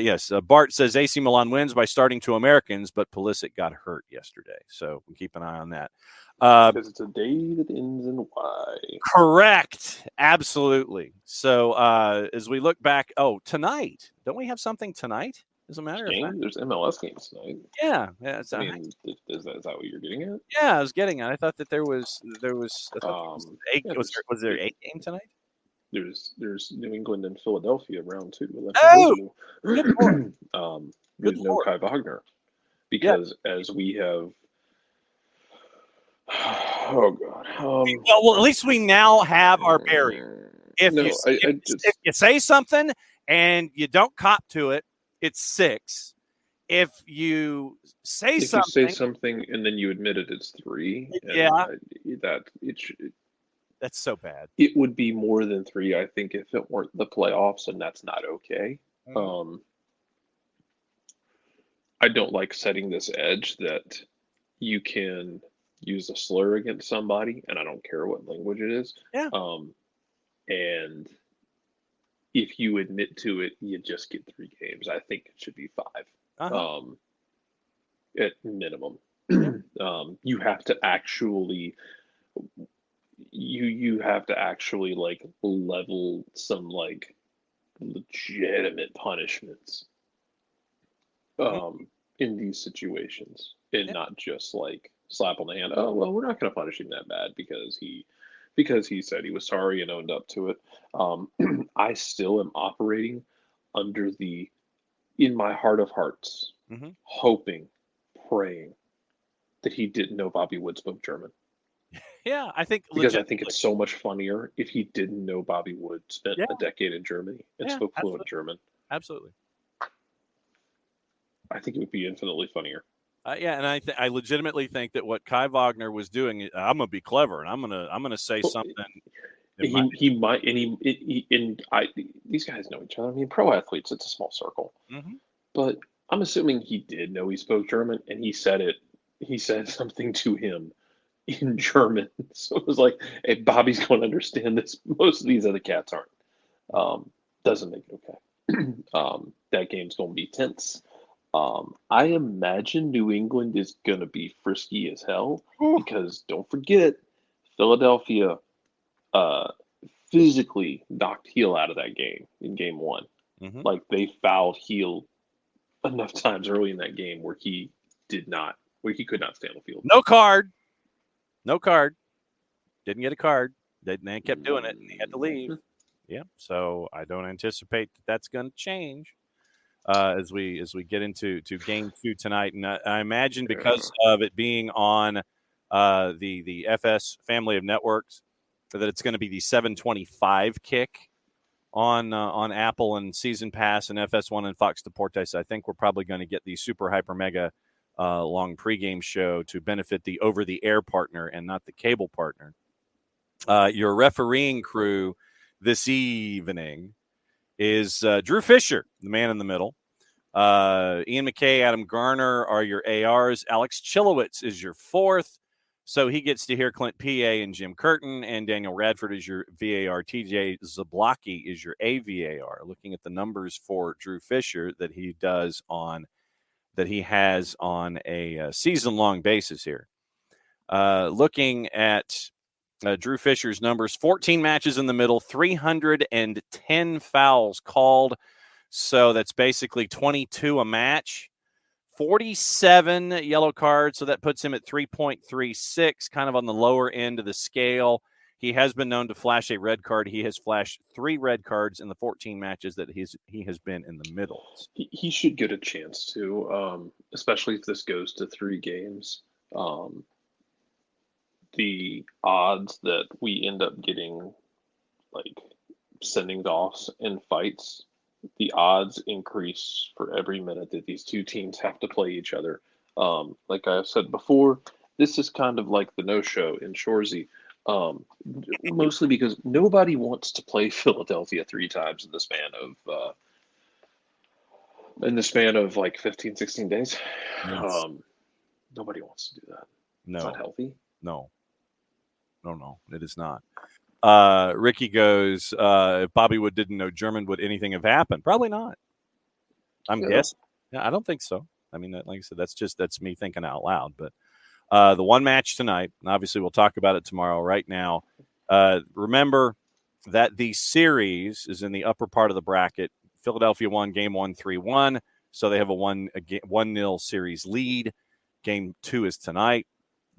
Speaker 1: Yes, Bart says AC Milan wins by starting 2 Americans, but Pulisic got hurt yesterday. So we'll keep an eye on that.
Speaker 3: Because it's a day that ends in Y.
Speaker 1: Correct. Absolutely. So as we look back, tonight, don't we have something tonight? As a matter of fact,
Speaker 3: There's MLS games tonight.
Speaker 1: Yeah.
Speaker 3: Is that what you're getting at?
Speaker 1: Yeah, I was getting at. I thought that there was. Was there 8 game tonight?
Speaker 3: There's New England and Philadelphia round 2.
Speaker 1: Oh, good Lord.
Speaker 3: With no Kai Wagner, because as we have. Oh God.
Speaker 1: Well, at least we now have our barrier. If you say something and you don't cop to it, it's 6. If you say something
Speaker 3: and then you admit it, it's 3.
Speaker 1: That's so bad.
Speaker 3: It would be more than 3, I think, if it weren't the playoffs, and that's not okay.
Speaker 1: Mm-hmm.
Speaker 3: I don't like setting this edge that you can use a slur against somebody, and I don't care what language it is.
Speaker 1: Yeah.
Speaker 3: And if you admit to it, you just get 3 games. I think it should be 5.
Speaker 1: Uh-huh.
Speaker 3: At minimum. You have to actually you have to actually like level some like legitimate punishments in these situations, and not just like slap on the hand. Oh well, we're not going to punish him that bad because he said he was sorry and owned up to it. I still am operating under in my heart of hearts, hoping, praying that he didn't know Bobby Wood spoke German.
Speaker 1: Yeah, I think
Speaker 3: I think it's so much funnier if he didn't know Bobby Wood spent a decade in Germany and spoke fluent German.
Speaker 1: Absolutely.
Speaker 3: I think it would be infinitely funnier.
Speaker 1: And I legitimately think that what Kai Wagner was doing, I'm gonna be clever and I'm gonna say something.
Speaker 3: He might, these guys know each other. I mean, pro athletes, it's a small circle. But I'm assuming he did know he spoke German, and he said something to him in German. So it was like, hey, Bobby's going to understand this. Most of these other cats aren't. Doesn't make it okay. That game's going to be tense. I imagine New England is going to be frisky as hell because don't forget, Philadelphia physically knocked Heel out of that game in game 1. Like they fouled Heel enough times early in that game where he could not stay on the field.
Speaker 1: No card. Didn't get a card. They kept doing it, and he had to leave. Yeah, so I don't anticipate that's going to change as we get into game 2 tonight. And I imagine because of it being on the FS family of networks, that it's going to be the 7:25 kick on Apple and Season Pass and FS1 and Fox Deportes. I think we're probably going to get the super hyper mega long pregame show to benefit the over-the-air partner and not the cable partner. Your refereeing crew this evening is Drew Fisher, the man in the middle. Ian McKay, Adam Garner are your ARs. Alex Chilowitz is your 4th. So he gets to hear Clint P.A. and Jim Curtin, and Daniel Radford is your VAR. TJ Zablocki is your AVAR. Looking at the numbers for Drew Fisher that he has on a season-long basis here. Looking at Drew Fisher's numbers, 14 matches in the middle, 310 fouls called. So that's basically 22 a match. 47 yellow cards, so that puts him at 3.36, kind of on the lower end of the scale. He has been known to flash a red card. He has flashed 3 red cards in the 14 matches that he has been in the middle.
Speaker 3: He should get a chance to, especially if this goes to 3 games. The odds that we end up getting like sending offs in fights, the odds increase for every minute that these 2 teams have to play each other. Like I said before, this is kind of like the no-show in Shoresy, mostly because nobody wants to play Philadelphia 3 times in the span of like 15, 16 days. Yes. Nobody wants to do that.
Speaker 1: No.
Speaker 3: It's not healthy.
Speaker 1: No. No, it is not. Ricky goes, if Bobby Wood didn't know German, would anything have happened? Probably not. I'm guessing. Yeah, I don't think so. I mean, like I said, that's me thinking out loud. But the one match tonight, and obviously we'll talk about it tomorrow. Right now, remember that the series is in the upper part of the bracket. Philadelphia won Game 1 3-1, so they have a 1-0 series lead. Game 2 is tonight.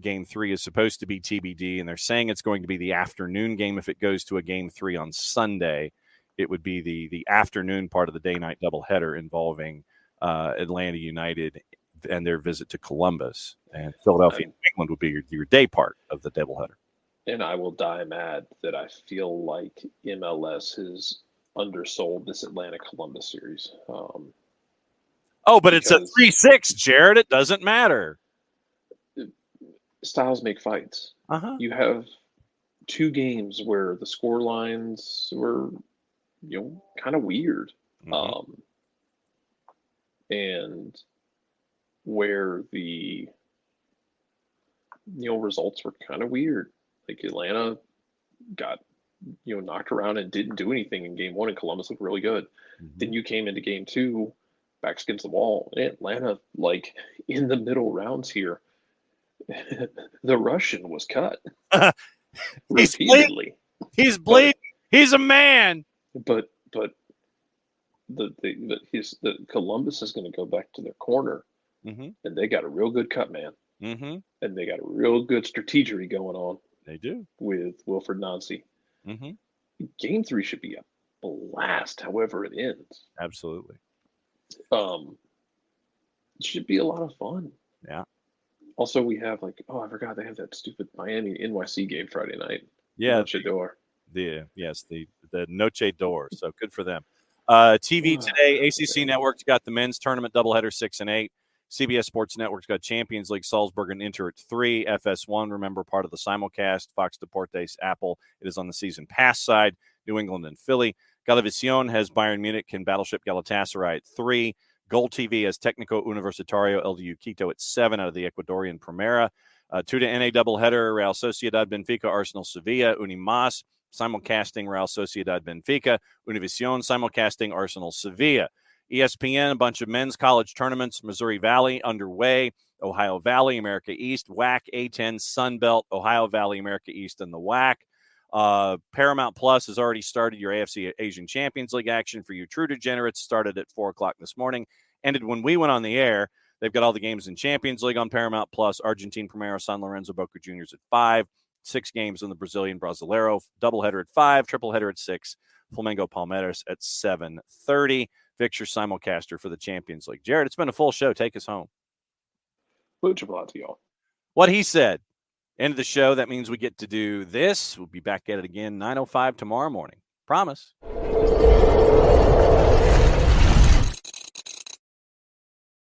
Speaker 1: Game 3 is supposed to be TBD, and they're saying it's going to be the afternoon game. If it goes to a Game 3 on Sunday, it would be the afternoon part of the day-night doubleheader involving Atlanta United and their visit to Columbus. And Philadelphia, England would be your day part of the doubleheader.
Speaker 3: And I will die mad that I feel like MLS has undersold this Atlanta-Columbus series.
Speaker 1: But it's a 3-6, Jared. It doesn't matter.
Speaker 3: Styles make fights. You have 2 games where the score lines were, kind of weird. And where the, results were kind of weird. Like Atlanta got, knocked around and didn't do anything in Game 1, and Columbus looked really good. Then you came into Game 2, backs against the wall. Atlanta, like in the middle rounds here, the Russian was cut repeatedly.
Speaker 1: He's bleeding. He's a man.
Speaker 3: But the Columbus is going to go back to their corner, and they got a real good cut man, and they got a real good strategery going on.
Speaker 1: They do
Speaker 3: with Wilfred Nancy. Game 3 should be a blast, however it ends.
Speaker 1: Absolutely.
Speaker 3: It should be a lot of fun.
Speaker 1: Yeah.
Speaker 3: Also, we have I forgot they have that stupid Miami NYC game Friday night.
Speaker 1: Yeah.
Speaker 3: Noche d'Or.
Speaker 1: The Noche d'Or. So good for them. TV today, ACC Network's got the men's tournament doubleheader 6 and 8. CBS Sports Network's got Champions League Salzburg and Inter at 3. FS1, remember, part of the simulcast. Fox Deportes, Apple. It is on the season pass side. New England and Philly. Galavisión has Bayern Munich and Battleship Galatasaray at 3. Gold TV has Técnico Universitario LDU Quito at 7 out of the Ecuadorian Primera. 2 to NA doubleheader, Real Sociedad Benfica, Arsenal Sevilla, Unimas, simulcasting Real Sociedad Benfica, Univision simulcasting Arsenal Sevilla. ESPN, a bunch of men's college tournaments, Missouri Valley underway, Ohio Valley, America East, WAC, A10, Sun Belt, Ohio Valley, America East, and the WAC. Paramount Plus has already started your AFC Asian Champions League action for you true degenerates. Started at 4 o'clock this morning. Ended when we went on the air. They've got all the games in Champions League on Paramount Plus. Argentine Primero, San Lorenzo, Boca Juniors at 5. 6 games in the Brazilian Brasileiro. Doubleheader at 5. Tripleheader at 6. Flamengo Palmeiras at 7:30. Victor simulcaster for the Champions League. Jared, it's been a full show. Take us home.
Speaker 3: Mucho to y'all.
Speaker 1: What he said. End of the show. That means we get to do this. We'll be back at it again 9:05 tomorrow morning. Promise.